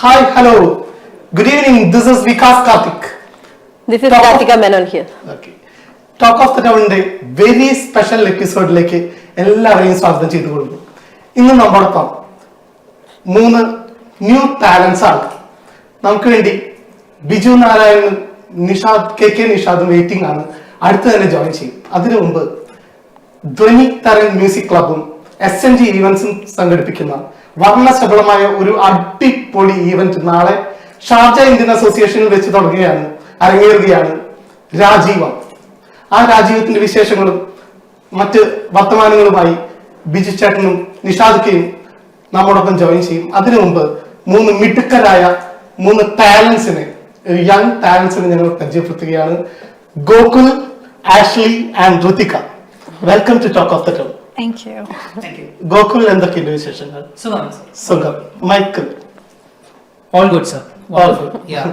Hi, hello. Good evening. This is Vikas Karthik. This is Karthika Menon here. Okay. Talk of the ടൗണിന്റെ very special എപ്പിസോഡിലേക്ക് എല്ലാവരെയും സ്വാഗതം ചെയ്തുകൊള്ളുന്നു. ഇന്ന് നമ്മോടൊപ്പം 3 new talents ആണ്. നമുക്ക് വേണ്ടി ബിജു നാരായണനും കെ നിഷാദും വെയിറ്റിംഗ് ആണ്. അടുത്ത് തന്നെ ജോയിൻ ചെയ്യും. അതിനു മുമ്പ് ധ്വനി തരംഗ് മ്യൂസിക് ക്ലബും SNG ഈവന്റ്സും സംഘടിപ്പിക്കുന്ന വർണ്ണശബളമായ ഒരു അടിപൊളി ഈവന്റ് നാളെ ഷാർജ ഇന്ത്യൻ അസോസിയേഷനിൽ വെച്ച് അരങ്ങേറുകയാണ് രാജീവം. ആ രാജീവത്തിന്റെ വിശേഷങ്ങളും മറ്റ് വർത്തമാനങ്ങളുമായി ബിജു ചേട്ടനും നിഷാദുക്കയും നമ്മോടൊപ്പം ജോയിൻ ചെയ്യും. അതിനു മുമ്പ് 3 മിടുക്കരായ 3 ടാലൻസിനെ, യങ് ടാലൻസിനെ ഞങ്ങൾ പരിചയപ്പെടുത്തുകയാണ്. Gokul, Ashley and Ritika. Welcome to talk of the town. Thank you. Gokul, എന്തൊക്കെയുണ്ട് വിശേഷങ്ങൾ? സുഖം. Michael? All good, sir. All good. Yeah.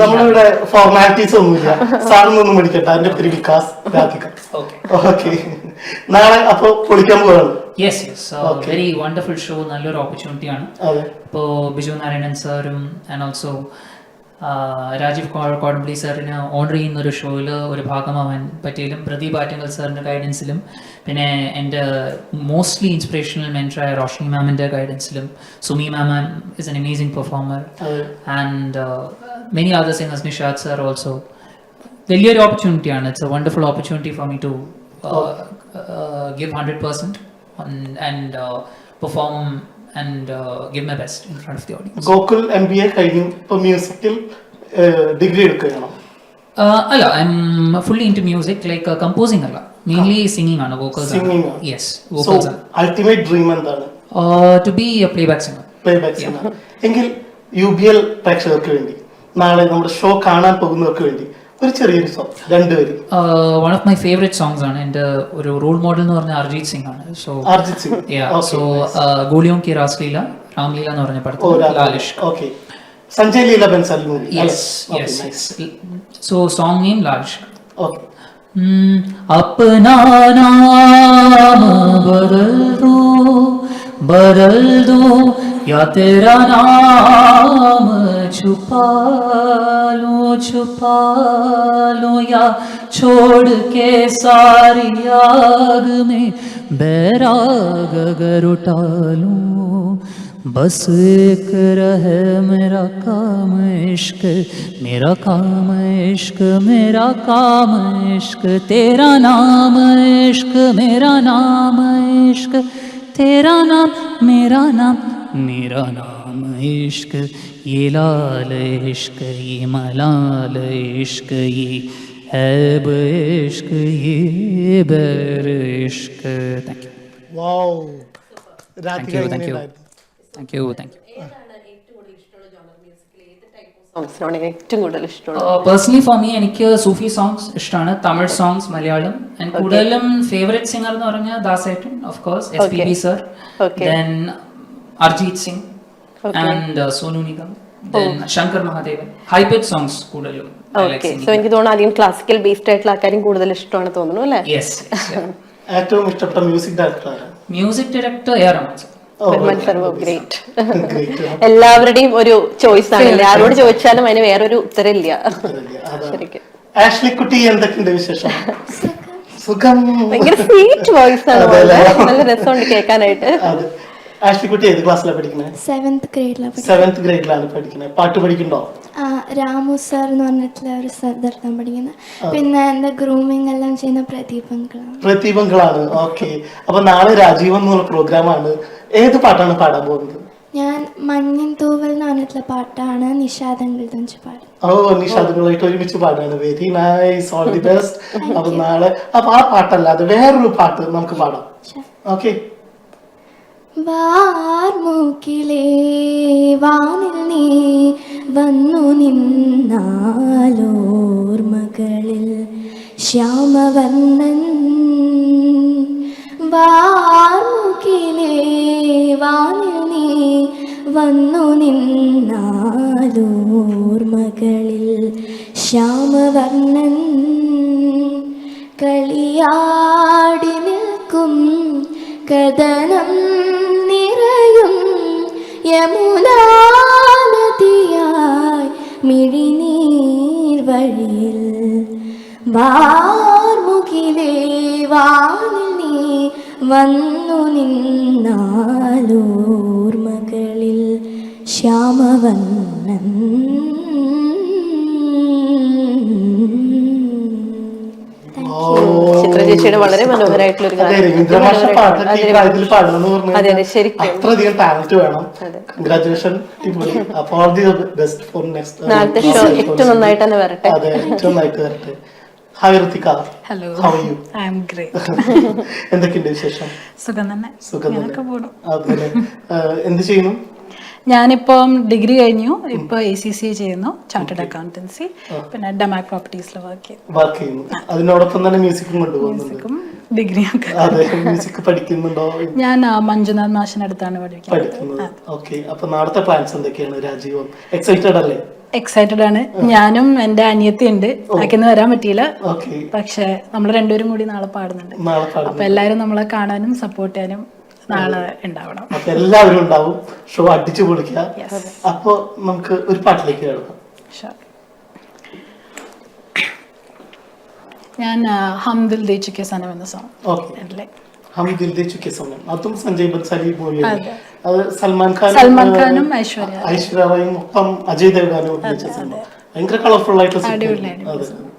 നമ്മളിവിടെ ഫോർമാലിറ്റീസ് ഒന്നുമില്ല. സാറിനൊന്നും പഠിക്കട്ടെ. എന്റെ പേര് വികാസ് രാധിക. ഓക്കെ. നാളെ അപ്പൊ പൊളിക്കാൻ പോവാണ്. Yes. Very wonderful show. നല്ലൊരു ഓപ്പർച്യൂണിറ്റി ആണ്. ഇപ്പോ ബിജു നാരായണൻ സാറും ആൻഡ് ഓൾസോ രാജീവ് കോടംബ്ലി സാറിന് ഓണർ ചെയ്യുന്ന ഒരു ഷോയിൽ ഒരു ഭാഗമാവാൻ പറ്റിയാലും പ്രദീപ് ആറ്റങ്കൽ സാറിൻ്റെ ഗൈഡൻസിലും പിന്നെ എൻ്റെ മോസ്റ്റ്ലി ഇൻസ്പിറേഷണൽ മെൻറ്ററായ റോഷ്നി മാമിൻ്റെ ഗൈഡൻസിലും Sumi ma'am is an amazing performer and many other singers, Nishad sir also. വലിയൊരു ഓപ്പർച്യൂണിറ്റിയാണ്. It's a wonderful opportunity for me to give 100% and perform and give my best in front of the audience. Gokul MBA കഴിഞ്ഞു. ഇപ്പൊ മ്യൂസിക്കിൽ degree എടുക്കുകയാണോ? അല്ല, I'm fully into music, like composing അല്ല, mainly singing ആണ്. Vocals. Yes, vocals ആണ്. Ultimate dream എന്താണ്? To be a playback singer. Playback singer. എങ്കിൽ UBL പ്രേക്ഷകർക്ക് വേണ്ടി, നാളെ നമ്മുടെ ഷോ കാണാൻ പോകുന്നവർക്ക് വേണ്ടി ഒരു ചെറിയൊരു സോങ്, 2 വരി. One of my favourite songs ആണ്. എൻ്റെ ഒരു റോൾ മോഡൽ എന്ന് പറഞ്ഞാൽ അർജിത് സിംഗ് ആണ്. സോ അർജിത് സിംഗ്. സോ ഗോളിയോം കി രാസ്ലീല, രാംലീല എന്ന് പറഞ്ഞ പടത്തിൽ Laal Ishq. Okay. Sanjay Leela Bhansali movie. Yes. So song name Laal Ishq. Okay. अपना नाम बदल दो या तेरा नाम छुपा लो या छोड़ के सारी आग में बैराग अगर उठा लूं. बस एक रहे मेरा काम इश्क, मेरा काम इश्क, मेरा काम इश्क, तेरा नाम इश्क, मेरा नाम इश्क, तेरा नाम मेरा नाम, मेरा नाम इश्क. ये लाल इश्क, ये मलाल इश्क, ये हैब इश्क, ये बैर इश्क. Thank you. Wow. Thank you. Personally for me എനിക്ക് സൂഫി സോങ്സ് ഇഷ്ടമാണ്. തമിഴ് സോങ്സ്, മലയാളം. ആൻഡ് കൂടുതലും ഫേവറേറ്റ് സിംഗർ എന്ന് പറഞ്ഞാൽ ദാസേട്ടൻ, of course, SPB sir, then Arijit Singh and Sonu Nigam, then Shankar Mahadevan. High pitch songs കൂടുതലും. എനിക്ക് തോന്നുന്നു ആദ്യം ക്ലാസിക്കൽ ബേസ്ഡ് ആയിട്ടുള്ള ആൾക്കാരും കൂടുതൽ ഇഷ്ടമാണ് തോന്നുന്നു അല്ലേ? യെസ്. ഏറ്റവും ഇഷ്ടപ്പെട്ട music director? Music director AR Rahman sir. എല്ലാവരുടെയും ഒരു ചോയ്സ് ആണ്. ആരോട് ചോദിച്ചാലും അതിന് വേറൊരു ഉത്തരമില്ല. ആഷ്ലി കുട്ടി, എന്തൊക്കെയുണ്ട് വിശേഷം? സുഖം. ഭയങ്കര സ്വീറ്റ് വോയിസ് ആണ്. നല്ല രസമുണ്ട് കേൾക്കാനായിട്ട്. ആഷ്ലി കുട്ടി ഏത് ക്ലാസ്സിലാണ് പഠിക്കുന്നത്? 7th ഗ്രേഡിലാണ് പഠിക്കുന്നത്. പാട്ട് പഠിക്കണ്ടോ? രാമു സാർ എന്ന് പറഞ്ഞിട്ടുള്ള ഒരു സ്ഥലത്താണ് പഠിക്കുന്നത്. പിന്നെ എന്താ ഗ്രൂമിംഗ് എല്ലാം ചെയ്യുന്ന പ്രദീപങ്കളാണ്. ഓക്കെ. അപ്പൊ നാളെ രാജീവൻ എന്നുള്ള പ്രോഗ്രാമാണ്. ഏത് പാട്ടാണ് പാടാൻ പോകുന്നത്? ഞാൻ മഞ്ഞിൻ തൂവൽ എന്ന് പറഞ്ഞിട്ടുള്ള പാട്ടാണ് നിഷാദങ്ങളുടെ പാടും. നിഷാദുകളായിട്ട് ഒരുമിച്ച് പാടാണ്. Very nice, all the best. അപ്പൊ നാളെ അപ്പൊ ആ പാട്ടല്ലാതെ വേറൊരു പാട്ട് നമുക്ക് പാടാം. ഓക്കെ. വാർമൂക്കിലേ വാനിൽ നീ വന്നു നിന്നാലോർമകളിൽ ശ്യാമവർണ്ണൻ. വാർമൂക്കിലേ വാനിൽ നീ വന്നു നിന്നാലോർമകളിൽ ശ്യാമവർണ്ണൻ. കളിയാടി നിൽക്കും കഥനം നിറയും യമുനാ നദി മിഴിനീർ വഴിയിൽ വാർമുകിലേ വാനിൽ നീ വന്നു നിന്നാലോർമകളിൽ ശ്യാമവന്നൻ. ചിത്ര ചേച്ചിയുടെ വളരെ മനോഹരമായിട്ടുള്ള ഒരു അതെ, രവീന്ദ്രമാഷ പാട്ടൊക്കെ ഈ പ്രായത്തിൽ പാടുന്നു അതെ അതെ ശരിക്കും അത്രയധികം ടാലന്റ് വേണം. കൺഗ്രാറ്റുലേഷൻ. അപ്പോൾ all the best for next നാളത്തെ ഷോ ഏറ്റവും നന്നായിട്ട് തന്നെ വരട്ടെ. അതെ, ഏറ്റവും നന്നായിട്ട് വരട്ടെ. Hi Ritika. Hello. How are you? I am great. എന്തൊക്കെയുണ്ട് വിശേഷം? സുഖം തന്നെ. സുഖം തന്നെ. ഇങ്ങനെയൊക്കെ പോണു. അതുപോലെ എന്ത് ചെയ്യുന്നു? ഞാനിപ്പം ഡിഗ്രി കഴിഞ്ഞു. ഇപ്പൊ ACCA ചെയ്യുന്നു, ചാർട്ടേഡ് അക്കൗണ്ടൻസി. പിന്നെ ഡമാക് പ്രോപ്പർട്ടീസിൽ വർക്ക് ചെയ്യുന്നു. അതിനോടൊപ്പം തന്നെ മ്യൂസിക്കും കൊണ്ടുപോകുന്നുണ്ട്. മ്യൂസിക്കും ഡിഗ്രിയൊക്കെ. അതെ, മ്യൂസിക് പഠിക്കുന്നുണ്ടോ? ഞാൻ മഞ്ജുനാഥ് മാഷിനടുത്താണ് പഠിക്കുന്നത്. ഓക്കെ. അപ്പൊ നാളത്തെ പ്ലാൻസ് എന്തൊക്കെയാണ് രാജീവം? എക്സൈറ്റഡ് അല്ലേ? എക്സൈറ്റഡ് ആണ്. ഞാനും എന്റെ അനിയത്തി ഉണ്ട്. ആക്കിന്ന് വരാൻ പറ്റിയില്ല. ഓക്കെ. പക്ഷെ നമ്മൾ രണ്ടുപേരും കൂടി നാളെ പാടുന്നുണ്ട്. നാളെ പാടുന്നു. അപ്പൊ എല്ലാരും നമ്മളെ കാണാനും സപ്പോർട്ട് ചെയ്യാനും നാളെ ഉണ്ടാവണം. അപ്പൊ എല്ലാവരും ഉണ്ടാവും. ഷോ അടിച്ചു പൊളിക്കുക. അപ്പൊ നമുക്ക് ഒരു പാട്ടിലേക്ക് കേൾക്കാം. ഞാൻ ഹം ദിൽ ദേ ചുക്കെ സനം എന്ന സോങ്. ഓക്കെ. ഹം ദിൽ ദേ ചുക്കെ സനം. അതും സഞ്ജയ് ബൻസാലി മൂവിയാണ്. അത് സൽമാൻ ഖാനും ഐശ്വര്യ റായും ഒപ്പം അജയ് ദേവ്ഗാനും അഭിനയിച്ച സിനിമ. ഭയങ്കര കളർഫുൾ ആയിട്ടുള്ള സിനിമ.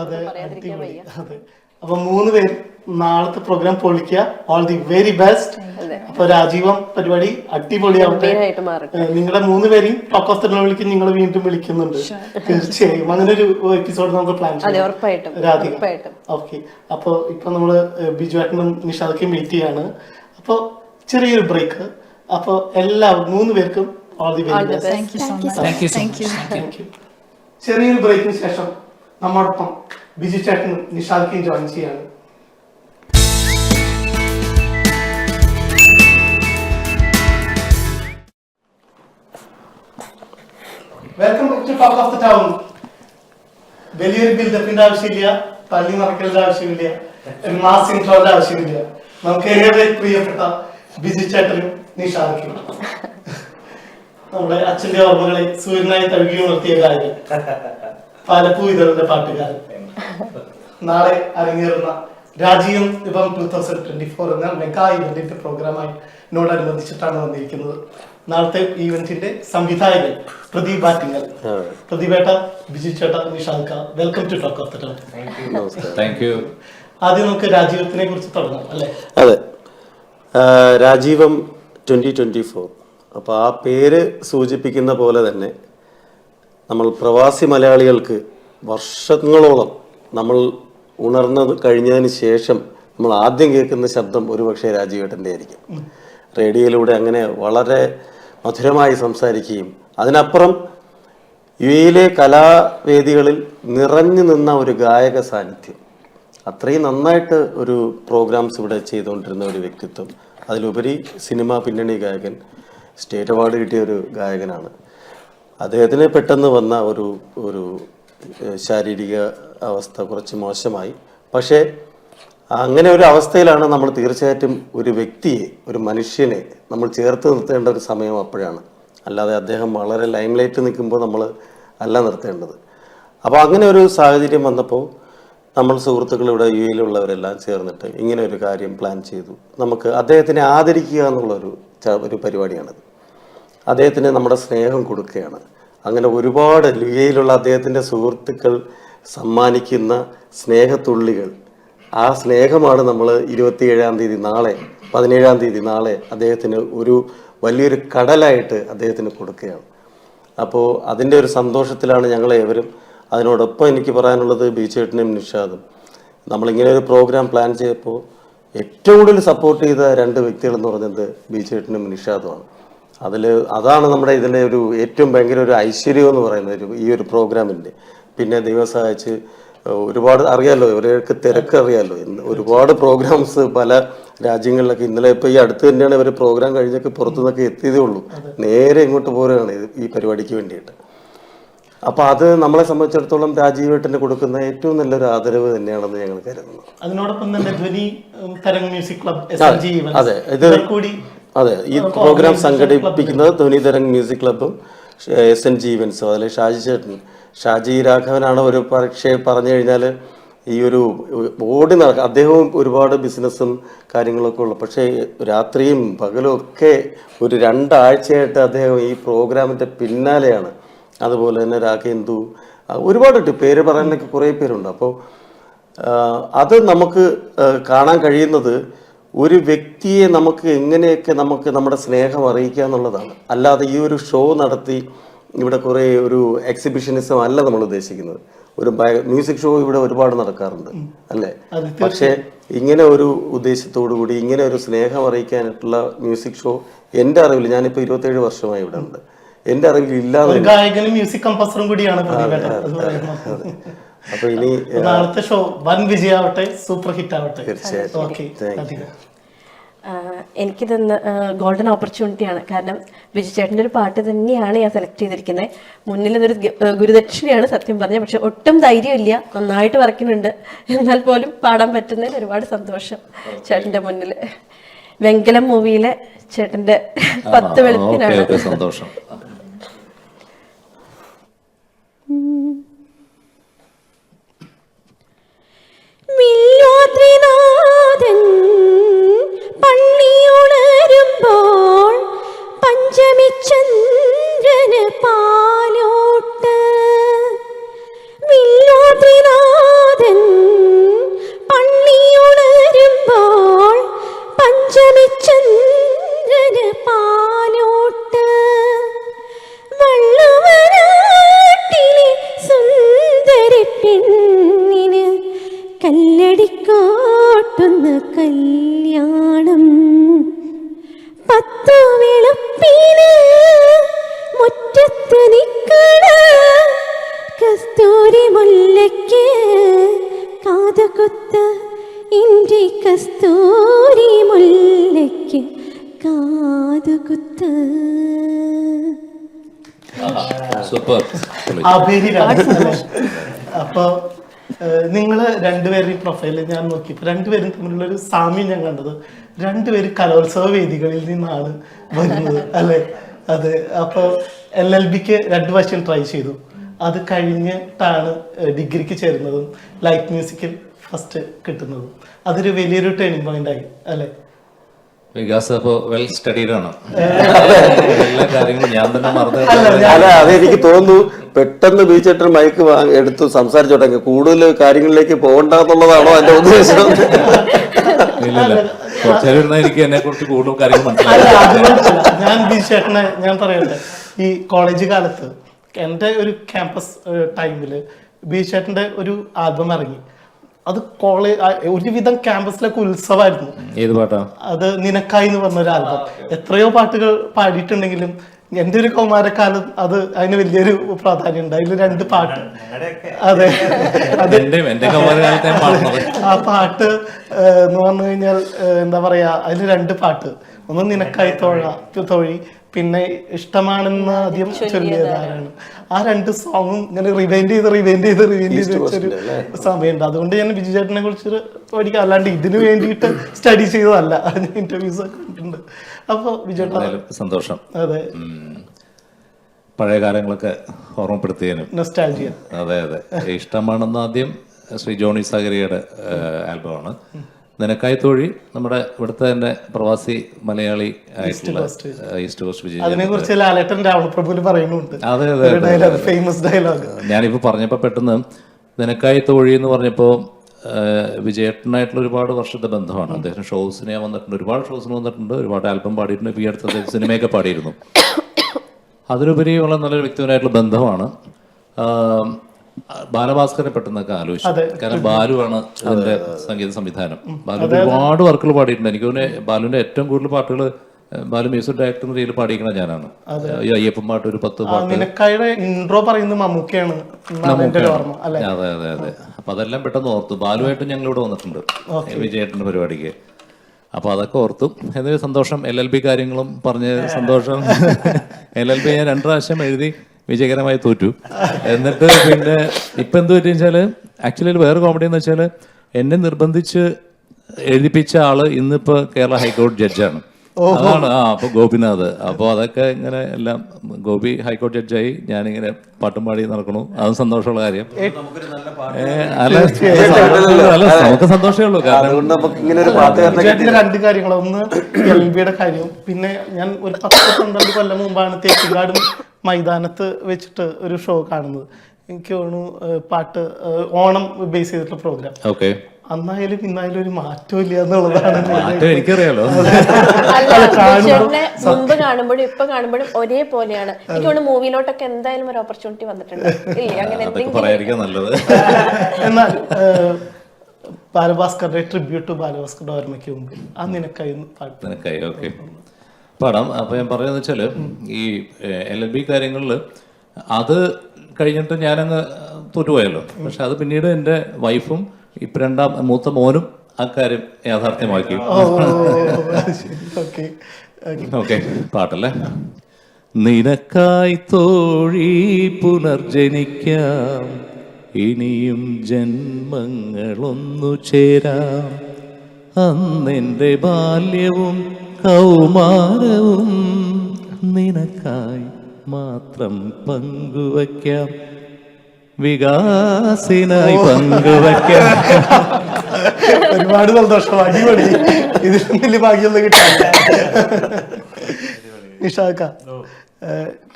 അതെ. അപ്പൊ 3 പേര് നാളത്തെ പ്രോഗ്രാം പൊളിക്കുക. All the very best. അപ്പൊ രാജീവം പരിപാടി അടിപൊളിയാവട്ടെ. നിങ്ങളുടെ 3 പേരെയും ടോക്ക് ഓഫ് ദ ടൗണിലേക്ക് നിങ്ങൾ വീണ്ടും വിളിക്കുന്നുണ്ട്. തീർച്ചയായും അങ്ങനെ ഒരു എപ്പിസോഡ് നമുക്ക് പ്ലാൻ ചെയ്യാം. രാധിക. ഓക്കെ. അപ്പൊ ഇപ്പൊ നമ്മള് ബിജുവേട്ടനും നിഷാദക്കും മീറ്റ് ചെയ്യാണ്. അപ്പൊ ചെറിയൊരു ബ്രേക്ക്. അപ്പൊ എല്ലാവരും 3 പേർക്കും ഓൾ ദി വെരി ബെസ്റ്റ്. ചെറിയൊരു ബ്രേക്കിന് ശേഷം നമ്മോടൊപ്പം ബിജു ചേട്ടനും നിഷാദക്കും ജോയിൻ ചെയ്യാണ്. Welcome to talk of the town. വലിയൊരു ബിൽഡപ്പിന്റെ ആവശ്യമില്ല, പള്ളി മറക്കലിന്റെ ആവശ്യമില്ല, മാസ് ഇൻട്രോന്റെ ആവശ്യമില്ല. നമുക്ക് ഏറെ പ്രിയപ്പെട്ട ബിജു ചേട്ടനും നിഷാദക്കും നമ്മുടെ അച്ഛന്റെ ഓർമ്മകളെ സൂര്യനായി തഴുകി നിർത്തിയ ഗായകൻ, പാലപ്പൂ ഇതളിന്റെ പാട്ടുകാരൻ, നാളെ അരങ്ങേറുന്ന രാജീവം ഇപ്പം 2024 എന്ന മെഗാ ഇവന്റിന്റെ പ്രോഗ്രാമായി നോടനുബന്ധിച്ചിട്ടാണ് വന്നിരിക്കുന്നത്. നാളത്തെ ഈവന്റിന്റെ സംവിധായകൻ പ്രദീപ് ആറ്റിങ്ങൽ. പ്രദീപേട്ട, ബിജു ചേട്ടാ, Nishad, welcome to talk of the town. ആദ്യം നമുക്ക് രാജീവത്തിനെ കുറിച്ച് തുടങ്ങാം അല്ലേ? അതെ, രാജീവം 2024. അപ്പോൾ ആ പേര് സൂചിപ്പിക്കുന്ന പോലെ തന്നെ നമ്മൾ പ്രവാസി മലയാളികൾക്ക് വർഷങ്ങളോളം നമ്മൾ ഉണർന്നത് കഴിഞ്ഞതിന് ശേഷം നമ്മൾ ആദ്യം കേൾക്കുന്ന ശബ്ദം ഒരുപക്ഷെ രാജീവേട്ടൻ്റെ ആയിരിക്കും. റേഡിയോയിലൂടെ അങ്ങനെ വളരെ മധുരമായി സംസാരിക്കുകയും അതിനപ്പുറം യുഎയിലെ കലാവേദികളിൽ നിറഞ്ഞു നിന്ന ഒരു ഗായക സാന്നിധ്യം, അത്രയും നന്നായിട്ട് ഒരു പ്രോഗ്രാംസ് ഇവിടെ ചെയ്തുകൊണ്ടിരുന്ന ഒരു വ്യക്തിത്വം, അതിലുപരി സിനിമ പിന്നണി ഗായകൻ, സ്റ്റേറ്റ് അവാർഡ് കിട്ടിയ ഒരു ഗായകനാണ്. അദ്ദേഹത്തിന് പെട്ടെന്ന് വന്ന ഒരു ശാരീരിക അവസ്ഥ കുറച്ച് മോശമായി. പക്ഷേ അങ്ങനെ ഒരു അവസ്ഥയിലാണ് നമ്മൾ തീർച്ചയായിട്ടും ഒരു വ്യക്തിയെ, ഒരു മനുഷ്യനെ നമ്മൾ ചേർത്ത് നിർത്തേണ്ട ഒരു സമയം അപ്പോഴാണ്. അല്ലാതെ അദ്ദേഹം വളരെ ലൈംലൈറ്റ് നിൽക്കുമ്പോൾ നമ്മൾ അല്ല നിർത്തേണ്ടത്. അപ്പോൾ അങ്ങനെ ഒരു സാഹചര്യം വന്നപ്പോൾ നമ്മൾ സുഹൃത്തുക്കൾ ഇവിടെ യു എയിലുള്ളവരെല്ലാം ചേർന്നിട്ട് ഇങ്ങനെ ഒരു കാര്യം പ്ലാൻ ചെയ്തു. നമുക്ക് അദ്ദേഹത്തിനെ ആദരിക്കുക എന്നുള്ളൊരു പരിപാടിയാണത്. അദ്ദേഹത്തിന് നമ്മുടെ സ്നേഹം കൊടുക്കുകയാണ്. അങ്ങനെ ഒരുപാട് യു എയിലുള്ള അദ്ദേഹത്തിൻ്റെ സുഹൃത്തുക്കൾ സമ്മാനിക്കുന്ന സ്നേഹത്തുള്ളികൾ, ആ സ്നേഹമാണ് നമ്മൾ 27-ാം തീയതി നാളെ 17-ാം തീയതി നാളെ അദ്ദേഹത്തിന് ഒരു വലിയൊരു കടലായിട്ട് അദ്ദേഹത്തിന് കൊടുക്കുകയാണ്. അപ്പോൾ അതിൻ്റെ ഒരു സന്തോഷത്തിലാണ് ഞങ്ങളേവരും. അതിനോടൊപ്പം എനിക്ക് പറയാനുള്ളത് ബീച്ചേട്ടനും നിഷാദും, നമ്മളിങ്ങനെ ഒരു പ്രോഗ്രാം പ്ലാൻ ചെയ്തപ്പോൾ ഏറ്റവും കൂടുതൽ സപ്പോർട്ട് ചെയ്ത 2 വ്യക്തികളെന്ന് പറയുന്നത് ബീച്ചേട്ടനും നിഷാദുമാണ്. അതാണ് നമ്മുടെ ഇതിൻ്റെ ഒരു ഏറ്റവും ഭയങ്കര ഒരു ഐശ്വര്യം എന്ന് പറയുന്നത് ഈ ഒരു പ്രോഗ്രാമിൻ്റെ. പിന്നെ ദൈവം സഹായിച്ച് ഒരുപാട് അറിയാമല്ലോ, ഇവർക്ക് തിരക്ക് അറിയാമല്ലോ, ഒരുപാട് പ്രോഗ്രാംസ് പല രാജ്യങ്ങളിലൊക്കെ. ഇന്നലെ ഇപ്പോൾ ഈ അടുത്ത് തന്നെയാണ് ഇവർ പ്രോഗ്രാം കഴിഞ്ഞൊക്കെ പുറത്തുനിന്നൊക്കെ എത്തിയതേ ഉള്ളൂ, നേരെ ഇങ്ങോട്ട് പോരുകയാണ് ഈ പരിപാടിക്ക് വേണ്ടിയിട്ട്. അപ്പോൾ അത് നമ്മളെ സംബന്ധിച്ചിടത്തോളം രാജീവേട്ടന് കൊടുക്കുന്ന ഏറ്റവും നല്ലൊരു ആദരവ് തന്നെയാണെന്ന് ഞങ്ങൾ കരുതുന്നു. അതിനോടൊപ്പം തന്നെ ധ്വനി തരംഗ് മ്യൂസിക് ക്ലബ്, അതെ, അതെ, ഈ പ്രോഗ്രാം സംഘടിപ്പിക്കുന്നത് ധ്വനി തരംഗ് മ്യൂസിക് ക്ലബ്ബും SNG ഈവൻസും. അതിൽ ഷാജി രാഘവനാണ് ഒരു പക്ഷേ പറഞ്ഞു കഴിഞ്ഞാൽ ഈ ഒരു ഓടി നടക്കുക. അദ്ദേഹവും ഒരുപാട് ബിസിനസ്സും കാര്യങ്ങളൊക്കെ ഉള്ളു. പക്ഷേ രാത്രിയും പകലും ഒക്കെ ഒരു 2 ആഴ്ചയായിട്ട് അദ്ദേഹം ഈ പ്രോഗ്രാമിൻ്റെ പിന്നാലെയാണ്. അതുപോലെ തന്നെ രാഘേന്ദു, ഒരുപാട് പേര് പറയാനൊക്കെ കുറേ പേരുണ്ട്. അപ്പോൾ അത് നമുക്ക് കാണാൻ കഴിയുന്നത് ഒരു വ്യക്തിയെ നമുക്ക് എങ്ങനെയൊക്കെ നമുക്ക് നമ്മുടെ സ്നേഹം അറിയിക്കുക എന്നുള്ളതാണ്. അല്ലാതെ ഈ ഒരു ഷോ നടത്തി ഇവിടെ കുറേ ഒരു എക്സിബിഷനിസം അല്ല നമ്മൾ ഉദ്ദേശിക്കുന്നത്. ഒരു മ്യൂസിക് ഷോ ഇവിടെ ഒരുപാട് നടക്കാറുണ്ട് അല്ലേ? പക്ഷേ ഇങ്ങനെ ഒരു ഉദ്ദേശത്തോടു കൂടി ഇങ്ങനെ ഒരു സ്നേഹം അറിയിക്കാനായിട്ടുള്ള മ്യൂസിക് ഷോ എൻ്റെ അറിവിൽ, ഞാനിപ്പോൾ 27 വർഷമായി ഇവിടെ ഉണ്ട്, എൻ്റെ അറിവിൽ ഇല്ലാതെ. ഗായകനും മ്യൂസിക് കമ്പോസറും കൂടിയാണ്. അപ്പൊ ഇനി നാളത്തെ ഷോ വൻ വിജയാവട്ടെ, സൂപ്പർ ഹിറ്റ് ആവട്ടെ. തീർച്ചയായിട്ടും. എനിക്ക് തന്ന ഗോൾഡൻ ഓപ്പർച്യൂണിറ്റിയാണ്. കാരണം ബിജു ചേട്ടൻ്റെ ഒരു പാട്ട് തന്നെയാണ് ഞാൻ സെലക്ട് ചെയ്തിരിക്കുന്നത്. മുന്നിൽ നിന്നൊരു ഗുരുദക്ഷിണയാണ് സത്യം പറഞ്ഞത്. പക്ഷെ ഒട്ടും ധൈര്യമില്ല, നന്നായിട്ട് വരയ്ക്കുന്നുണ്ട്. എന്നാൽ പോലും പാടാൻ പറ്റുന്നതിൽ ഒരുപാട് സന്തോഷം ചേട്ടൻ്റെ മുന്നിൽ. വെങ്കലം മൂവിയിലെ ചേട്ടൻ്റെ 10 വെളുപ്പിനാണ്. സന്തോഷം. വില്ലോദ്രിനാഥൻ പള്ളിയുണരുമ്പോൾ പഞ്ചമിചന്ദ്രന് പാലോട്ട്. വില്ലോദ്രിനാഥൻ പള്ളിയുണരുമ്പോൾ പഞ്ചമിചന്ദ്രന് പാലോട്ട്. വള്ളുവനാട്ടിലെ സുന്ദരി പെണ്ണിന് കല്ലടിക്കോട്ടുന്ന കല്യാണം. 10 വെളുപ്പിന് മുറ്റത്ത് നിൽക്കണ കസ്തൂരി മുല്ലയ്ക്ക് കാതുകുത്ത്. എൻ്റെ കസ്തൂരി മുല്ലയ്ക്ക് കാതുകുത്ത്. സൂപ്പർ. അപ്പൊ നിങ്ങൾ രണ്ടുപേരുടെയും പ്രൊഫൈലിൽ ഞാൻ നോക്കിയപ്പോൾ രണ്ടുപേരും തമ്മിലുള്ള ഒരു സാമ്യം ഞാൻ കണ്ടത്, രണ്ടുപേരും കലോത്സവ വേദികളിൽ നിന്നാണ് വരുന്നത് അല്ലെ? അതെ. അപ്പോൾ LLBക്ക് 2 വർഷം ട്രൈ ചെയ്തു. അത് കഴിഞ്ഞിട്ടാണ് ഡിഗ്രിക്ക് ചേരുന്നതും ലൈറ്റ് മ്യൂസിക്കിൽ ഫസ്റ്റ് കിട്ടുന്നതും. അതൊരു വലിയൊരു ടേണിംഗ് പോയിന്റ് ആയി അല്ലെ? വികാസ് അപ്പോ വെൽ സ്റ്റഡീഡ് ആണ്. എല്ലാ കാര്യങ്ങളും ഞാൻ തന്നെ മറന്നു. അല്ല, അതെനിക്ക് തോന്നുന്നു പെട്ടെന്ന് ബീച്ചേട്ടൻ മൈക്ക് എടുത്ത് സംസാരിച്ചു തുടങ്ങി. കൂടുതൽ കാര്യങ്ങളിലേക്ക് പോകണ്ടെന്നുള്ളതാണോ എന്റെ ഉദ്ദേശം? ഇല്ല, കുറച്ചേരം എനിക്ക് എന്നെ കുറിച്ച് കൂടുതൽ കാര്യങ്ങൾ മനസ്സിലായി. ഞാൻ ബീച്ചേട്ടനെ ഞാൻ പറയട്ടെ, ഈ കോളേജ് കാലത്ത് എൻ്റെ ഒരു ക്യാമ്പസ് ടൈമില് ബീച്ചേട്ടന്റെ ഒരു ആൽബം ഇറങ്ങി. അത് ഒരുവിധം ക്യാമ്പസിലൊക്കെ ഉത്സവമായിരുന്നു. ഏത് പാട്ടാ അത്? നിനക്കായി എന്ന് പറഞ്ഞൊരു ആൽബം. എത്രയോ പാട്ടുകൾ പാടിയിട്ടുണ്ടെങ്കിലും എൻ്റെ ഒരു കൗമാരക്കാലം അത് അതിന് വലിയൊരു പ്രാധാന്യം ഉണ്ട്. അതിൽ 2 പാട്ട്, അതെ എന്റെ കൗമാരകാലത്തെ ഞാൻ പാടുന്നത്. ആ പാട്ട് എന്ന് പറഞ്ഞു കഴിഞ്ഞാൽ എന്താ പറയാ, അതിൽ 2 പാട്ട്, ഒന്ന് നിനക്കായി തോഴി, പിന്നെ ഇഷ്ടമാണെന്ന് ആദ്യം ചൊല്ലിയതാരാണ്. ആ 2 സോങ്ങും ഇങ്ങനെ റിവൈൻഡ് ചെയ്ത് വെച്ചൊരു സമയമുണ്ട്. അതുകൊണ്ട് ഞാൻ ബിജു ചേട്ടനെ കുറിച്ച് പഠിക്കാം, അല്ലാണ്ട് ഇതിന് വേണ്ടിയിട്ട് സ്റ്റഡി ചെയ്തതല്ല. ഇന്റർവ്യൂസ് ഒക്കെ കണ്ടിട്ടുണ്ട്. അപ്പൊ ബിജു ചേട്ടാ സന്തോഷം. അതെ, പഴയ കാലങ്ങളൊക്കെ ഓർമ്മപ്പെടുത്തിയതിനും. നൊസ്റ്റാൾജിയ. അതെ. ഇഷ്ടമാണെന്ന് ആദ്യം ശ്രീ ജോണി സാഗരിയുടെ ആൽബമാണ്. നിനക്കായി തോഴി നമ്മുടെ ഇവിടുത്തെ തന്നെ പ്രവാസി മലയാളി ആയിട്ടുള്ള ഈസ്റ്റ് കോസ്റ്റ് വിജയ്. അതിനെ കുറിച്ച് ലാലേട്ടൻ രാവണപ്രഭുവിൽ പറയുന്നുണ്ട്. അതെ, ഫേമസ് ഡയലോഗ്. ഞാനിപ്പോ പറഞ്ഞപ്പോ പെട്ടെന്ന് നിനക്കായി തോഴി എന്ന് പറഞ്ഞപ്പോ വിജയേട്ടനായിട്ടുള്ള ഒരുപാട് വർഷത്തെ ബന്ധമാണ്. അദ്ദേഹം ഷോസിന് ഞാൻ വന്നിട്ടുണ്ട്, ഒരുപാട് ഷോസിന് വന്നിട്ടുണ്ട്, ഒരുപാട് ആൽബം പാടിയിട്ടുണ്ട്. ഈ അടുത്ത സിനിമയൊക്കെ പാടിയിരുന്നു. അതിലുപരി ഉള്ള നല്ലൊരു വ്യക്തിപരമായിട്ടുള്ള ബന്ധമാണ്. ബാലഭാസ്കറിനെ പെട്ടെന്നൊക്കെ ആലോചിച്ചു. കാരണം ബാലുവാണ് ഇതിന്റെ സംഗീത സംവിധാനം. ബാലു ഒരുപാട് വർക്കുകൾ പാടിയിട്ടുണ്ട്. എനിക്ക് തോന്നുന്നു ബാലുവിന്റെ ഏറ്റവും കൂടുതൽ പാട്ടുകൾ ബാലു മ്യൂസിക് ഡയറക്ടർ എന്ന രീതിയിൽ പാടിയിരിക്കണ ഞാനാണ്. ഈ അയ്യപ്പൻ പാട്ട് ഒരു 10 പാട്ട്. ഇൻട്രോ പറയുന്നത് മമ്മൂക്കയാണ്. അതെ. അപ്പൊ അതെല്ലാം പെട്ടെന്ന് ഓർത്തു. ബാലുവായിട്ട് ഞങ്ങൾ ഇവിടെ വന്നിട്ടുണ്ട് വിജയേട്ടന്റെ പരിപാടിക്ക്. അപ്പൊ അതൊക്കെ ഓർത്തു. എന്നൊരു സന്തോഷം. LLB കാര്യങ്ങളും പറഞ്ഞ സന്തോഷം. LLB ഞാൻ 2 പ്രാവശ്യം എഴുതി വിജയകരമായി തോറ്റു. എന്നിട്ട് പിന്നെ ഇപ്പൊ എന്ത് പറ്റി വെച്ചാല്, ആക്ച്വലി വേറെ കോമഡി എന്ന് വെച്ചാല്, എന്നെ നിർബന്ധിച്ച് എഴുതിപ്പിച്ച ആള് ഇന്നിപ്പോ കേരള ഹൈക്കോടതി ജഡ്ജാണ്. അതാണ്. അപ്പൊ ഗോപിനാഥ്. അപ്പൊ അതൊക്കെ ഇങ്ങനെ എല്ലാം ഗോപി ഹൈക്കോടതി ജഡ്ജായി, ഞാനിങ്ങനെ പാട്ടും പാടി നടക്കണു. അതും സന്തോഷമുള്ള കാര്യം. നമുക്ക് സന്തോഷമേ ഉള്ളൂ. കാരണം 2 കാര്യങ്ങൾ. ഒന്ന് LLBയുടെ കാര്യവും, പിന്നെ ഞാൻ ഒരു 10-12 കൊല്ലം മുമ്പാണ് തേക്കിൻകാട് മൈതാനത്ത് വെച്ചിട്ട് ഒരു ഷോ കാണുന്നത്. എനിക്ക് തോന്നുന്നു പാട്ട് ഓണം ബേസ് ചെയ്തിട്ടുള്ള പ്രോഗ്രാം. ഓക്കെ. അന്നായാലും ഇന്നായാലും ഒരു മാറ്റവും ഇല്ല എന്നുള്ളതാണ്. എനിക്കറിയാലോ. മുമ്പ് കാണുമ്പോഴും ഇപ്പൊ കാണുമ്പോഴും ഒരേപോലെയാണ്. എനിക്ക് തോന്നുന്നു മൂവിയിലോട്ടൊക്കെ എന്തായാലും ഒരു ഓപ്പർച്യൂണിറ്റി വന്നിട്ടുണ്ട്. ഇല്ലേ അങ്ങനെ പറയാതിരിക്കാൻ നല്ലത്. എന്നാൽ ബാലഭാസ്കറുടെ ട്രിബ്യൂട്ട് ബാലഭാസ്കറുടെ ഓർമ്മയ്ക്ക് മുമ്പ് ആ നിനക്കായി നിനക്കായി ഓക്കെ പാടാം. അപ്പൊ ഞാൻ പറയുന്നത് വെച്ചാല് ഈ LLB കാര്യങ്ങളില് അത് കഴിഞ്ഞിട്ട് ഞാനങ്ങ് തോറ്റുപോയല്ലോ. പക്ഷെ അത് പിന്നീട് എൻ്റെ വൈഫും ഇപ്പൊ മൂത്ത മോനും അക്കാര്യം യാഥാർത്ഥ്യമാക്കി. ഓക്കെ, പാട്ടല്ലേ. നിനക്കായി തോഴി പുനർജനിക്കാം, ഇനിയും ജന്മങ്ങളൊന്നു ചേരാം, അന്നെൻ്റെ ബാല്യവും കൗമാരവും നിനക്കായി മാത്രം പങ്കുവയ്ക്കാം, വികാസിനായി പങ്കുവയ്ക്കാം. ഒരുപാട് സന്തോഷം. അടിപൊളി. ഇതിലും വലിയ ഭാഗ്യമൊന്നും കിട്ടാനില്ല.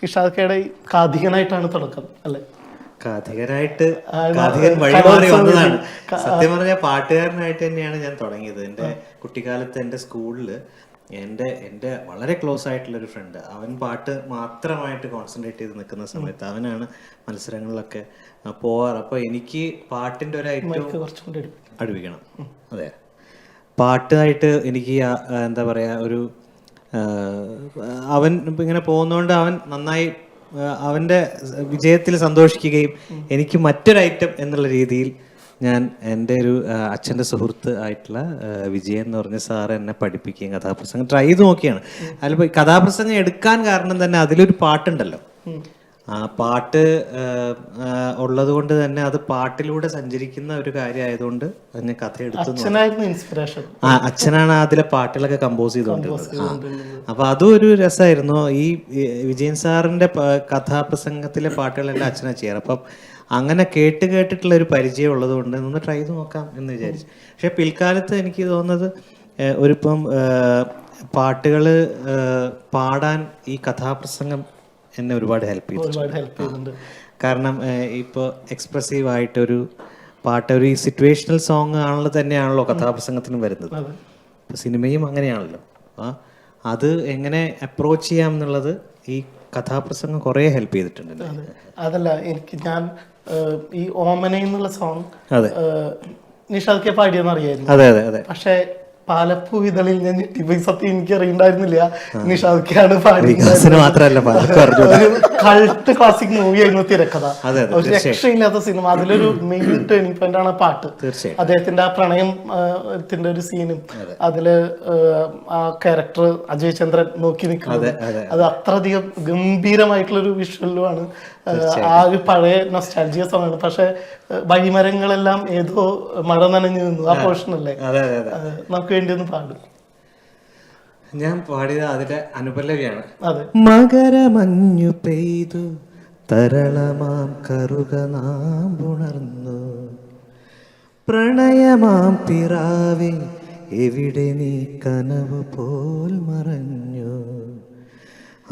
നിഷാദക്കയുടെ കാഥികനായിട്ടാണ് തുടക്കം അല്ലെ? കാഥികൻ വഴിമാറി വന്നതാണ്. സത്യം പറഞ്ഞാൽ പാട്ടുകാരനായിട്ട് തന്നെയാണ് ഞാൻ തുടങ്ങിയത്. എൻ്റെ കുട്ടിക്കാലത്ത് എൻ്റെ സ്കൂളില് എൻ്റെ വളരെ ക്ലോസ് ആയിട്ടുള്ള ഒരു ഫ്രണ്ട്, അവൻ പാട്ട് മാത്രമായിട്ട് കോൺസെൻട്രേറ്റ് ചെയ്ത് നിൽക്കുന്ന സമയത്ത് അവനാണ് മത്സരങ്ങളിലൊക്കെ പോവാറ്. അപ്പോൾ എനിക്ക് പാട്ടിൻ്റെ ഒരു ഐറ്റം അടുപ്പിക്കണം. അതെ, പാട്ടായിട്ട് എനിക്ക് എന്താ പറയുക, ഒരു അവൻ ഇങ്ങനെ പോകുന്നതുകൊണ്ട് അവൻ നന്നായി അവൻ്റെ വിജയത്തിൽ സന്തോഷിക്കുകയും എനിക്ക് മറ്റൊരു ഐറ്റം എന്നുള്ള രീതിയിൽ ഞാൻ എൻ്റെ ഒരു അച്ഛൻ്റെ സുഹൃത്ത് ആയിട്ടുള്ള വിജയൻ എന്ന് പറഞ്ഞ സാറ് എന്നെ പഠിപ്പിക്കുകയും കഥാപ്രസംഗം ട്രൈ ചെയ്ത് നോക്കിയാണ്. അതിലിപ്പോൾ കഥാപ്രസംഗം എടുക്കാൻ കാരണം തന്നെ അതിലൊരു പാട്ടുണ്ടല്ലോ. ആ പാട്ട് ഉള്ളത് കൊണ്ട് തന്നെ അത് പാട്ടിലൂടെ സഞ്ചരിക്കുന്ന ഒരു കാര്യമായതുകൊണ്ട് ഞാൻ കഥ എടുത്തു. അച്ഛനാണ് അതിലെ പാട്ടുകളൊക്കെ കമ്പോസ് ചെയ്തുകൊണ്ടിരുന്നത്. അപ്പൊ അതും ഒരു രസമായിരുന്നു. ഈ വിജയൻ സാറിന്റെ കഥാപ്രസംഗത്തിലെ പാട്ടുകൾ എൻ്റെ അച്ഛനാ ചെയ്യാറ്. അപ്പം അങ്ങനെ കേട്ടിട്ടുള്ള ഒരു പരിചയം ഉള്ളത് കൊണ്ട് ഒന്ന് ട്രൈ ചെയ്ത് നോക്കാം എന്ന് വിചാരിച്ചു. പക്ഷെ പിൽക്കാലത്ത് എനിക്ക് തോന്നുന്നത് ഒരിപ്പം പാട്ടുകൾ പാടാൻ ഈ കഥാപ്രസംഗം എന്നെ ഒരുപാട് ഹെൽപ്പ് ചെയ്തിട്ടുണ്ട്. കാരണം ഇപ്പോൾ എക്സ്പ്രസീവ് ആയിട്ടൊരു പാട്ട്, ഒരു സിറ്റുവേഷണൽ സോങ് ആണല്ലോ തന്നെയാണല്ലോ കഥാപ്രസംഗത്തിനും വരുന്നത്. സിനിമയും അങ്ങനെയാണല്ലോ. അത് എങ്ങനെ അപ്രോച്ച് ചെയ്യാം എന്നുള്ളത് ഈ കഥാപ്രസംഗം കുറേ ഹെൽപ്പ് ചെയ്തിട്ടുണ്ട്. അതല്ല, ഞാൻ ഈ ഓമന എന്നുള്ള സോങ് നിഷാദ് പാടിയെന്ന് അറിയായിരുന്നു. അതെ അതെ അതെ. പക്ഷെ പാലപ്പൂ ഇതളിൽ ഞാൻ ഞെട്ടിപ്പോയി. സത്യം എനിക്ക് അറിയണ്ടായിരുന്നില്ല നിഷാദാണ് വികാസിന് മാത്രമല്ല പലർക്കും അറിഞ്ഞൂടാ. ഒരു കൾട്ട് ക്ലാസിക് മൂവി ആയിരുന്നു തിരക്കഥ. അതെ, ഒരു രക്ഷയില്ലാത്ത സിനിമ. അതിലൊരു മെയിൻ ടേണിംഗ് പോയിന്റ് ആണ് പാട്ട്. തീർച്ചയായും. അദ്ദേഹത്തിന്റെ ആ പ്രണയത്തിന്റെ ഒരു സീനും അതില് ആ ക്യാരക്ടർ അജയ് ചന്ദ്രൻ നോക്കി നിൽക്കുന്നത്, അത് അത്രയധികം ഗംഭീരമായിട്ടുള്ള ഒരു വിഷ്വലുമാണ്. ആ ഒരു പഴയ നൊസ്റ്റാൾജിയ സോങ് ആണ്. പക്ഷെ വഴിമരങ്ങളെല്ലാം ഏതോ മഴ നനഞ്ഞു നിന്നു ആ പോർഷൻ അല്ലേ, നമുക്ക് വേണ്ടി ഒന്ന് പാടും. ഞാൻ പാടിയത് അതിന്റെ അനുപല്ലവിയാണ്. അതെ. മകരമഞ്ഞു പെയ്തു തരളമാം കറുക നാം ഉണർന്നു, പ്രണയമാം പിറാവേ എവിടെ നീ കനവ് പോൽ മറഞ്ഞു,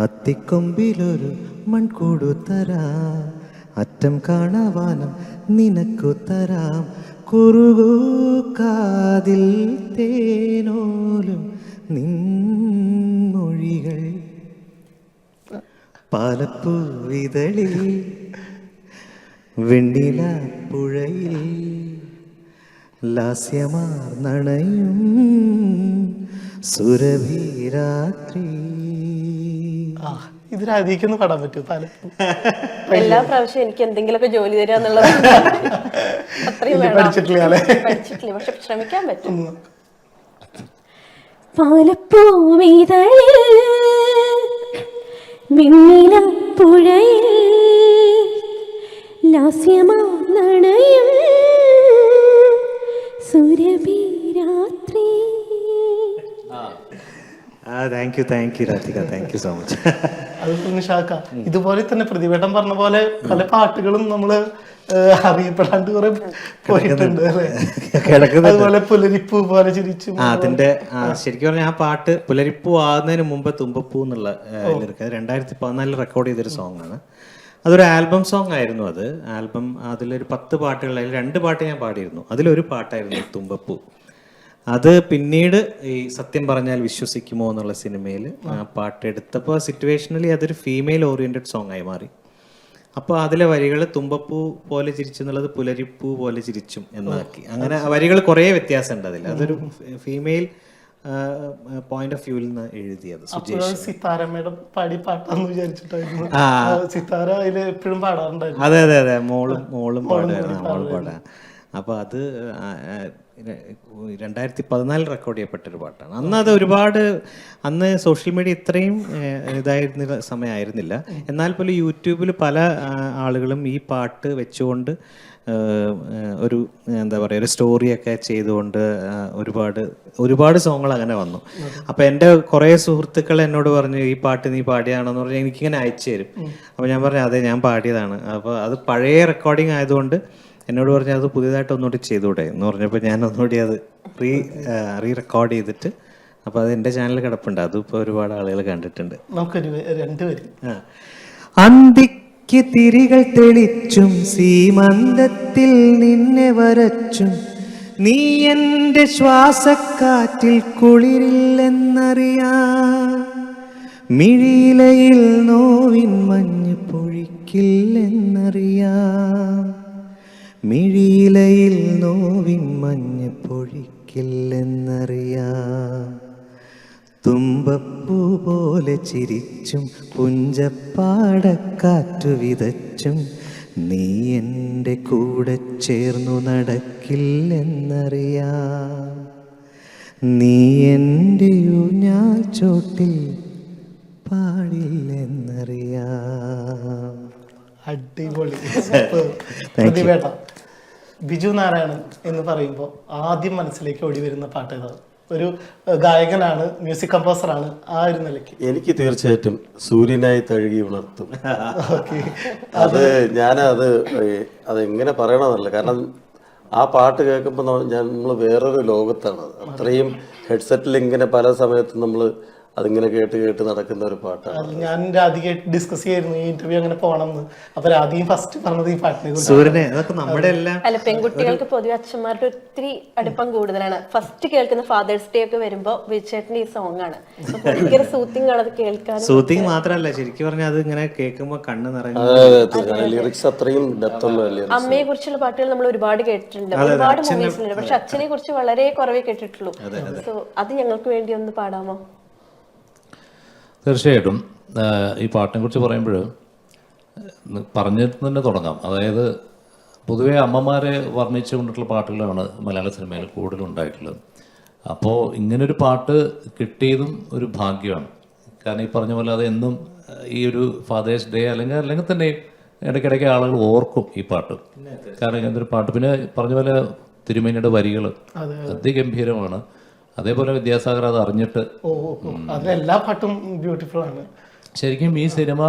അത്തിക്കൊമ്പിലൊരു മൺകൂടു തരാം, അറ്റം കാണാവാനം നിനക്കു തരാം, കുറുകു കാതിൽ തേനോലും നിൻമൊഴികൾ, പാലപ്പൂവിതളിൽ വെണ്ണില പുഴയിൽ ലാസ്യമാർന്നണയും സുരഭിരാത്രി. ഇത് രാധിക്കൊന്ന് പാടാൻ പറ്റുമോ പാലപ്പൂ? എല്ലാ പ്രാവശ്യം എനിക്ക് എന്തെങ്കിലുമൊക്കെ ജോലി തരിക എന്നുള്ളത് അത്രയും പഠിച്ചിട്ടില്ല, പഠിച്ചിട്ടില്ല, പക്ഷെ ശ്രമിക്കാൻ പറ്റും. പാലപ്പൂവിതളിൽ വെണ്ണിലപ്പുഴയിൽ ലാസ്യമാർന്നണയും സുരഭിരാത്രി. Thank you Radhika, thank you so much. അത് നിഷാക്ക ഇതുപോലെ തന്നെ പ്രതിവേട്ടം പറഞ്ഞ പോലെ പല പാട്ടുകളും നമ്മള് അറിയപ്പെടാണ്ട് കുറെ പോയിട്ടുണ്ട് അല്ലേ? അതുപോലെ പുലരിപ്പൂ പോലെ ചിരിച്ചു. അതിന്റെ ശരിക്കും പറഞ്ഞാൽ ആ പാട്ട് പുലരിപ്പൂ ആകുന്നതിന് മുമ്പ് തുമ്പപ്പൂ എന്നുള്ള ലിറിക് 2014 റെക്കോർഡ് ചെയ്തൊരു സോങ് ആണ്. അതൊരു ആൽബം സോങ് ആയിരുന്നു. അത് ആൽബം അതിലൊരു 10 പാട്ടുകൾ, അതിൽ 2 പാട്ട് ഞാൻ പാടിയിരുന്നു. അതിലൊരു പാട്ടായിരുന്നു തുമ്പപ്പൂ. അത് പിന്നീട് ഈ സത്യം പറഞ്ഞാൽ വിശ്വസിക്കുമോ എന്നുള്ള സിനിമയിൽ ആ പാട്ട് എടുത്തപ്പോൾ സിറ്റുവേഷനലി അതൊരു ഫീമെയിൽ ഓറിയന്റഡ് സോങ് ആയി മാറി. അപ്പോൾ അതിലെ വരികൾ തുമ്പപ്പൂ പോലെ ചിരിച്ചു എന്നുള്ളത് പുലരിപ്പൂ പോലെ ചിരിച്ചും എന്നാക്കി. അങ്ങനെ വരികൾ കുറേ വ്യത്യാസമുണ്ട് അതിൽ. അതൊരു ഫീമെയിൽ പോയിന്റ് ഓഫ് വ്യൂവിൽ നിന്ന് എഴുതിയത്. സിത്താര മേഡം പാടി പാട്ടാന്ന് വിചാരിച്ചിട്ടായിരുന്നു. സിത്താര അതില് എപ്പോഴും പാടാറുണ്ടായിരുന്നു. അതെ അതെ അതെ, മോളും പാടുമായിരുന്നു, മോളും പാടാ. അപ്പോൾ അത് 2014 റെക്കോർഡ് ചെയ്യപ്പെട്ടൊരു പാട്ടാണ്. അന്ന് അത് ഒരുപാട്, അന്ന് സോഷ്യൽ മീഡിയ ഇത്രയും ഇതായിരുന്ന സമയമായിരുന്നില്ല. എന്നാൽ പോലും യൂട്യൂബിൽ പല ആളുകളും ഈ പാട്ട് വെച്ചുകൊണ്ട് ഒരു എന്താ പറയുക, ഒരു സ്റ്റോറിയൊക്കെ ചെയ്തുകൊണ്ട് ഒരുപാട് സോങ്ങുകൾ അങ്ങനെ വന്നു. അപ്പോൾ എൻ്റെ കുറേ സുഹൃത്തുക്കൾ എന്നോട് പറഞ്ഞു ഈ പാട്ട് നീ പാടിയതാണെന്ന് പറഞ്ഞാൽ എനിക്കിങ്ങനെ അയച്ചു തരും. അപ്പോൾ ഞാൻ പറഞ്ഞു അതെ ഞാൻ പാടിയതാണ്. അപ്പോൾ അത് പഴയ റെക്കോർഡിങ് ആയതുകൊണ്ട് എന്നോട് പറഞ്ഞാൽ അത് പുതിയതായിട്ട് ഒന്നുകൂടി ചെയ്തുകൂടെ എന്ന് പറഞ്ഞപ്പോൾ ഞാൻ ഒന്നുകൂടി അത് റീ റെക്കോർഡ് ചെയ്തിട്ട് അപ്പോൾ അത് എൻ്റെ ചാനലിൽ കിടപ്പുണ്ട്. അതിപ്പോൾ ഒരുപാട് ആളുകൾ കണ്ടിട്ടുണ്ട്. അന്തിക്ക് തിരികൾ തെളിച്ചും സീമന്തത്തിൽ നിന്നെ വരച്ചും നീ എൻ്റെ ശ്വാസക്കാറ്റിൽ കുളിരില്ലെന്നറിയാം, മിഴിയിലയിൽ നോവിൻ മഞ്ഞ് പൊഴിക്കില്ലെന്നറിയാം, മിഴിയിലയിൽ നോവിൻ മഞ്ഞ് പൊഴിക്കില്ലെന്നറിയാം, തുമ്പപ്പൂ പോലെ ചിരിച്ചും പുഞ്ചപ്പാടക്കാറ്റു വിതച്ചും നീ എൻ്റെ കൂടെ ചേർന്നു നടക്കില്ലെന്നറിയാം, നീ എൻ്റെ ഊഞ്ഞാൽ ചോട്ടിൽ പാടില്ലെന്നറിയാം. അടിപൊളി. പ്രതിവേട്ട ബിജു നാരായണൻ എന്ന് പറയുമ്പോൾ ആദ്യം മനസ്സിലേക്ക് ഓടി വരുന്ന പാട്ട് ഏതാണ്? ഒരു ഗായകനാണ്, മ്യൂസിക് കമ്പോസറാണ്. ആ ഒരു നിലയ്ക്ക് എനിക്ക് തീർച്ചയായിട്ടും സൂര്യനായി തഴുകി ഉണർത്തും. അത് അതെങ്ങനെ പറയണമെന്നല്ല, കാരണം ആ പാട്ട് കേൾക്കുമ്പോൾ നമ്മൾ വേറൊരു ലോകത്താണ്. അത്രയും ഹെഡ്സെറ്റിൽ ഇങ്ങനെ പല സമയത്തും നമ്മൾ അതിങ്ങനെ കേട്ട് കേട്ട് നടക്കുന്ന ഒരു പാട്ടാണ്. അത് ഞാൻ രാധികയായിട്ട് ഡിസ്കസ് ചെയ്യായിരുന്നു ഈ ഇന്റർവ്യൂ അങ്ങനെ പോകണമെന്ന്. അപ്പൊ രാധികയും ഫസ്റ്റ് പറഞ്ഞത് ഈ പാട്ടിനെ കുറിച്ച്. സൂര്യനെ അതൊക്കെ നമ്മുടെ എല്ലാം അല്ല, പെൺകുട്ടികൾക്ക് പൊതുവെ അച്ഛന്മാരുടെ ഒത്തിരി അടുപ്പം കൂടുതലാണ്. ഫസ്റ്റ് കേൾക്കുന്ന ഫാദേഴ്സ് ഡേ ഒക്കെ വരുമ്പോ വിജയേട്ടന്റെ ഈ സോങ് ആണ്. ഭയങ്കര സൂത്തിങ് ആണ് അത് കേൾക്കാൻ. സൂത്തിങ് മാത്രല്ല, ശരിക്കും പറഞ്ഞാൽ അത് ഇങ്ങനെ കേൾക്കുമ്പോ കണ്ണ് നിറഞ്ഞു. ലിറിക്സ് അത്രയും ഡെപ്ത് ഉള്ള ലിറിക്സ്. അമ്മയെ കുറിച്ചുള്ള പാട്ടുകൾ നമ്മൾ ഒരുപാട് കേട്ടിട്ടുണ്ട്, ഒരുപാട് മൂവീസിലുണ്ട്. പക്ഷെ അച്ഛനെ കുറിച്ച് വളരെ കുറവേ കേട്ടിട്ടുള്ളൂ. സോ അത് ഞങ്ങൾക്ക് വേണ്ടി ഒന്ന് പാടാമോ? തീർച്ചയായിട്ടും. ഈ പാട്ടിനെ കുറിച്ച് പറയുമ്പോൾ പറഞ്ഞിട്ട് തന്നെ തുടങ്ങാം. അതായത് പൊതുവേ അമ്മമാരെ വർണ്ണിച്ചു കൊണ്ടിട്ടുള്ള പാട്ടുകളാണ് മലയാള സിനിമയിൽ കൂടുതലുണ്ടായിട്ടുള്ളത്. അപ്പോൾ ഇങ്ങനൊരു പാട്ട് കിട്ടിയതും ഒരു ഭാഗ്യമാണ്. കാരണം ഈ പറഞ്ഞ പോലെ അത് എന്നും ഈ ഒരു ഫാദേഴ്സ് ഡേ അല്ലെങ്കിൽ തന്നെ ഇടയ്ക്കിടയ്ക്ക് ആളുകൾ ഓർക്കും ഈ പാട്ട്. കാരണം ഇങ്ങനത്തെ ഒരു പാട്ട്, പിന്നെ പറഞ്ഞ പോലെ തിരുമേനിയുടെ വരികൾ അതിഗംഭീരമാണ്. അതേപോലെ വിദ്യാസാഗർ അത് അറിഞ്ഞിട്ട് അതിലെല്ലാ പാട്ടും ബ്യൂട്ടിഫുൾ ആണ്. ശരിക്കും ഈ സിനിമ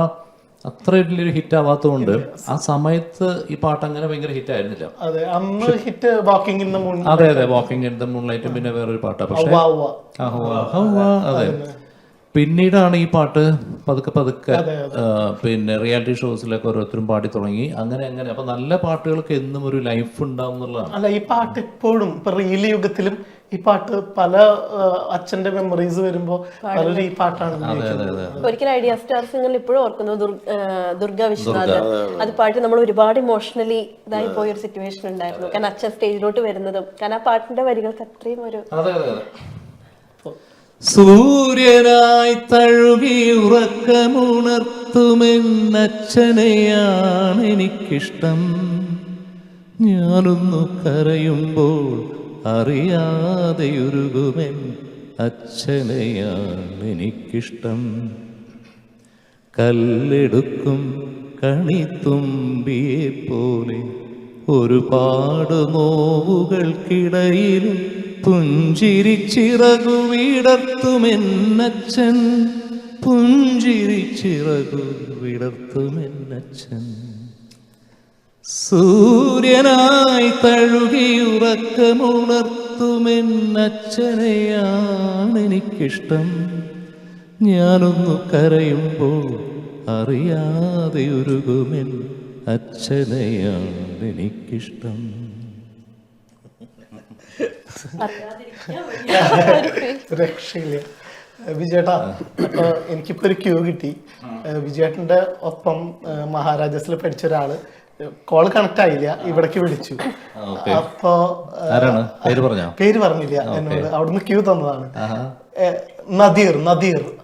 അത്ര വലിയൊരു ഹിറ്റ് ആവാത്തതുകൊണ്ട് ആ സമയത്ത് ഈ പാട്ട് അങ്ങനെ ഭയങ്കര ഹിറ്റ് ആയിരുന്നില്ല. അതെ, അന്ന് hit walking in the moon. അതെ അതെ, വാക്കിംഗ് ഇൻ ദ മൂൺലൈറ്റും പിന്നെ വേറൊരു പാട്ടാണ്. പക്ഷേ അതെ, പിന്നീടാണ് ഈ പാട്ട് പതുക്കെ പതുക്കെ പിന്നെ റിയാലിറ്റി ഷോസിലൊക്കെ ഓരോരുത്തരും പാടി തുടങ്ങി. അങ്ങനെ അപ്പൊ നല്ല പാട്ടുകൾക്ക് എന്നും ഒരു ലൈഫ് ഉണ്ടാവും എന്നുള്ളതാണ്. അല്ല, ഈ പാട്ട് ഇപ്പോഴും ഇപ്പൊ റീൽ യുഗത്തിലും ഈ പാട്ട് പല അച്ഛന്റെ മെമ്മറീസ് വരുമ്പോ പലരും ഈ പാട്ടാണ്. ഒരിക്കലും ഐഡിയ സ്റ്റാർ സിംഗറിൽ ഇപ്പോഴും ഓർക്കുന്നു ദുർഗ വിശ്വനാഥ് അത് പാട്ട് നമ്മൾ ഒരുപാട് ഇമോഷണലി ഇതായി പോയ ഒരു സിറ്റുവേഷൻ ഉണ്ടായിരുന്നു. കാരണം അച്ഛൻ സ്റ്റേജിലോട്ട് വരുന്നതും കാരണം ആ പാട്ടിന്റെ വരികൾക്ക് അത്രയും ഒരു സൂര്യനായി തഴുകി ഉറക്കമുണർത്തുമെന്നച്ഛനെയാണ് എനിക്കിഷ്ടം. ഞാനൊന്നു കരയുമ്പോൾ അറിയാതെയുരുകുമെൻ അച്ഛനെയാണ് എനിക്കിഷ്ടം. കല്ലെടുക്കും കണിത്തുമ്പിയെ പോലെ ഒരുപാട് നോവുകൾക്കിടയിലും പുഞ്ചിരിച്ചിറകു വിടർത്തുമെന്നച്ഛൻ. പുഞ്ചിരിച്ചിറകു വിടർത്തുമെന്നച്ഛൻ. സൂര്യനായി തഴുകി ഉറക്കമുണർത്തുമെന്നച്ഛനെയാണ് എനിക്കിഷ്ടം. ഞാനൊന്നു കരയുമ്പോൾ അറിയാതെ ഉരുകുമെൻ അച്ഛനെയാണ് എനിക്കിഷ്ടം. രക്ഷയില്ല. വിജയേട്ടാ, അപ്പൊ എനിക്കിപ്പോ ഒരു ക്യൂ കിട്ടി. വിജയേട്ടന്റെ ഒപ്പം മഹാരാജാസിൽ പഠിച്ച ഒരാള് കോള് കണക്ട് ആയില്ല, ഇവിടേക്ക് വിളിച്ചു. അപ്പൊ പേര് പറഞ്ഞില്ല എന്നോട്, അവിടുന്ന് ക്യൂ തന്നതാണ്. നദീർ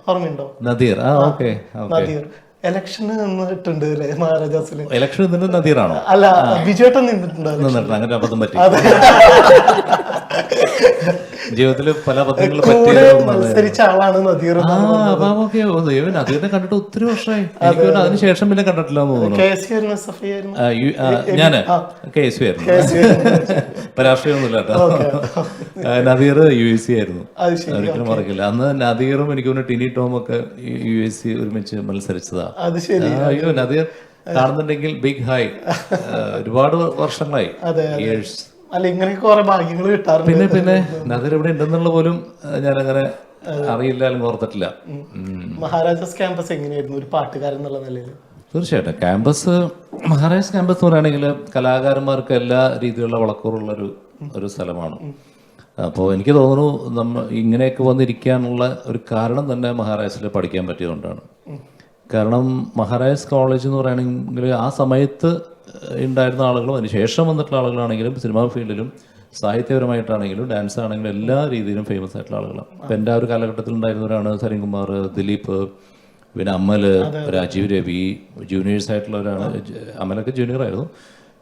ഓർമ്മയുണ്ടോ? നദീർ ഇലക്ഷന് നിന്നിട്ടുണ്ട് അല്ലേ മഹാരാജാസില്? ഇലക്ഷൻ നദീറാണോ? അല്ല, വിജയേട്ടൻ നിന്നിട്ടുണ്ട്. അങ്ങനെ അബദ്ധം പറ്റി. ജീവിതത്തില് പല അബദ്ധങ്ങളും മത്സരിച്ച ആളാണ് നദീർ. നദീറിനെ കണ്ടിട്ട് ഒത്തിരി വർഷമായി. എനിക്ക് അതിനുശേഷം പിന്നെ കണ്ടിട്ടില്ല എന്ന് തോന്നുന്നു. ഞാന് KSV ആയിരുന്നു. രാഷ്ട്രീയമൊന്നുമില്ല കേട്ടോ. നദീർ USC ആയിരുന്നു, ഒരിക്കലും മറക്കില്ല. അന്ന് നദീറും എനിക്ക് തോന്നുന്നു ടിനി ടോം ഒക്കെ USC ഒരുമിച്ച് മത്സരിച്ചതാ. അയ്യോ, നദീർ കാണുന്നുണ്ടെങ്കിൽ ബിഗ് ഹൈ. ഒരുപാട് വർഷങ്ങളായി, ഇയേഴ്സ്. അല്ല, ഇങ്ങനെ കുറെ ഭാഗ്യങ്ങൾ കിട്ടാറുണ്ട്. പിന്നെ നദീർ ഇവിടെ ഉണ്ടെന്നുള്ള പോലും ഞാനങ്ങനെ അറിയില്ല, അല്ലെങ്കിൽ ഓർത്തിട്ടില്ല. മഹാരാജാസ് ക്യാമ്പസ് എങ്ങനെയായിരുന്നു ഒരു പാട്ടുകാരൻ എന്നുള്ള നിലയിൽ? തീർച്ചയായിട്ടും മഹാരാജാസ് ക്യാമ്പസ് എന്ന് പറയുകയാണെങ്കിൽ കലാകാരന്മാർക്ക് എല്ലാ രീതിയിലുള്ള വളക്കൂറുള്ളൊരു സ്ഥലമാണ്. അപ്പോൾ എനിക്ക് തോന്നുന്നു ഇങ്ങനെയൊക്കെ വന്നിരിക്കാനുള്ള ഒരു കാരണം തന്നെ മഹാരാജാസിൽ പഠിക്കാൻ പറ്റിയതുകൊണ്ടാണ്. കാരണം മഹാരാജാസ് കോളേജ് എന്ന് പറയുകയാണെങ്കിൽ ആ സമയത്ത് ഉണ്ടായിരുന്ന ആളുകളും അതിനുശേഷം വന്നിട്ടുള്ള ആളുകളാണെങ്കിലും സിനിമാ ഫീൽഡിലും സാഹിത്യപരമായിട്ടാണെങ്കിലും ഡാൻസ് ആണെങ്കിലും എല്ലാ രീതിയിലും ഫേമസ് ആയിട്ടുള്ള ആളുകളാണ്. ഇപ്പം എൻ്റെ ആ ഒരു കാലഘട്ടത്തിൽ ഉണ്ടായിരുന്നവരാണ് സലീംകുമാർ, ദിലീപ്, പിന്നെ അമല്, രാജീവ് രവി. ജൂനിയേഴ്സ് ആയിട്ടുള്ളവരാണ്. അമലൊക്കെ ജൂനിയർ ആയിരുന്നു.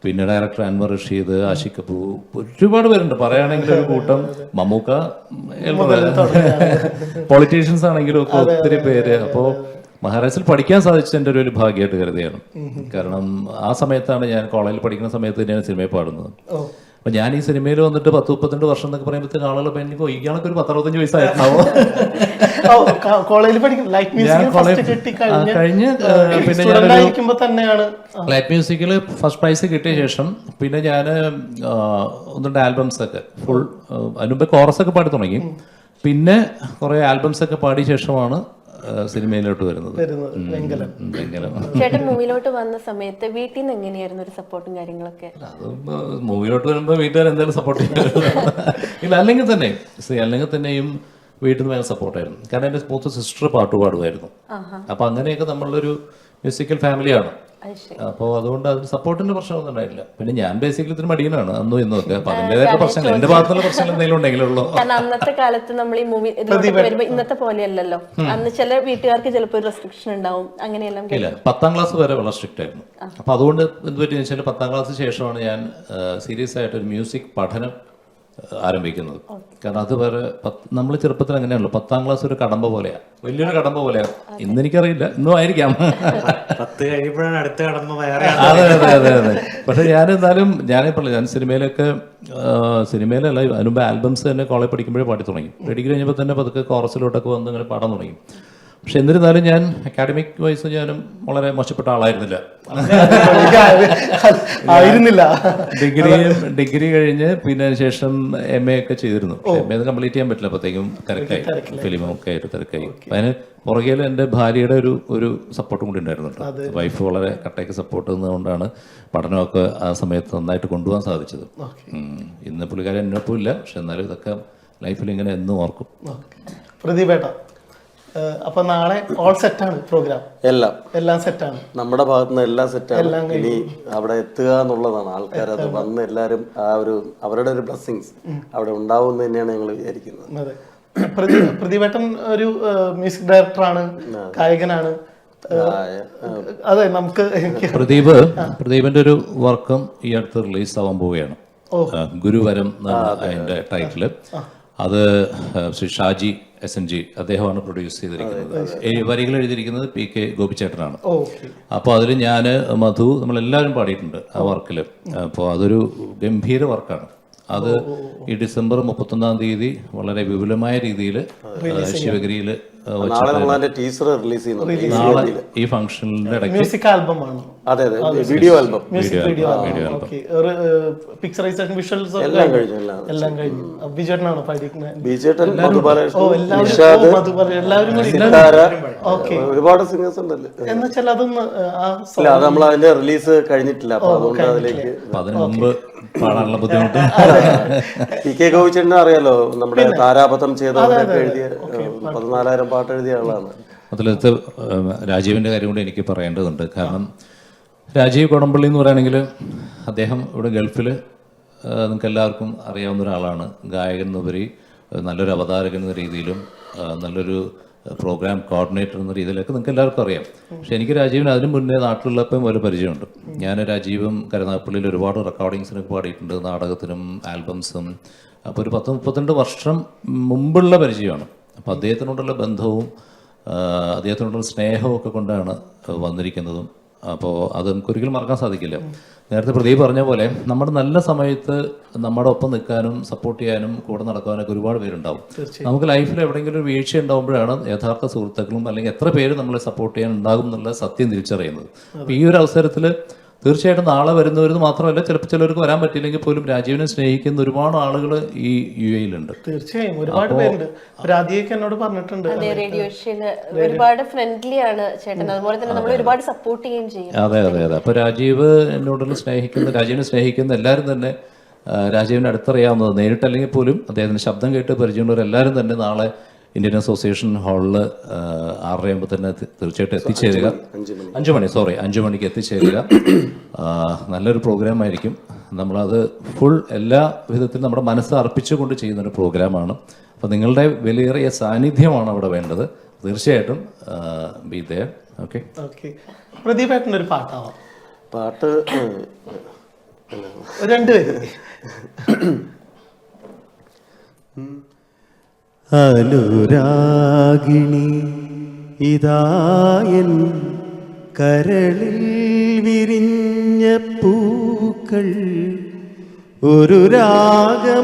പിന്നെ ഡയറക്ടർ അൻവർ റഷീദ്, ആഷിഖ് കപൂർ, ഒരുപാട് പേരുണ്ട് പറയുകയാണെങ്കിൽ ഒരു കൂട്ടം. മമ്മൂക്ക, പൊളിറ്റീഷ്യൻസ് ആണെങ്കിലും ഒക്കെ ഒത്തിരി പേര്. അപ്പോൾ മഹാരാജാസിൽ പഠിക്കാൻ സാധിച്ചത് എൻ്റെ ഒരു ഭാഗ്യമായിട്ട് കരുതിയാണ്. കാരണം ആ സമയത്താണ് ഞാൻ കോളേജിൽ പഠിക്കുന്ന സമയത്ത് തന്നെയാണ് സിനിമയിൽ പാടുന്നത്. അപ്പൊ ഞാൻ ഈ സിനിമയിൽ വന്നിട്ട് 10-32 വർഷം എന്നൊക്കെ പറയുമ്പോഴത്തേക്ക് ആളുകൾ എനിക്ക് ഇയാൾക്ക് ഒരു 10-65 വയസ്സായിട്ടുണ്ടാവും. കഴിഞ്ഞ് പിന്നെ ലൈറ്റ് മ്യൂസിക്കിൽ ഫസ്റ്റ് പ്രൈസ് കിട്ടിയ ശേഷം പിന്നെ ഞാൻ 1-2 ആൽബംസ് ഒക്കെ ഫുൾ, അതിനുമ്പ് കോറസ് ഒക്കെ പാടി തുടങ്ങി. പിന്നെ കുറേ ആൽബംസ് ഒക്കെ പാടിയ ശേഷമാണ് സിനിമയിലോട്ട് വരുന്നത്. വെങ്കലം. വെങ്കലം. ചേട്ടൻ മൂവിലോട്ട് വന്ന സമയത്ത് വീട്ടിൽ നിന്ന് എങ്ങനെയായിരുന്നു ഒരു സപ്പോർട്ടും കാര്യങ്ങളൊക്കെ? അത് മൂവിലോട്ട് വരുമ്പോൾ വീട്ടുകാർ എന്തായാലും സപ്പോർട്ട് ഇല്ല, അല്ലെങ്കിൽ തന്നെയും വീട്ടിൽ നിന്ന് ഭയങ്കര സപ്പോർട്ടായിരുന്നു. കാരണം എൻ്റെ മൂത്ത സിസ്റ്റർ പാട്ട് പാടുമായിരുന്നു. അപ്പൊ അങ്ങനെയൊക്കെ നമ്മളൊരു മ്യൂസിക്കൽ ഫാമിലിയാണ്. അപ്പോൾ അതുകൊണ്ട് അതിന് സപ്പോർട്ടിന്റെ പ്രശ്നമൊന്നും ഉണ്ടായില്ല. പിന്നെ ഞാൻ ബേസിക്കലി ഇത്തിരി മടിയനാണ് അന്നും ഇന്നും ഒക്കെ. അപ്പൊ അതിൻ്റെതായ പ്രശ്നങ്ങൾ, എന്റെ ഭാഗത്തുള്ള പ്രശ്നങ്ങൾ എന്തെങ്കിലും ഉണ്ടെങ്കിലുള്ളൂ. കാരണം അന്നത്തെ കാലത്ത് നമ്മൾ ഈ മൂവി വരുമ്പോ ഇന്നത്തെ പോലെയല്ലല്ലോ. അന്ന് ചില വീട്ടുകാർക്ക് ചിലപ്പോൾ ഒരു റെസ്ട്രിക്ഷൻ ഉണ്ടാവും, അങ്ങനെയെല്ലാം. ഇല്ല, 10ാം ക്ലാസ് വരെ വളരെ സ്ട്രിക്റ്റ് ആയിരുന്നു. അപ്പൊ അതുകൊണ്ട് എന്ത് പറ്റിയെന്ന് വെച്ചാൽ 10ാം ക്ലാസ് ശേഷമാണ് ഞാൻ സീരിയസ് ആയിട്ട് ഒരു മ്യൂസിക് പഠനം ആരംഭിക്കുന്നത്. കാരണം അതുവരെ നമ്മൾ ചെറുപ്പത്തിൽ അങ്ങനെയാണല്ലോ, 10ാം ക്ലാസ് ഒരു കടമ്പ പോലെയാണ്, വലിയൊരു കടമ്പ പോലെയാണ്. ഇന്നെനിക്കറിയില്ല, ഇന്നും ആയിരിക്കാം. 10 കഴിയുമ്പോഴാണ് അടുത്ത കടമ്പ വേറെ. അതെ. പക്ഷെ ഞാൻ സിനിമയിലല്ല, അതിനുമ്പ് ആൽബംസ് തന്നെ കോളേജ് പഠിക്കുമ്പോഴേ പാടി തുടങ്ങി. ഡിഗ്രി കഴിഞ്ഞപ്പോൾ തന്നെ പതുക്കെ കോറസിലോട്ടൊക്കെ വന്ന് ഇങ്ങനെ പാടാൻ തുടങ്ങി. പക്ഷെ എന്നിരുന്നാലും ഞാൻ അക്കാഡമിക് വൈസ് ഞാനും വളരെ മോശപ്പെട്ട ആളായിരുന്നില്ല. ഡിഗ്രി കഴിഞ്ഞ് പിന്നെ ശേഷം MA ഒക്കെ ചെയ്തിരുന്നു. MA കംപ്ലീറ്റ് ചെയ്യാൻ പറ്റില്ല, അപ്പോഴത്തേക്കും തിരക്കായി, ഫിലിമും ഒക്കെ ആയിട്ട് തിരക്കായി. അതിന് പുറകെ എൻ്റെ ഭാര്യയുടെ ഒരു സപ്പോർട്ടും കൂടി ഉണ്ടായിരുന്നുണ്ട്. വൈഫ് വളരെ കട്ടയ്ക്ക് സപ്പോർട്ട് ചെയ്യുന്നതുകൊണ്ടാണ് പഠനമൊക്കെ ആ സമയത്ത് നന്നായിട്ട് കൊണ്ടുപോകാൻ സാധിച്ചത്. ഇന്ന് പുള്ളിക്കാരൻ എന്നൊപ്പം ഇല്ല, പക്ഷെ എന്നാലും ഇതൊക്കെ ലൈഫിൽ ഇങ്ങനെ എന്നും ഓർക്കും. പ്രദീപേട്ട, അപ്പൊ നാളെ ഓൾ സെറ്റാണ് പ്രോഗ്രാം? എല്ലാം സെറ്റാണ്, നമ്മുടെ ഭാഗത്ത് നിന്ന് എല്ലാം സെറ്റാണ്. ഇനി അവിടെ എത്തുക എന്നുള്ളതാണ്. ആൾക്കാർ അത് വന്ന് എല്ലാവരും അവരുടെ ഒരു ബ്ലെസ്സിങ്സ് അവിടെ ഉണ്ടാവും എന്ന് തന്നെയാണ് ഞങ്ങൾ വിചാരിക്കുന്നത്. അതെ. പ്രദീപേട്ടൻ ഒരു മ്യൂസിക് ഡയറക്ടറാണ്, ഗായകനാണ്. അതെ, നമുക്ക് പ്രദീപിന്റെ ഒരു വർക്കും ഈ അടുത്ത് റിലീസ് ആവാൻ പോവുകയാണ്. ഗുരുവരം എന്നാണ് അതിന്റെ ടൈറ്റില്. അത് ശ്രീ ഷാജി SNG അദ്ദേഹമാണ് പ്രൊഡ്യൂസ് ചെയ്തിരിക്കുന്നത്. വരികൾ എഴുതിയിരിക്കുന്നത് PK ഗോപിച്ചേട്ടനാണ്. അപ്പോൾ അതിൽ ഞാൻ, മധു, നമ്മളെല്ലാവരും പാടിയിട്ടുണ്ട് ആ വർക്കിൽ. അപ്പോൾ അതൊരു ഗംഭീര വർക്കാണ്. അത് ഈ ഡിസംബർ 31-ാം തീയതി വളരെ വിപുലമായ രീതിയിൽ ശിവഗിരിയിൽ നാളെ ഈ ഫംഗ്ഷനിന്റെ ഇടയ്ക്ക് മ്യൂസിക് ആൽബം ആണ്. അതെ, വീഡിയോ ആൽബം, പിക്ചറൈസേഷൻ, വിഷ്വൽസ് എല്ലാം കഴിഞ്ഞു. ബിജേട്ടനാണ് ഒരുപാട് സിംഗേഴ്സ് ഉണ്ടല്ലോ. എന്നുവെച്ചാൽ അതൊന്ന് നമ്മൾ അതിന്റെ റിലീസ് കഴിഞ്ഞിട്ടില്ല, അതിന് മുമ്പ് പാടാനുള്ള ബുദ്ധിമുട്ട്. PK ഗോപിച്ചേട്ടനെ അറിയാലോ, നമ്മുടെ താരാപഥം ചെയ്തവരൊക്കെ എഴുതിയ 14,000 പാട്ട് എഴുതിയ ആളാണ്. അതിലത്തെ രാജീവിൻ്റെ കാര്യം കൂടി എനിക്ക് പറയേണ്ടതുണ്ട്. കാരണം രാജീവ് കൊടംപള്ളി എന്ന് പറയുകയാണെങ്കിൽ അദ്ദേഹം ഇവിടെ ഗൾഫിൽ നിങ്ങൾക്ക് എല്ലാവർക്കും അറിയാവുന്ന ഒരാളാണ്. ഗായകൻ എന്നുപരി നല്ലൊരു അവതാരകൻ എന്ന രീതിയിലും നല്ലൊരു പ്രോഗ്രാം കോർഡിനേറ്റർ എന്ന രീതിയിലൊക്കെ നിങ്ങൾക്ക് എല്ലാവർക്കും അറിയാം. പക്ഷെ എനിക്ക് രാജീവിന് അതിന് മുന്നേ നാട്ടിലുള്ളപ്പം ഒരു പരിചയമുണ്ട്. ഞാൻ രാജീവും കരുനാഗപ്പള്ളിയിൽ ഒരുപാട് റെക്കോർഡിങ്സിനൊക്കെ പാടിയിട്ടുണ്ട്, നാടകത്തിനും ആൽബംസും. അപ്പോൾ ഒരു 10-32 വർഷം മുമ്പുള്ള പരിചയമാണ്. അപ്പോൾ അദ്ദേഹത്തിനോടുള്ള ബന്ധവും അദ്ദേഹത്തിനോടുള്ള സ്നേഹവും ഒക്കെ കൊണ്ടാണ് വന്നിരിക്കുന്നതും. അപ്പോൾ അത് നമുക്കൊരിക്കലും മറക്കാൻ സാധിക്കില്ല. നേരത്തെ പ്രദീപ് പറഞ്ഞ പോലെ നമ്മുടെ നല്ല സമയത്ത് നമ്മുടെ ഒപ്പം നിൽക്കാനും സപ്പോർട്ട് ചെയ്യാനും കൂടെ നടക്കാനൊക്കെ ഒരുപാട് പേരുണ്ടാവും. നമുക്ക് ലൈഫിൽ എവിടെയെങ്കിലും ഒരു വീഴ്ച ഉണ്ടാകുമ്പോഴാണ് യഥാർത്ഥ സുഹൃത്തുക്കളും അല്ലെങ്കിൽ എത്ര പേര് നമ്മളെ സപ്പോർട്ട് ചെയ്യാൻ ഉണ്ടാകും എന്നുള്ള സത്യം തിരിച്ചറിയുന്നത്. അപ്പോൾ ഈ ഒരു അവസരത്തിൽ തീർച്ചയായിട്ടും നാളെ വരുന്നവരെന്ന് മാത്രമല്ല, ചിലപ്പോൾ ചിലർക്ക് വരാൻ പറ്റില്ലെങ്കിൽ പോലും രാജീവിനെ സ്നേഹിക്കുന്ന ഒരുപാട് ആളുകൾ ഈ UAE-ലുണ്ട്. തീർച്ചയായും ഒരുപാട് പേരുണ്ട്. രാധികയൊക്കെ എന്നോട് പറഞ്ഞിട്ടുണ്ട്, ഒരുപാട് ഫ്രണ്ട്ലി ആണ് ചേട്ടൻ, അതുപോലെ തന്നെ നമ്മൾ ഒരുപാട് സപ്പോർട്ട് ചെയ്യുകയും ചെയ്യും. അതെ. അപ്പോൾ രാജീവിനെ സ്നേഹിക്കുന്ന എല്ലാവരും തന്നെ രാജീവിനെ അടുത്തറിയാവുന്നത്, നേരിട്ടല്ലെങ്കിൽ പോലും അദ്ദേഹത്തിന് ശബ്ദം കേട്ട് പരിചയമുള്ളവരെല്ലാവരും തന്നെ നാളെ ഇന്ത്യൻ അസോസിയേഷൻ ഹാളിൽ 6:30 തന്നെ തീർച്ചയായിട്ടും എത്തിച്ചേരുക. 5 മണിക്ക് എത്തിച്ചേരുക. നല്ലൊരു പ്രോഗ്രാം ആയിരിക്കും. നമ്മളത് ഫുൾ എല്ലാ വിധത്തിലും നമ്മുടെ മനസ്സ് അർപ്പിച്ചുകൊണ്ട് ചെയ്യുന്നൊരു പ്രോഗ്രാമാണ്. അപ്പോൾ നിങ്ങളുടെ വിലയേറിയ സാന്നിധ്യമാണ് അവിടെ വേണ്ടത്. തീർച്ചയായിട്ടും ബി ദേർ. ഓക്കെ. പ്രദീപേട്ടൻ്റെ ഒരു പാട്ടാവാം. പാട്ട് രണ്ടുപേരും. അനുരാഗിണി ഇതായൻ കരളിൽ വിരിഞ്ഞ പൂക്കൾ ഒരു രാഗമാലയായി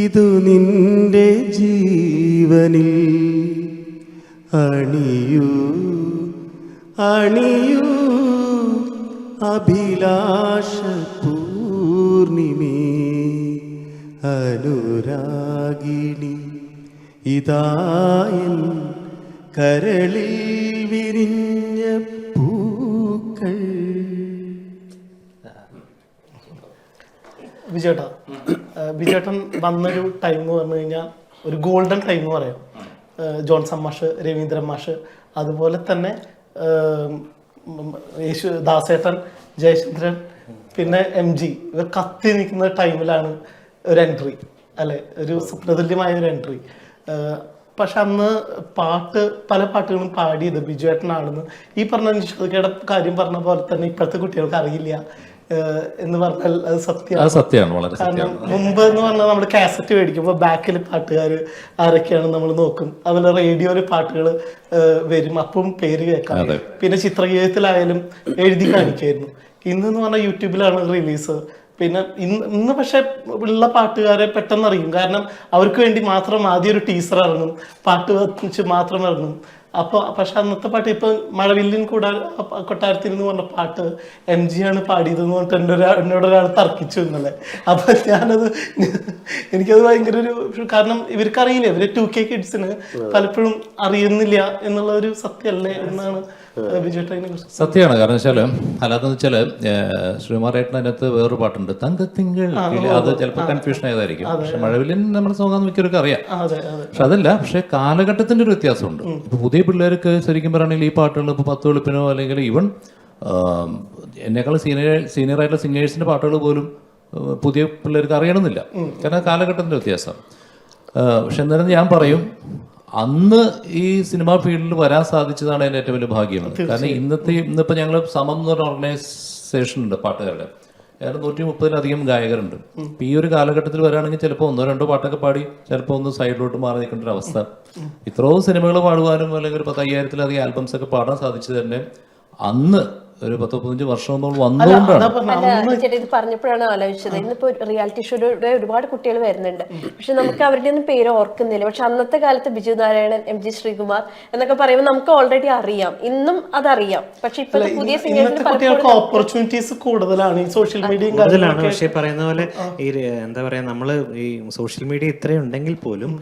ഇതു നിന്റെ ജീവനിൽ അണിയൂ അണിയൂ അഭിലാഷ പൂർണിമേ അനുരാഗിണി ഇതായൻ കരളിൽ വിരിഞ്ഞ പൂക്കൾ. വിജയേട്ടൻ വന്നൊരു ടൈം എന്ന് പറഞ്ഞു കഴിഞ്ഞാൽ ഒരു ഗോൾഡൻ ടൈം എന്ന് പറയാം. ജോൺസൺ മാഷ്, രവീന്ദ്രൻ മാഷ്, അതുപോലെ തന്നെ ദാസേട്ടൻ, ജയചന്ദ്രൻ, പിന്നെ MG, ഇവർ കത്തി നിൽക്കുന്ന ടൈമിലാണ് ഒരു എൻട്രി അല്ലെ, ഒരു സുപ്രതുല്യമായ ഒരു എൻട്രി. പക്ഷെ അന്ന് പല പാട്ടുകളും പാടിയത് ബിജുവേട്ടനാണെന്ന് ഈ പറഞ്ഞ നിഷാദയുടെ കാര്യം പറഞ്ഞ പോലെ തന്നെ ഇപ്പോഴത്തെ കുട്ടികൾക്ക് അറിയില്ല എന്ന് പറഞ്ഞാൽ അത് സത്യമാണ്. കാരണം മുമ്പ് എന്ന് പറഞ്ഞാൽ നമ്മൾ കാസറ്റ് മേടിക്കുമ്പോൾ ബാക്കിൽ പാട്ടുകാർ ആരൊക്കെയാണ് നമ്മൾ നോക്കും. അതുപോലെ റേഡിയോയില് പാട്ടുകൾ വരും, അപ്പം പേര് കേൾക്കാം. പിന്നെ ചിത്രഗീതത്തിലായാലും എഴുതി കാണിക്കായിരുന്നു. ഇന്ന് പറഞ്ഞാൽ യൂട്യൂബിലാണ് റിലീസ്. പിന്നെ ഇന്ന് പക്ഷെ ഉള്ള പാട്ടുകാരെ പെട്ടെന്ന് അറിയും, കാരണം അവർക്ക് വേണ്ടി മാത്രം ആദ്യം ഒരു ടീസർ ഇറങ്ങും, പാട്ട് വെച്ച് മാത്രം ഇറങ്ങും. അപ്പോൾ പക്ഷെ അന്നത്തെ പാട്ട് ഇപ്പൊ മഴവില്ലിൻ കൊട്ടാരത്തിൽ എന്ന് പറഞ്ഞ പാട്ട് MG ആണ് പാടിയതെന്ന് പറഞ്ഞിട്ട് എന്നോട് ഒരാൾ തർക്കിച്ചു ഇന്നലെ. അപ്പൊ എനിക്കത് ഭയങ്കര ഒരു, കാരണം ഇവർക്കറിയില്ല, ഇവര് 2K കിഡ്സിന് പലപ്പോഴും അറിയുന്നില്ല എന്നുള്ള ഒരു സത്യമല്ലേ എന്നാണ് വിജയേട്ടനെ കുറിച്ച്. സത്യമാണ്. കാരണം വെച്ചാല് അല്ലാതെന്ന് വെച്ചാല് ശ്രീകുമാരേട്ടൻ അതിനകത്ത് വേറൊരു പാട്ടുണ്ട്, തങ്കത്തിങ്കൾ. അത് ചിലപ്പോൾ കൺഫ്യൂഷൻ ആയതായിരിക്കും. പക്ഷെ മഴവില്ലിൻ നമ്മുടെ സോങ്ങാന്ന് മിക്കവർക്ക് അറിയാം. പക്ഷെ അതല്ല, പക്ഷെ കാലഘട്ടത്തിന്റെ ഒരു വ്യത്യാസമുണ്ട്. ഇപ്പൊ പുതിയ പിള്ളേർക്ക് ശരിക്കും പറയുകയാണെങ്കിൽ ഈ പാട്ടുകൾ ഇപ്പോൾ 10 വെളുപ്പിനോ അല്ലെങ്കിൽ ഈവൻ എന്നെക്കാൾ സീനിയർ ആയിട്ടുള്ള സിംഗേഴ്സിന്റെ പാട്ടുകൾ പോലും പുതിയ പിള്ളേർക്ക് അറിയണമെന്നില്ല, കാരണം കാലഘട്ടത്തിന്റെ വ്യത്യാസം. പക്ഷെ എന്നാലും ഞാൻ പറയും, അന്ന് ഈ സിനിമാ ഫീൽഡിൽ വരാൻ സാധിച്ചതാണ് എൻ്റെ ഏറ്റവും വലിയ ഭാഗ്യം. കാരണം ഇന്നിപ്പോൾ ഞങ്ങൾ സമം എന്ന് പറഞ്ഞ ഓർഗനൈസേഷൻ ഉണ്ട് പാട്ടുകാരുടെ, ഏതാണ്ട് 130-ലധികം ഗായകരുണ്ട്. ഇപ്പം ഈ ഒരു കാലഘട്ടത്തിൽ വരാണെങ്കിൽ ചിലപ്പോൾ 1-2 പാട്ടൊക്കെ പാടി ചിലപ്പോൾ ഒന്ന് സൈഡിലോട്ട് മാറി നിൽക്കേണ്ട ഒരു അവസ്ഥ. ഇത്രയും സിനിമകൾ പാടുവാനും അല്ലെങ്കിൽ ഒരു 10,000-ലധികം ആൽബംസ് ഒക്കെ പാടാൻ സാധിച്ചത് തന്നെ അന്ന് ഒരു 10-15 വർഷം വന്നുകൊണ്ടാണ്. ഇത് പറഞ്ഞപ്പോഴാണ് ആലോചിച്ചത്. ഇന്നിപ്പോ റിയാലിറ്റി ഷോയുടെ ഒരുപാട് കുട്ടികൾ വരുന്നുണ്ട്, പക്ഷെ നമുക്ക് അവരുടെ ഒന്നും പേര് ഓർക്കുന്നില്ല. പക്ഷെ അന്നത്തെ കാലത്ത് ബിജു നാരായണൻ, MG ശ്രീകുമാർ എന്നൊക്കെ പറയുമ്പോൾ നമുക്ക് ഓൾറെഡി അറിയാം, ഇന്നും അതറിയാം. പക്ഷെ ഇപ്പോഴത്തെ പുതിയ കുട്ടികൾക്ക് ഓപ്പർച്യൂണിറ്റീസ് കൂടുതലാണ് ഈ സോഷ്യൽ മീഡിയ കൂടുതലാണ്. പക്ഷെ പറയുന്ന പോലെ ഈ എന്താ പറയാ, നമ്മള് ഈ സോഷ്യൽ മീഡിയ ഇത്രയുണ്ടെങ്കിൽ പോലും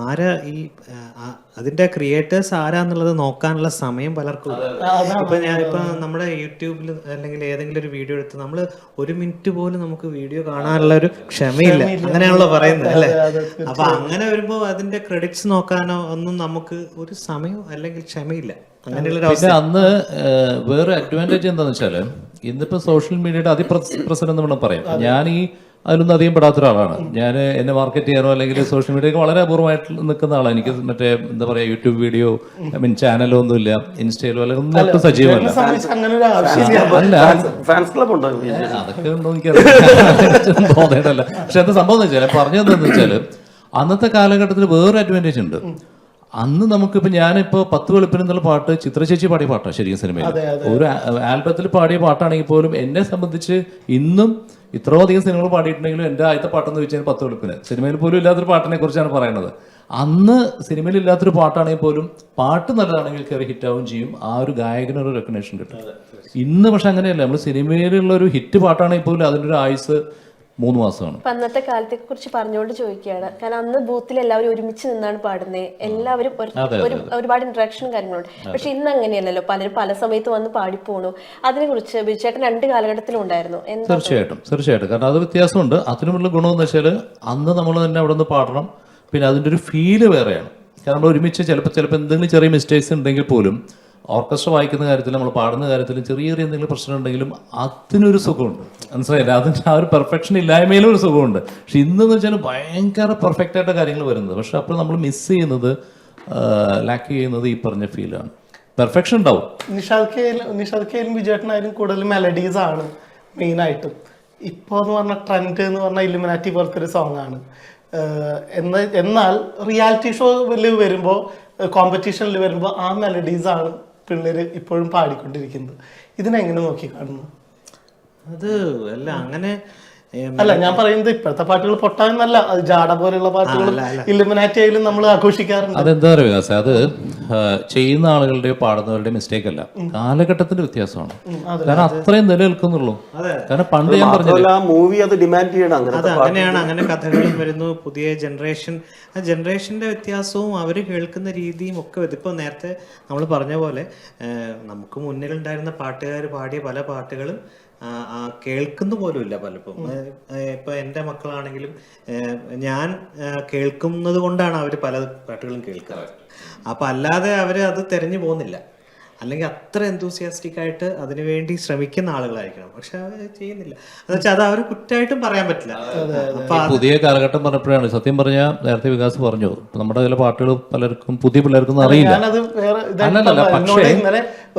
ആരാ ഈ അതിന്റെ ക്രിയേറ്റേഴ്സ് ആരാന്നുള്ളത് നോക്കാനുള്ള സമയം പലർക്കും. ഇപ്പൊ നമ്മുടെ യൂട്യൂബിൽ അല്ലെങ്കിൽ ഏതെങ്കിലും ഒരു വീഡിയോ എടുത്ത് നമ്മൾ 1 മിനിറ്റ് പോലും നമുക്ക് വീഡിയോ കാണാനുള്ള ഒരു ക്ഷമയില്ല, അങ്ങനെയാണല്ലോ പറയുന്നത് അല്ലെ. അപ്പൊ അങ്ങനെ വരുമ്പോ അതിന്റെ ക്രെഡിറ്റ്സ് നോക്കാനോ ഒന്നും നമുക്ക് ഒരു സമയം അല്ലെങ്കിൽ ക്ഷമയില്ല. പിന്നെ അന്ന് വേറെ അഡ്വാൻറ്റേജ് എന്താന്ന് വെച്ചാല്, ഇന്നിപ്പോ സോഷ്യൽ മീഡിയയുടെ അതിപ്രസരം എന്ന് വേണം പറയാം. ഞാൻ അതിലൊന്നും അധികം പെടാത്ത ഒരാളാണ്. ഞാൻ എന്നെ മാർക്കറ്റ് ചെയ്യാനോ അല്ലെങ്കിൽ സോഷ്യൽ മീഡിയയൊക്കെ വളരെ അപൂർവമായിട്ട് നിൽക്കുന്ന ആളാണ്. എനിക്ക് മറ്റേ എന്താ പറയാ, യൂട്യൂബ് വീഡിയോ ചാനലോ ഒന്നുമില്ല, ഇൻസ്റ്റയിലോ അല്ലെങ്കിൽ ഒന്നും ഒട്ടും സജീവമല്ല. അല്ല, അതൊക്കെ ഉണ്ടോ എനിക്കറിയാം, തോന്നേണ്ടല്ല. പക്ഷെ എന്താ സംഭവം എന്ന് വെച്ചാൽ, പറഞ്ഞതെന്ന് വെച്ചാല് അന്നത്തെ കാലഘട്ടത്തിൽ വേറൊരു അഡ്വാൻറ്റേജ് ഉണ്ട്. അന്ന് നമുക്കിപ്പോൾ ഞാനിപ്പോൾ 10 വെളുപ്പിന് എന്നുള്ള പാട്ട് ചിത്രചേച്ചി പാടിയ പാട്ടാണ് ശരിക്കും സിനിമയിൽ. ഒരു ആൽബത്തിൽ പാടിയ പാട്ടാണെങ്കിൽ പോലും എന്നെ സംബന്ധിച്ച് ഇന്നും ഇത്രയും അധികം സിനിമകൾ പാടിയിട്ടുണ്ടെങ്കിലും എൻ്റെ ആദ്യത്തെ പാട്ടെന്ന് വെച്ചാൽ 10 വെളുപ്പിന്. സിനിമയിൽ പോലും ഇല്ലാത്തൊരു പാട്ടിനെ കുറിച്ചാണ് പറയുന്നത്. അന്ന് സിനിമയിൽ ഇല്ലാത്തൊരു പാട്ടാണെങ്കിൽ പോലും പാട്ട് നല്ലതാണെങ്കിൽ കയറി ഹിറ്റാവുകയും ചെയ്യും, ആ ഒരു ഗായകനൊരു റെക്കഗ്നേഷൻ കിട്ടും. ഇന്ന് പക്ഷെ അങ്ങനെയല്ല, നമ്മൾ സിനിമയിലുള്ള ഒരു ഹിറ്റ് പാട്ടാണെങ്കിൽ പോലും അതിൻ്റെ ഒരു ആയുസ് 3 മാസമാണ്. അന്നത്തെ കാലത്തെ കുറിച്ച് പറഞ്ഞുകൊണ്ട് ചോദിക്കുകയാണ്, കാരണം അന്ന് ബൂത്തിൽ എല്ലാവരും ഒരുമിച്ച് നിന്നാണ് പാടുന്നത്, എല്ലാവരും ഒരുപാട് ഇന്ററാക്ഷനും കാര്യങ്ങളുണ്ട്. പക്ഷെ ഇന്ന് അങ്ങനെയല്ലല്ലോ, പലരും പല സമയത്ത് വന്ന് പാടിപ്പോണു. അതിനെ കുറിച്ച് ബിജുചേട്ടൻ 2 കാലഘട്ടത്തിലും ഉണ്ടായിരുന്നു. തീർച്ചയായിട്ടും കാരണം അത് വ്യത്യാസമുണ്ട്. അതിനുമുള്ള ഗുണമെന്ന് വെച്ചാൽ അന്ന് നമ്മൾ തന്നെ അവിടെ നിന്ന് പാടണം, പിന്നെ അതിൻ്റെ ഒരു ഫീല് വേറെയാണ്. കാരണം നമ്മൾ ഒരുമിച്ച് ചിലപ്പോൾ എന്തെങ്കിലും ചെറിയ മിസ്റ്റേക്സ് ഉണ്ടെങ്കിൽ പോലും ഓർക്കസ്ട്ര വായിക്കുന്ന കാര്യത്തിൽ നമ്മൾ പാടുന്ന കാര്യത്തിലും ചെറിയ എന്തെങ്കിലും പ്രശ്നം ഉണ്ടെങ്കിലും അതിനൊരു സുഖമുണ്ട്, മനസ്സിലായില്ല. അതിൻ്റെ ആ ഒരു പെർഫെക്ഷൻ ഇല്ലായ്മയിലും ഒരു സുഖമുണ്ട്. പക്ഷെ ഇന്നെന്ന് വെച്ചാൽ ഭയങ്കര പെർഫെക്റ്റ് ആയിട്ട് കാര്യങ്ങൾ വരുന്നത്. പക്ഷെ അപ്പോൾ നമ്മൾ മിസ് ചെയ്യുന്നത്, ലാക്ക് ചെയ്യുന്നത് ഈ പറഞ്ഞ ഫീലാണ്. പെർഫെക്ഷൻ ഉണ്ടാവും. നിഷാദ് കെയിലും വിജയേട്ടനായാലും കൂടുതൽ മെലഡീസ് ആണ് മെയിനായിട്ടും. ഇപ്പോൾ എന്ന് പറഞ്ഞ ട്രെൻഡ് എന്ന് പറഞ്ഞാൽ ഇലുമിനാറ്റി പോലത്തെ ഒരു സോങ് ആണ്. എന്നാൽ റിയാലിറ്റി ഷോയിൽ വരുമ്പോൾ, കോമ്പറ്റീഷനിൽ വരുമ്പോൾ ആ മെലഡീസ് ആണ് പിള്ളേര് ഇപ്പോഴും പാടിക്കൊണ്ടിരിക്കുന്നത്. ഇതിനെങ്ങനെ നോക്കി കാണുന്നു? അത് അല്ല, അങ്ങനെ അല്ല ഞാൻ പറയുന്നത് ഇപ്പോഴത്തെ പാട്ടുകൾ പൊട്ടാന്നല്ല, അത് ജാട പോലെയുള്ള പാട്ടുകൾ ഇലുമിനാറ്റി ആയാലും നമ്മൾ ആഘോഷിക്കാറുണ്ട്. അതെന്താ പറയുക, അത് ചെയ്യുന്ന ആളുകളുടെയോ പാടുന്നവരുടെയോ മിസ്റ്റേക്ക് അല്ല, കാലഘട്ടത്തിന്റെ വ്യത്യാസമാണ്. കാരണം അത്രയും നിലനിൽക്കുന്നുള്ളൂ. കാരണം പണ്ട് ഞാൻ പറഞ്ഞില്ല, ആ മൂവി അത് ഡിമാൻഡ് ചെയ്യണം. അങ്ങനെയാണ്, അങ്ങനെ കഥകളും വരുന്നു. പുതിയ ആ ജനറേഷന്റെ വ്യത്യാസവും അവർ കേൾക്കുന്ന രീതിയും ഒക്കെ. ഇതിപ്പോൾ നേരത്തെ നമ്മൾ പറഞ്ഞ പോലെ നമുക്ക് മുന്നിലുണ്ടായിരുന്ന പാട്ടുകാർ പാടിയ പല പാട്ടുകളും കേൾക്കുന്ന പോലും ഇല്ല പലപ്പോഴും. ഇപ്പൊ എൻ്റെ മക്കളാണെങ്കിലും ഞാൻ കേൾക്കുന്നത് കൊണ്ടാണ് അവർ പല പാട്ടുകളും കേൾക്കുന്നത്. അപ്പൊ അല്ലാതെ അവര് അത് തെരഞ്ഞു പോകുന്നില്ല. അല്ലെങ്കിൽ അത്ര എന്തൂസിയാസ്റ്റിക് ആയിട്ട് അതിനുവേണ്ടി ശ്രമിക്കുന്ന ആളുകളായിരിക്കണം. പക്ഷെ അവർ ചെയ്യുന്നില്ല. എന്ന് വെച്ചാൽ അത് അവർ കുറ്റമായിട്ടും പറയാൻ പറ്റില്ല. പുതിയ കാലഘട്ടം പറഞ്ഞപ്പോഴാണ് സത്യം പറഞ്ഞാൽ, നേരത്തെ വികാസ് പറഞ്ഞു, നമ്മുടെ ചില പാട്ടുകൾ പലർക്കും പുതിയ പിള്ളേർക്കൊന്നും അറിയില്ല.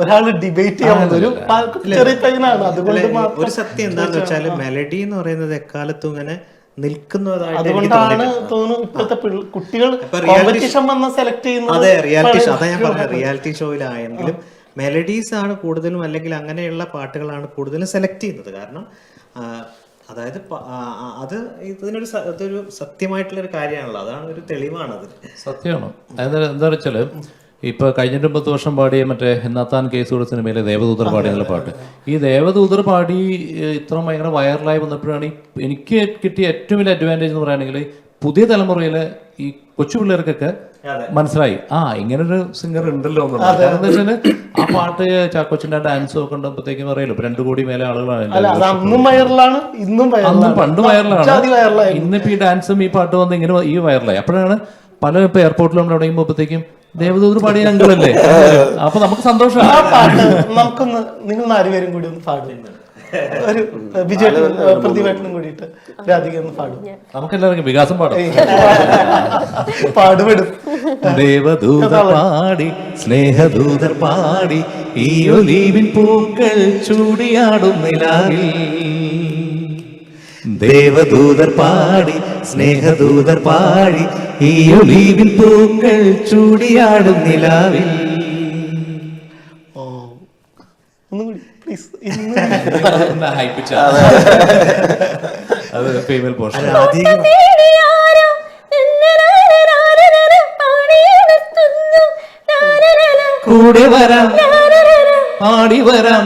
ഒരാള് ഡിബേറ്റ് ഒരു സത്യം എന്താന്ന് വെച്ചാൽ മെലഡി എന്ന് പറയുന്നത് എക്കാലത്തും ഇങ്ങനെ നിൽക്കുന്നതായിട്ട് അതുകൊണ്ടാണ് തോന്നുന്നു ഇപ്പോഴത്തെ കുട്ടികൾ കോമ്പറ്റീഷൻ വന്ന് സെലക്ട് ചെയ്യുന്നത്. അതെ, റിയാലിറ്റി ഷോ, അതാ ഞാൻ പറഞ്ഞത്. റിയാലിറ്റി ഷോയിലായെങ്കിലും മെലഡീസ് ആണ് കൂടുതലും, അല്ലെങ്കിൽ അങ്ങനെയുള്ള പാട്ടുകളാണ് കൂടുതലും സെലക്ട് ചെയ്യുന്നത്. കാരണം അതായത് അത് ഇതൊരു സത്യമായിട്ടുള്ള ഒരു കാര്യമാണല്ലോ. അതാണ് ഒരു തെളിവാണ് അത്. സത്യമാണ്. അതായത് എന്താ വെച്ചാല്, ഇപ്പൊ കഴിഞ്ഞ 10 വർഷം പാടിയ മറ്റേ എന്നാത്താൻ കേസുകളുടെ സിനിമയിലെ ദേവദൂതർ പാടിയ എന്നുള്ള പാട്ട്, ഈ ദേവദൂതർ പാടി ഇത്ര ഭയങ്കര വൈറലായി വന്നപ്പോഴാണ് എനിക്ക് കിട്ടിയ ഏറ്റവും വലിയ അഡ്വാൻറ്റേജ് എന്ന് പറയുകയാണെങ്കിൽ, പുതിയ തലമുറയിലെ ഈ കൊച്ചു പിള്ളേർക്കൊക്കെ മനസ്സിലായി ഇങ്ങനൊരു സിംഗർ ഉണ്ടല്ലോ എന്നുള്ളത്. കാരണം എന്താ വെച്ചാല് ആ പാട്ട് ചാക്കോച്ചന്റെ ഡാൻസ് ഒക്കെ കണ്ടപ്പോഴത്തേക്കും പറയല്ലോ, 2 കോടി മേലെ ആളുകളാണ്. പണ്ട് വൈറലാണ്, ഇന്നിപ്പോ ഈ ഡാൻസും ഈ പാട്ട് വന്ന് ഇങ്ങനെ ഈ വൈറലായി. അപ്പോഴാണ് പല ഇപ്പൊ എയർപോർട്ടിൽ നമ്മൾ അവിടെ പോകുമ്പോഴത്തേക്കും ദേവദൂതർ പാടിയ അങ്കിളല്ലേ, അപ്പൊ നമുക്ക് സന്തോഷമാണ്. ആ പാട്ട് നമുക്കൊന്ന് നിങ്ങൾ 4 പേരും കൂടി ഒന്ന് പാടുന്നു. ഒരു പ്രതിഭട്ടനും കൂടിയിട്ട് രാധിക ഒന്ന് പാടും. നമുക്കെല്ലാവർക്കും വികാസം പാടും. പാടുപെടും. ദേവദൂതർ പാടി സ്നേഹദൂതർ പാടി ഈ ഒലീവിൻ പൂക്കൾ ചൂടിയാടും നിലാവിൽ. ദേവദൂതർ പാടി സ്നേഹദൂതർ പാടി ഈ ഒലീവിൻ പൂക്കൾ ചൂടിയാടും നിലാവിൽ. ഒന്നുകൂടി പ്ലീസ്. അത് ഫീമെയിൽ പോർഷൻ. കൂടെ വരാം പാടി വരാം.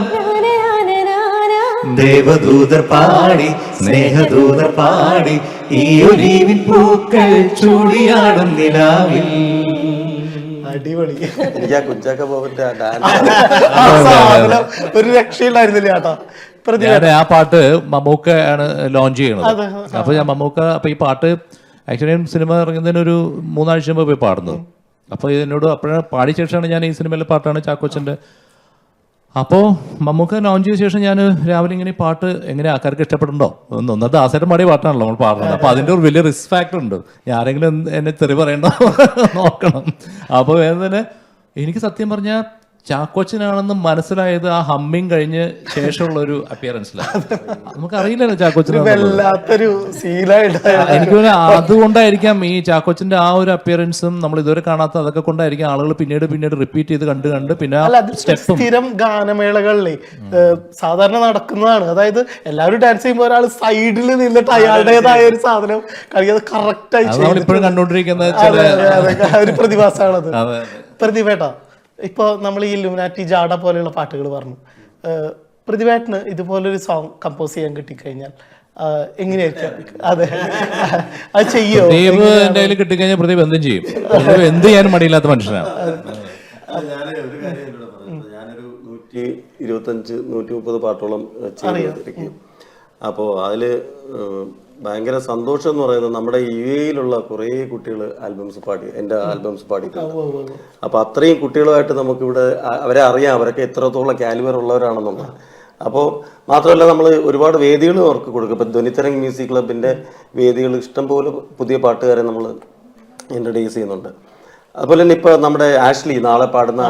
ദേവദൂതർ പാടി സ്നേഹദൂതർ പാടി ഈ ഒലീവിൻ പൂക്കൾ ചൂടിയാടും നിലാവിൽ. അടിപൊളി. എനിക്ക് ആ കുഞ്ചാക്ക ബോബന്റെ ഡാൻസ് ഒരു രക്ഷയില്ലായിരുന്നില്ല ചേട്ടാ. ഞാൻ ആ പാട്ട് മമ്മൂക്ക ആണ് ലോഞ്ച് ചെയ്യണത്. അപ്പൊ ഞാൻ അപ്പൊ ഈ പാട്ട് ആക്ച്വലി സിനിമ ഇറങ്ങുന്നതിന് ഒരു 3 ആഴ്ച മുമ്പ് പോയി പാടുന്നത്. അപ്പൊ എന്നോട് അപ്പോഴാണ് പാടിയ ശേഷമാണ് ഞാൻ ഈ സിനിമയിലെ പാട്ടാണ് ചാക്കോച്ചന്റെ. അപ്പോൾ മമ്മൂക്ക ലോഞ്ച് ചെയ്ത ശേഷം ഞാൻ രാവിലെ ഇങ്ങനെ ഈ പാട്ട് എങ്ങനെ ആൾക്കാർക്ക് ഇഷ്ടപ്പെടുന്നുണ്ടോ, ഒന്നത് ആസേരം പാടിയ പാട്ടാണല്ലോ നമ്മൾ പാടുന്നത്. അപ്പോൾ അതിൻ്റെ ഒരു വലിയ റിസ്ക് ഫാക്ടർ ഉണ്ട്. ആരെങ്കിലും എന്നെ തെറി പറയണ്ടോ നോക്കണം. അപ്പോൾ വേറെ തന്നെ എനിക്ക് സത്യം പറഞ്ഞാൽ ചാക്കോച്ചനാണെന്ന് മനസ്സിലായത് ആ ഹമ്മിങ് കഴിഞ്ഞ് ശേഷമുള്ള ഒരു അപ്പിയറൻസിലാണ്. നമുക്കറിയില്ലല്ലോ ചാക്കോച്ചൻ. എനിക്ക് അതുകൊണ്ടായിരിക്കാം ഈ ചാക്കോച്ചന്റെ ആ ഒരു അപ്പിയറൻസും നമ്മൾ ഇതുവരെ കാണാത്ത അതൊക്കെ കൊണ്ടായിരിക്കും ആളുകൾ പിന്നീട് റിപ്പീറ്റ് ചെയ്ത് കണ്ട് പിന്നെ സ്റ്റെപ്പും. സ്ഥിരം ഗാനമേളകളിലെ സാധാരണ നടക്കുന്നതാണ്. അതായത് എല്ലാവരും ഡാൻസ് ചെയ്യുമ്പോൾ ഒരാൾ സൈഡിൽ നിന്നിട്ട് അയാളുടേതായ ഒരു സാധനം കളിക്കുന്നത് കറക്റ്റായി ഇപ്പോഴും കണ്ടുകൊണ്ടിരിക്കുന്ന ഒരു പ്രതിഭാസമാണത്. പ്രതിഭേട്ട, ഇപ്പോൾ നമ്മൾ ഈ ലുമിനാറ്റി ജാഡ പോലെയുള്ള പാട്ടുകൾ പറഞ്ഞു. പ്രതിഭേട്ടന് ഇതുപോലൊരു സോങ് കമ്പോസ് ചെയ്യാൻ കിട്ടിക്കഴിഞ്ഞാൽ എങ്ങനെയായിരിക്കും? അതെ, അത് ചെയ്യോ? എന്റെ കയ്യിൽ കിട്ടിക്കഴിഞ്ഞാൽ പ്രദീപ് എന്തും ചെയ്യും. എന്ത് ചെയ്യാനും മടിയില്ലാത്ത മനുഷ്യനാണ്. ഞാനൊരു 125-130 പാട്ടോളം ചെയ്തിരിക്കും. അപ്പോൾ അതില് ഭയങ്കര സന്തോഷം എന്ന് പറയുന്നത് നമ്മുടെ UAE-യിലുള്ള കുറേ കുട്ടികൾ ആൽബംസ് പാടി, എൻ്റെ ആൽബംസ് പാടിയിട്ടുണ്ട്. അപ്പോൾ അത്രയും കുട്ടികളുമായിട്ട് നമുക്കിവിടെ അവരെ അറിയാം, അവരൊക്കെ എത്രത്തോളം കാലിബർ ഉള്ളവരാണെന്നുള്ളത്. അപ്പോൾ മാത്രമല്ല നമ്മൾ ഒരുപാട് വേദികൾ അവർക്ക് കൊടുക്കും. ഇപ്പം ധ്വനിത്തരംഗ് മ്യൂസിക് ക്ലബിൻ്റെ വേദികൾ ഇഷ്ടംപോലെ പുതിയ പാട്ടുകാരെ നമ്മൾ ഇൻട്രൊഡ്യൂസ് ചെയ്യുന്നുണ്ട്. അതുപോലെ തന്നെ ഇപ്പൊ നമ്മുടെ ആഷ്ലി നാളെ പാടുന്ന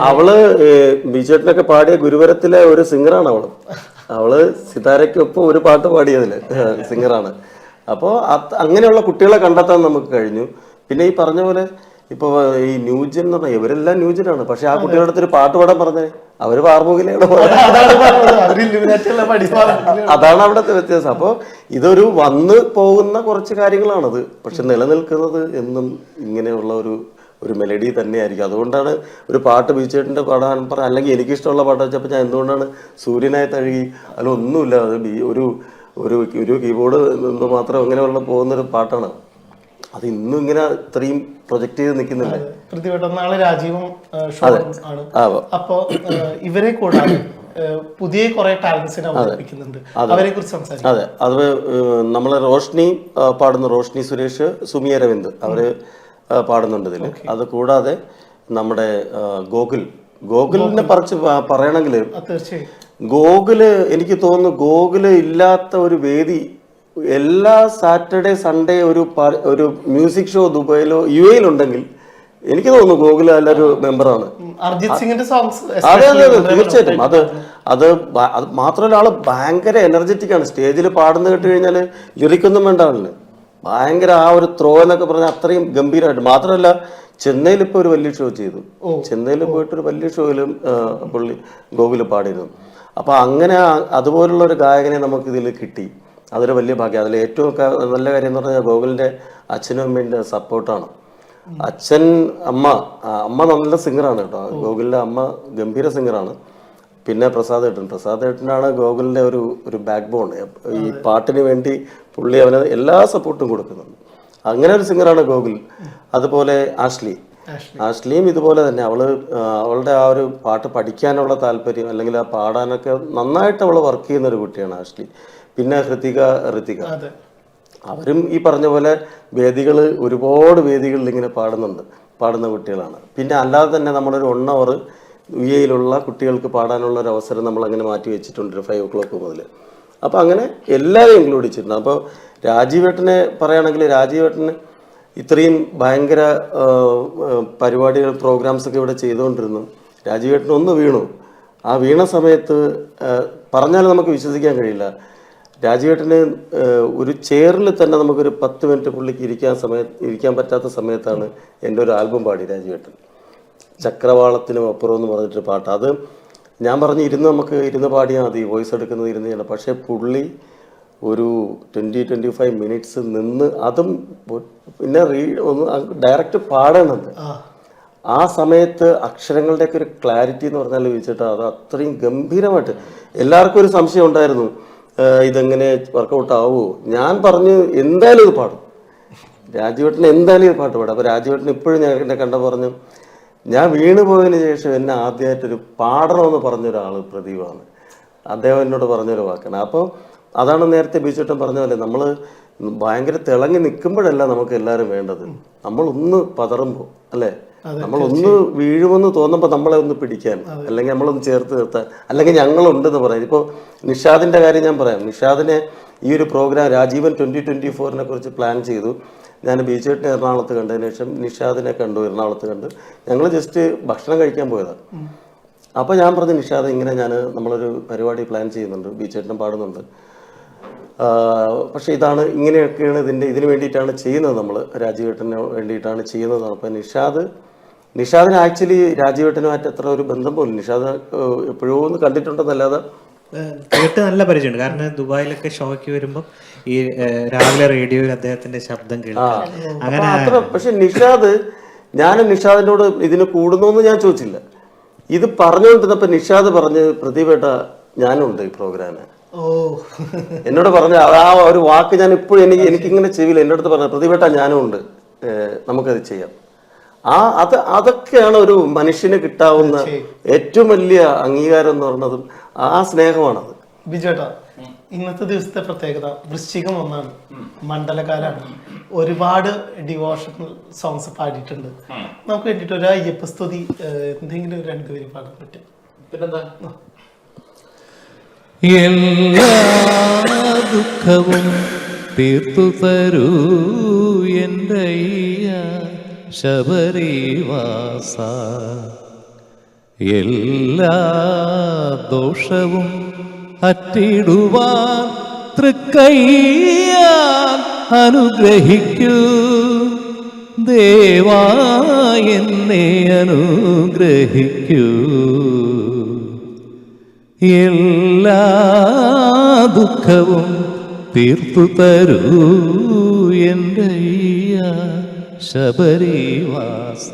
അവള് ബിജുട്ടനൊക്കെ പാടിയ ഗുരുവരത്തിലെ ഒരു സിംഗറാണ് അവള് സിതാരയ്ക്കൊപ്പം ഒരു പാട്ട് പാടിയതില് സിംഗറാണ്. അപ്പോൾ അങ്ങനെയുള്ള കുട്ടികളെ കണ്ടെത്താൻ നമുക്ക് കഴിഞ്ഞു. പിന്നെ ഈ പറഞ്ഞ പോലെ ഇപ്പോൾ ഈ ന്യൂജൻ എന്ന് പറഞ്ഞാൽ ഇവരെല്ലാം ന്യൂജനാണ്, പക്ഷെ ആ കുട്ടികളുടെ അടുത്തൊരു പാട്ട് പാടാൻ പറഞ്ഞേ അവര് പാർമുകിലാണ്. അതാണ് അവിടുത്തെ വ്യത്യാസം. അപ്പോൾ ഇതൊരു വന്ന് പോകുന്ന കുറച്ച് കാര്യങ്ങളാണത്, പക്ഷെ നിലനിൽക്കുന്നത് എന്നും ഇങ്ങനെയുള്ള ഒരു മെലഡി തന്നെയായിരിക്കും. അതുകൊണ്ടാണ് ഒരു പാട്ട് ബീച്ചേട്ടൻ്റെ പാടാൻ പറഞ്ഞ, അല്ലെങ്കിൽ എനിക്കിഷ്ടമുള്ള പാട്ട് വെച്ചപ്പോൾ ഞാൻ എന്തുകൊണ്ടാണ് സൂര്യനായി തഴുകി, അതിലൊന്നുമില്ല, അത് ഒരു കീബോർഡ് മാത്രം അങ്ങനെയുള്ള പോകുന്നൊരു പാട്ടാണ്. അത് ഇന്നും ഇങ്ങനെ ഇത്രയും പ്രൊജക്ട് ചെയ്ത് നിൽക്കുന്നില്ല. പ്രതിവട്ടം നാളെ രാജീവും ഷോ ആണ്. അപ്പോ ഇവരെ കൂടാതെ പുതിയ കുറെ ടാലൻസിനെ അവതരിപ്പിക്കുന്നുണ്ട്, അവരെ കുറിച്ച് സംസാരിക്കും. അതെ, അത് നമ്മളെ റോഷ്നി പാടുന്ന റോഷ്നി സുരേഷ്, സുമി അരവിന്ദ് അവര് പാടുന്നുണ്ട് ഇതിൽ. അത് കൂടാതെ നമ്മുടെ ഗോകുലിനെ പറിച്ച് പറയണമെങ്കിൽ തീർച്ചയായും ഗോകുല്, എനിക്ക് തോന്നുന്നു ഗോകുല് ഇല്ലാത്ത ഒരു വേദി എല്ലാ സാറ്റർഡേ സൺഡേ ഒരു മ്യൂസിക് ഷോ ദുബായിലോ UAE ഉണ്ടെങ്കിൽ എനിക്ക് തോന്നുന്നു ഗോകുല് നല്ലൊരു മെമ്പറാണ്. അർജിത് സിംഗിന്റെ സോങ്സ് അതെ അതെ അതെ തീർച്ചയായിട്ടും. അത് മാത്രമല്ല ആള് ഭയങ്കര എനർജറ്റിക് ആണ്. സ്റ്റേജിൽ പാടുന്ന കേട്ട് കഴിഞ്ഞാൽ ലിറിക്കൊന്നും വേണ്ട ആളിന്. ഭയങ്കര ആ ഒരു ത്രോ എന്നൊക്കെ പറഞ്ഞാൽ അത്രയും ഗംഭീരമായിട്ട്. മാത്രമല്ല ചെന്നൈയിൽ ഇപ്പോൾ ഒരു വലിയ ഷോ ചെയ്തു. ചെന്നൈയിൽ പോയിട്ടൊരു വലിയ ഷോയിലും പുള്ളി ഗോകുല് പാടിയിരുന്നു. അപ്പൊ അങ്ങനെ അതുപോലുള്ള ഒരു ഗായകനെ നമുക്ക് ഇതിൽ കിട്ടി. അതൊരു വലിയ ഭാഗ്യം. അതിൽ ഏറ്റവും നല്ല കാര്യം എന്ന് പറഞ്ഞാൽ ഗോകുലിന്റെ അച്ഛനും അമ്മേന്റെ സപ്പോർട്ടാണ്. അമ്മ നല്ല സിംഗറാണ് കേട്ടോ. ഗോകുലിന്റെ അമ്മ ഗംഭീര സിംഗറാണ്. പിന്നെ പ്രസാദ് ഏട്ടനാണ് ഗോകുലിന്റെ ഒരു ബാക്ക് ബോൺ. ഈ പാട്ടിന് വേണ്ടി പുള്ളി അവന് എല്ലാ സപ്പോർട്ടും കൊടുക്കുന്നുണ്ട്. അങ്ങനെ ഒരു സിംഗറാണ് ഗോകുൽ. അതുപോലെ ആഷ്ലിയും ഇതുപോലെ തന്നെ. അവളുടെ ആ ഒരു പാട്ട് പഠിക്കാനുള്ള താല്പര്യം, അല്ലെങ്കിൽ ആ പാടാനൊക്കെ നന്നായിട്ട് അവൾ വർക്ക് ചെയ്യുന്ന ഒരു കുട്ടിയാണ് ആഷ്ലി. പിന്നെ ഋതിക അവരും ഈ പറഞ്ഞ പോലെ ഒരുപാട് വേദികളിൽ ഇങ്ങനെ പാടുന്ന കുട്ടികളാണ്. പിന്നെ അല്ലാതെ തന്നെ നമ്മളൊരു 1 hour UAE കുട്ടികൾക്ക് പാടാനുള്ള ഒരു അവസരം നമ്മൾ അങ്ങനെ മാറ്റി വെച്ചിട്ടുണ്ട് 5 o'clock മുതൽ. അപ്പോൾ അങ്ങനെ എല്ലാവരും ഇൻക്ലൂഡ് ചെയ്തിട്ടുണ്ട്. അപ്പോൾ രാജീവേട്ടനെ പറയുകയാണെങ്കിൽ രാജീവേട്ടന് ഇത്രയും ഭയങ്കര പരിപാടികൾ പ്രോഗ്രാംസ് ഒക്കെ ഇവിടെ ചെയ്തുകൊണ്ടിരുന്നു. രാജീവേട്ടൻ ഒന്ന് വീണു. ആ വീണ സമയത്ത് പറഞ്ഞാൽ നമുക്ക് വിശ്വസിക്കാൻ കഴിയില്ല. രാജീവേട്ടന് ഒരു ചെയറിൽ തന്നെ നമുക്കൊരു 10 മിനിറ്റ് പുള്ളിക്ക് ഇരിക്കാൻ പറ്റാത്ത സമയത്താണ് എൻ്റെ ഒരു ആൽബം പാടി രാജീവേട്ടൻ. ചക്രവാളത്തിനും അപ്പുറം എന്ന് പറഞ്ഞിട്ടൊരു പാട്ട്. അത് ഞാൻ പറഞ്ഞു നമുക്ക് ഇരുന്ന് പാടിയാൽ മതി, വോയിസ് എടുക്കുന്നത് ഇരുന്ന് ചെയ്യണം. പക്ഷേ പുള്ളി ഒരു 20-25 മിനിറ്റ്സ് നിന്ന്, അതും പിന്നെ ഡയറക്റ്റ് പാടണത്. ആ സമയത്ത് അക്ഷരങ്ങളുടെയൊക്കെ ഒരു ക്ലാരിറ്റി എന്ന് പറഞ്ഞാൽ ചോദിച്ചിട്ട് അത് അത്രയും ഗംഭീരമായിട്ട്. എല്ലാവർക്കും ഒരു സംശയം ഉണ്ടായിരുന്നു, ഇതെങ്ങനെ വർക്കൗട്ട് ആവുമോ. ഞാൻ പറഞ്ഞു എന്തായാലും ഇത് പാടും, രാജീവേട്ടന് എന്തായാലും ഇത് പാട്ട് പാടും. അപ്പോൾ രാജീവേട്ടൻ ഇപ്പോഴും ഞാൻ എന്നെ പറഞ്ഞു, ഞാൻ വീണ് പോയതിന് ശേഷം എന്നെ ആദ്യമായിട്ടൊരു പാടണമെന്ന് പറഞ്ഞൊരാൾ പ്രദീപാണ്. അദ്ദേഹം എന്നോട് പറഞ്ഞൊരു വാക്കാണ്. അപ്പോൾ അതാണ് നേരത്തെ ബീച്ചേട്ടൻ പറഞ്ഞ പോലെ നമ്മൾ ഭയങ്കര തിളങ്ങി നിൽക്കുമ്പോഴല്ല നമുക്ക് എല്ലാവരും വേണ്ടത്. നമ്മളൊന്ന് പതറുമ്പോൾ അല്ലേ, നമ്മളൊന്ന് വീഴുമെന്ന് തോന്നുമ്പോൾ നമ്മളെ ഒന്ന് പിടിക്കാൻ, അല്ലെങ്കിൽ നമ്മളൊന്ന് ചേർത്ത് നിർത്താൻ, അല്ലെങ്കിൽ ഞങ്ങളുണ്ടെന്ന് പറയാം. ഇപ്പോൾ നിഷാദിൻ്റെ കാര്യം ഞാൻ പറയാം. നിഷാദിനെ ഈ ഒരു പ്രോഗ്രാം രാജീവൻ 2024 കുറിച്ച് പ്ലാൻ ചെയ്തു. ഞാൻ ബീച്ചേട്ടിനെ എറണാകുളത്ത് കണ്ടതിന് ശേഷം നിഷാദിനെ കണ്ടു, എറണാകുളത്ത് കണ്ട്. ഞങ്ങൾ ജസ്റ്റ് ഭക്ഷണം കഴിക്കാൻ പോയതാണ്. അപ്പോൾ ഞാൻ പറഞ്ഞു, നിഷാദ് ഇങ്ങനെ നമ്മളൊരു പരിപാടി പ്ലാൻ ചെയ്യുന്നുണ്ട്, ബീച്ചേട്ടനും പാടുന്നുണ്ട്, പക്ഷേ ഇങ്ങനെയൊക്കെയാണ് ഇതിന് വേണ്ടിയിട്ടാണ് ചെയ്യുന്നത്, നമ്മൾ രാജീവേട്ടന് വേണ്ടിയിട്ടാണ് ചെയ്യുന്നത്. അപ്പോൾ നിഷാദിന് ആക്ച്വലി രാജീവേട്ടനുമായിട്ട് അത്ര ഒരു ബന്ധം പോലും, നിഷാദ് എപ്പോഴോ ഒന്ന് കണ്ടിട്ടുണ്ടെന്നല്ലാതെ കേട്ട് നല്ല പരിചയമുണ്ട്. കാരണം ദുബായിലൊക്കെ ഷോയ്ക്ക് വരുമ്പോൾ ഈ രാവിലെ റേഡിയോയിൽ അദ്ദേഹത്തിന്റെ ശബ്ദം കേൾക്കാം. അങ്ങനെ പക്ഷെ നിഷാദിനോട് ഇതിന് കൂടുന്നോന്ന് ഞാൻ ചോദിച്ചില്ല. ഇത് പറഞ്ഞുകൊണ്ടിരുന്നപ്പോ നിഷാദ് പറഞ്ഞ്, പ്രതിഭേട്ട ഞാനുണ്ട് ഈ പ്രോഗ്രാമിന്. എന്നോട് പറഞ്ഞ ആ ഒരു വാക്ക് ഞാൻ ഇപ്പോഴും എനിക്കിങ്ങനെ ചെവിയില്ല. എൻ്റെ അടുത്ത് പറഞ്ഞ, പ്രതിഭേട്ട ഞാനും ഉണ്ട്, നമുക്കത് ചെയ്യാം. അതൊക്കെയാണ് ഒരു മനുഷ്യന് കിട്ടാവുന്ന ഏറ്റവും വലിയ അംഗീകാരം എന്ന് പറയുന്നതും ആ സ്നേഹമാണത്. ബിജുട്ടാ, ഇന്നത്തെ ദിവസത്തെ പ്രത്യേകത വൃശ്ചികം 1 മണ്ഡലകാലാണ്. ഒരുപാട് ഡിവോഷണൽ സോങ്സ് പാടിയിട്ടുണ്ട്. നമുക്ക് വേണ്ടിയിട്ട് ഒരു അയ്യപ്പ സ്തുതി എന്തെങ്കിലും 2 പേര് പാടാൻ പറ്റും? പിന്നെന്താ? എല്ലാ ദുഃഖവും തീർത്തു തരൂ എൻ്റെ ശബരിവാസ, എല്ലാ ദോഷവും അറ്റിടുവാൻ തൃക്കൈയാൽ അനുഗ്രഹിക്കൂ ദേവാ എന്നെ അനുഗ്രഹിക്കൂ, എല്ലാ ദുഃഖവും തീർത്തു തരൂ എൻ്റെ ശബരിവാസ.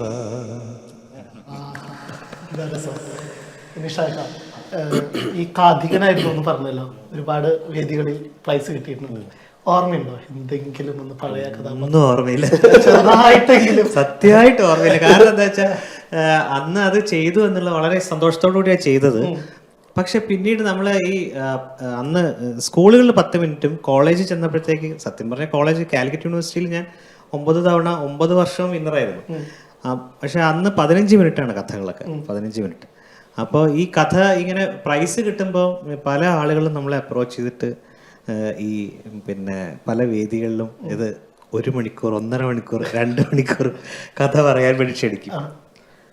ഈ കാഥികനായിരുന്നു എന്ന് പറഞ്ഞല്ലോ, ഒരുപാട് വേദികളിൽ പ്രൈസ് കിട്ടിയിട്ടുണ്ട്. ഓർമ്മയുണ്ടോ എന്തെങ്കിലും ഒന്ന് പഴയ കഥ? ഒന്നും ഓർമ്മയില്ല, ചെറുതായിട്ടെങ്കിലും. സത്യമായിട്ട് ഓർമ്മയില്ല. കാരണം എന്താ വെച്ചാൽ അന്ന് അത് ചെയ്തു എന്നുള്ള വളരെ സന്തോഷത്തോടു കൂടിയാണ് ചെയ്തത്. പക്ഷെ പിന്നീട് നമ്മൾ ഈ അന്ന് സ്കൂളുകളിൽ 10 മിനിറ്റും കോളേജിൽ ചെന്നപ്പോഴത്തേക്ക്, സത്യം പറഞ്ഞാൽ കോളേജ് കാലിക്കറ്റ് യൂണിവേഴ്സിറ്റിയിൽ ഞാൻ 9 വർഷവും വിന്നറായിരുന്നു. പക്ഷെ അന്ന് 15 മിനിറ്റാണ് കഥകളൊക്കെ, 15 മിനിറ്റ്. അപ്പോൾ ഈ കഥ ഇങ്ങനെ പ്രൈസ് കിട്ടുമ്പോൾ പല ആളുകളും നമ്മളെ അപ്രോച്ച് ചെയ്തിട്ട് ഈ പിന്നെ പല വേദികളിലും ഇത് 1 മണിക്കൂർ, 1.5 മണിക്കൂർ, 2 മണിക്കൂർ കഥ പറയാൻ വേണ്ടി ക്ഷണിക്കും.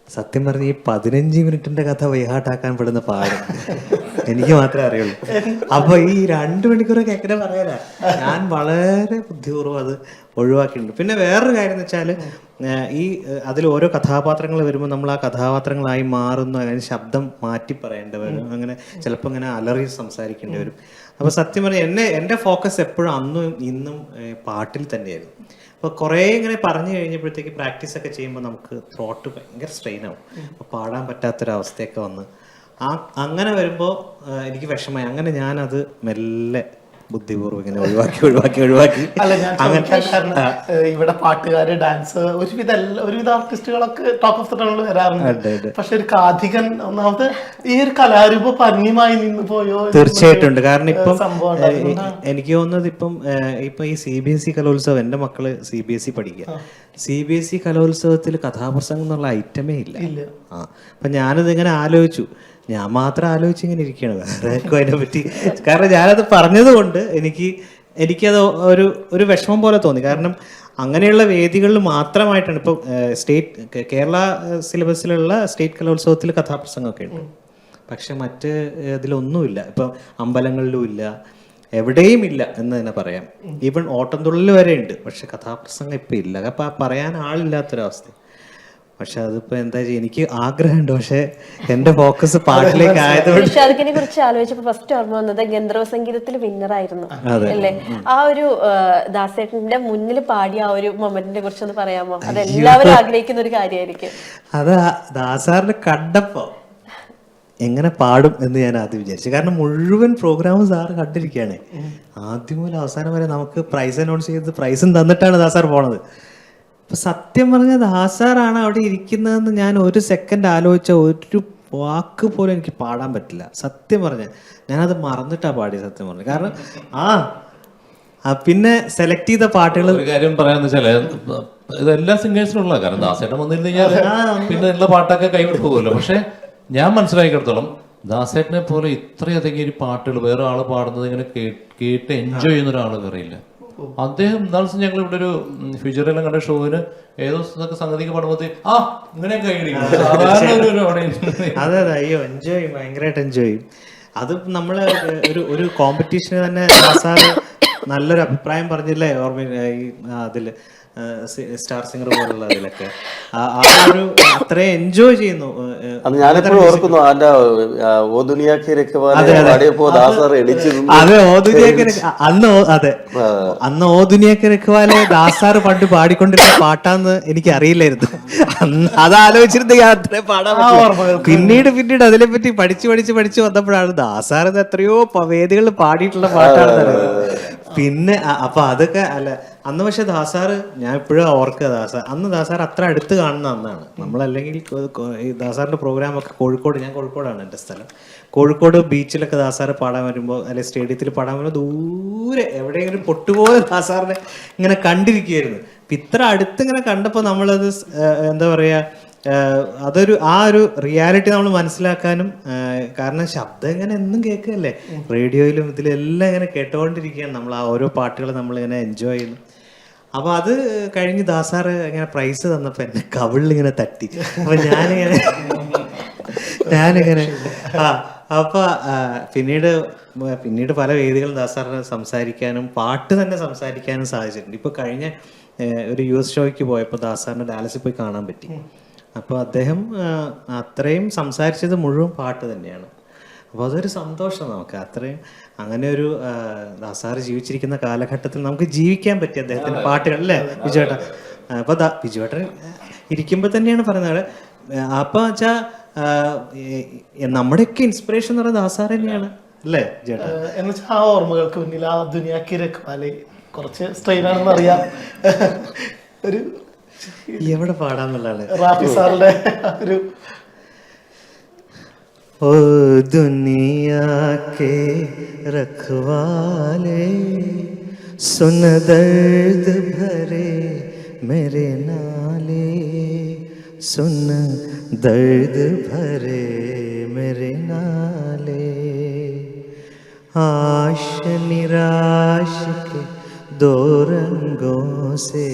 സത്യം പറഞ്ഞ ഈ 15 മിനിറ്റിന്റെ കഥ വൈഹാട്ടാക്കാൻ പെടുന്ന പാട് എനിക്ക് മാത്രമേ അറിയുള്ളൂ. അപ്പൊ ഈ 2 മണിക്കൂറൊക്കെ എങ്ങനെ പറയാനാ, ഞാൻ വളരെ ബുദ്ധിപൂർവ്വം അത് ഒഴിവാക്കിയിട്ടുണ്ട്. പിന്നെ വേറൊരു കാര്യം എന്ന് വെച്ചാൽ ഈ അതിൽ ഓരോ കഥാപാത്രങ്ങൾ വരുമ്പോൾ നമ്മൾ ആ കഥാപാത്രങ്ങളായി മാറുന്നു, അതിന് ശബ്ദം മാറ്റി പറയേണ്ടി വരും, അങ്ങനെ ചിലപ്പോൾ ഇങ്ങനെ അലറി സംസാരിക്കേണ്ടി വരും. അപ്പോൾ സത്യം പറഞ്ഞാൽ എൻ്റെ ഫോക്കസ് എപ്പോഴും അന്നും ഇന്നും പാട്ടിൽ തന്നെയായിരുന്നു. അപ്പോൾ കുറേ ഇങ്ങനെ പറഞ്ഞു കഴിഞ്ഞപ്പോഴത്തേക്ക് പ്രാക്ടീസൊക്കെ ചെയ്യുമ്പോൾ നമുക്ക് ത്രോട്ട് ഭയങ്കര സ്ട്രെയിൻ ആവും, അപ്പോൾ പാടാൻ പറ്റാത്തൊരവസ്ഥയൊക്കെ വന്ന് അങ്ങനെ വരുമ്പോൾ എനിക്ക് വിഷമമായി. അങ്ങനെ ഞാനത് മെല്ലെ ബുദ്ധിപൂർവ്വം ഇങ്ങനെ ഒഴിവാക്കി അല്ല, ഞാൻ ചോദിക്കാൻ കാരണം ഇവിടെ പാട്ടുകാര്, ഡാൻസ്, ഒരുവിധ ആർട്ടിസ്റ്റുകളൊക്കെ ടോക്ക് ഓഫ് ദ ടൗണിൽ വരാറുണ്ട്. പക്ഷെ ഒരു കാഥികൻ ഒന്നാമത് ഈ ഒരു കലാരൂപം അന്യമായി നിന്ന് പോയോ? തീർച്ചയായിട്ടും ഉണ്ട്. കാരണം ഇപ്പം എനിക്ക് തോന്നുന്നത് ഇപ്പം ഈ CBSE കലോത്സവം, എൻ്റെ മക്കള് CBSE പഠിക്കുക, CBSE കലോത്സവത്തിൽ കഥാപ്രസംഗം എന്നുള്ള ഐറ്റമേ ഇല്ല. അപ്പൊ ഞാനത് ഇങ്ങനെ ആലോചിച്ചു, ഞാൻ മാത്രം ആലോചിച്ചിങ്ങനെ ഇരിക്കുകയാണ്, വേറെ ആർക്കും അതിനെപ്പറ്റി. കാരണം ഞാനത് പറഞ്ഞത് കൊണ്ട് എനിക്കത് ഒരു വിഷമം പോലെ തോന്നി. കാരണം അങ്ങനെയുള്ള വേദികളിൽ മാത്രമായിട്ടാണ് ഇപ്പം കേരള സിലബസിലുള്ള സ്റ്റേറ്റ് കലോത്സവത്തിൽ കഥാപ്രസംഗമൊക്കെ ഉണ്ട്. പക്ഷെ മറ്റ് ഇതിലൊന്നുമില്ല, ഇപ്പം അമ്പലങ്ങളിലും ഇല്ല, എവിടെയും ഇല്ല എന്ന് തന്നെ പറയാം. ഈവൻ ഓട്ടംതുള്ളൽ വരെ ഉണ്ട്, പക്ഷെ കഥാപ്രസംഗം ഇപ്പം ഇല്ല. അപ്പം പറയാൻ ആളില്ലാത്തൊരവസ്ഥ. പക്ഷെ അതിപ്പോ എന്താ ചെയ്യുക, എനിക്ക് ആഗ്രഹമുണ്ട്, പക്ഷെ എന്റെ ഫോക്കസ് പാട്ടിലേക്ക് ആയതുകൊണ്ട്. ഷാദിഖിനെ കുറിച്ച് ആലോചിച്ചപ്പോൾ ഫസ്റ്റ് ഓർമ്മ വന്നത് ഗന്ധർവ സംഗീതത്തിൽ വിന്നറായിരുന്നു അല്ലേ? ആ ഒരു ദാസേട്ടന്റെ മുന്നിൽ പാടിയ ആ ഒരു മൊമെന്റിനെ കുറിച്ച് ഒന്ന് പറയാമോ? അത് എല്ലാവരും ആഗ്രഹിക്കുന്ന ഒരു കാര്യമായിരിക്കും. അത് ദാസാറിനെ കണ്ടപ്പോ എങ്ങനെ പാടും എന്ന് ഞാൻ ആദ്യം വിചാരിച്ചു. കാരണം മുഴുവൻ പ്രോഗ്രാമും സാറ് കണ്ടിരിക്കുകയാണ്, ആദ്യം മുതൽ അവസാനം വരെ. നമുക്ക് പ്രൈസ് അനൗൺസ് ചെയ്ത് പ്രൈസും തന്നിട്ടാണ് ദാസാർ പോണത്. അപ്പൊ സത്യം പറഞ്ഞാൽ ദാസാറാണ് അവിടെ ഇരിക്കുന്നതെന്ന് ഞാൻ ഒരു സെക്കൻഡ് ആലോചിച്ച ഒരു വാക്ക് പോലും എനിക്ക് പാടാൻ പറ്റില്ല. സത്യം പറഞ്ഞ ഞാനത് മറന്നിട്ടാ പാടി, സത്യം പറഞ്ഞു. കാരണം പിന്നെ സെലക്ട് ചെയ്ത പാട്ടുകൾ, ഒരു കാര്യം പറയാന്ന് വെച്ചാല് ഇതെല്ലാ സിംഗേഴ്സിനും ഉള്ള, കാരണം ദാസേട്ടൻ വന്നിരുന്നു കഴിഞ്ഞാൽ പിന്നെ ഉള്ള പാട്ടൊക്കെ കൈവിട്ട് പോകുമല്ലോ. പക്ഷെ ഞാൻ മനസ്സിലാക്കിയെടുത്തോളം ദാസേട്ടനെ പോലെ ഇത്രയധികം ഈ പാട്ടുകൾ വേറെ ആള് പാടുന്നത് ഇങ്ങനെ കേട്ട് എൻജോയ് ചെയ്യുന്ന ഒരാൾ വേറെ ഇല്ല. അദ്ദേഹം എന്താണെന്ന് ഞങ്ങൾ ഇവിടെ ഒരു ഫ്യൂച്ചറിലെല്ലാം കണ്ട ഷോവിന് ഏതോ സംഗതിക്ക് പാടുമ്പോൾ ഇങ്ങനെയൊക്കെ അതെ അയ്യോ എൻജോയ് ചെയ്യും, ഭയങ്കരമായിട്ട് എൻജോയ് ചെയ്യും. അത് നമ്മള് ഒരു കോമ്പറ്റീഷന് തന്നെ സാറ് നല്ലൊരു അഭിപ്രായം പറഞ്ഞില്ലേ ഓർമ്മ, ഈ അതില് സ്റ്റാർ സിംഗർ പോലുള്ള അതിലൊക്കെ അത്രയും എൻജോയ് ചെയ്യുന്നു. ഞാനെപ്പോഴും ഓർക്കുന്നു അതെ അന്ന് ഓ ദുനിയാക്ക് രഖ്വാലെ ദാസാറ് പണ്ട് പാടിക്കൊണ്ടിരുന്ന പാട്ടാന്ന് എനിക്ക് അറിയില്ലായിരുന്നു. അത് ആലോചിച്ചിരുന്നെങ്കിൽ അത്രയും പാടാൻ പറ്റും. പിന്നീട് അതിനെപ്പറ്റി പഠിച്ചു വന്നപ്പോഴാണ് ദാസാർ എത്രയോ വേദികളിൽ പാടിയിട്ടുള്ള പാട്ടാണെന്ന് അറിയുന്നത്. പിന്നെ അപ്പൊ അതൊക്കെ അല്ല അന്ന്. പക്ഷെ ദാസാറ് ഞാൻ ഇപ്പോഴും ഓർക്കുക, അന്ന് ദാസാർ അത്ര അടുത്ത് കാണുന്ന അന്നാണ്. നമ്മളല്ലെങ്കിൽ ഈ ദാസാറിന്റെ പ്രോഗ്രാമൊക്കെ കോഴിക്കോട്, ഞാൻ കോഴിക്കോടാണ് എൻ്റെ സ്ഥലം, കോഴിക്കോട് ബീച്ചിലൊക്കെ ദാസാറ് പാടാൻ വരുമ്പോൾ അല്ലെങ്കിൽ സ്റ്റേഡിയത്തിൽ പാടാൻ വരുമ്പോൾ ദൂരെ എവിടെയെങ്കിലും പൊട്ടുപോലെ ദാസാറിനെ ഇങ്ങനെ കണ്ടിരിക്കുകയായിരുന്നു. ഇത്ര അടുത്ത് ഇങ്ങനെ കണ്ടപ്പോൾ നമ്മളത് എന്താ പറയാ, ആ ഒരു റിയാലിറ്റി നമ്മൾ മനസ്സിലാക്കാനും, കാരണം ശബ്ദം ഇങ്ങനെ എന്നും കേൾക്കുകയല്ലേ, റേഡിയോയിലും ഇതിലെല്ലാം ഇങ്ങനെ കേട്ടുകൊണ്ടിരിക്കുകയാണ് നമ്മൾ. ആ ഓരോ പാട്ടുകൾ നമ്മളിങ്ങനെ എൻജോയ് ചെയ്യുന്നു. അപ്പൊ അത് കഴിഞ്ഞ് ദാസാറ് ഇങ്ങനെ പ്രൈസ് തന്നപ്പോ എന്നെ കവിളിലിങ്ങനെ തട്ടി. അപ്പൊ ഞാനിങ്ങനെ അപ്പൊ പിന്നീട് പല വേദികളും ദാസാറിന് സംസാരിക്കാനും പാട്ട് തന്നെ സംസാരിക്കാനും സാധിച്ചിട്ടുണ്ട്. ഇപ്പൊ കഴിഞ്ഞ ഒരു US ഷോയ്ക്ക് പോയപ്പോൾ ദാസാറിനെ ഡാലസിൽ പോയി കാണാൻ പറ്റി. അപ്പോൾ അദ്ദേഹം അത്രയും സംസാരിച്ചത് മുഴുവൻ പാട്ട് തന്നെയാണ്. അപ്പോൾ അതൊരു സന്തോഷം നമുക്ക്. അത്രയും അങ്ങനെ ഒരു ദാസാറ് ജീവിച്ചിരിക്കുന്ന കാലഘട്ടത്തിൽ നമുക്ക് ജീവിക്കാൻ പറ്റി അദ്ദേഹത്തിൻ്റെ പാട്ടുകൾ അല്ലേ ബിജുവേട്ടൻ? അപ്പോൾ ബിജുവേട്ടൻ ഇരിക്കുമ്പോൾ തന്നെയാണ് പറയുന്നത്. അപ്പോൾ വെച്ചാൽ നമ്മുടെയൊക്കെ ഇൻസ്പിറേഷൻ എന്ന് പറയുന്നത് ദാസാർ തന്നെയാണ് അല്ലേ ചേട്ടാ? എന്ന് വെച്ചാൽ ആ ഓർമ്മകൾക്ക് മുന്നിൽ ആ ദുനിയാക്കി രഖ്വാലെ കുറച്ച് സ്ട്രെയിൻ ആണെന്ന് അറിയാം. ഒരു എവിടെ പാടാന്നുള്ളതാണ് റാഫി സാറിന്റെ ഒരു ओ दुनिया के रखवाले सुन दर्द भरे मेरे नाले सुन दर्द भरे मेरे नाले आश निराश के दो रंगों से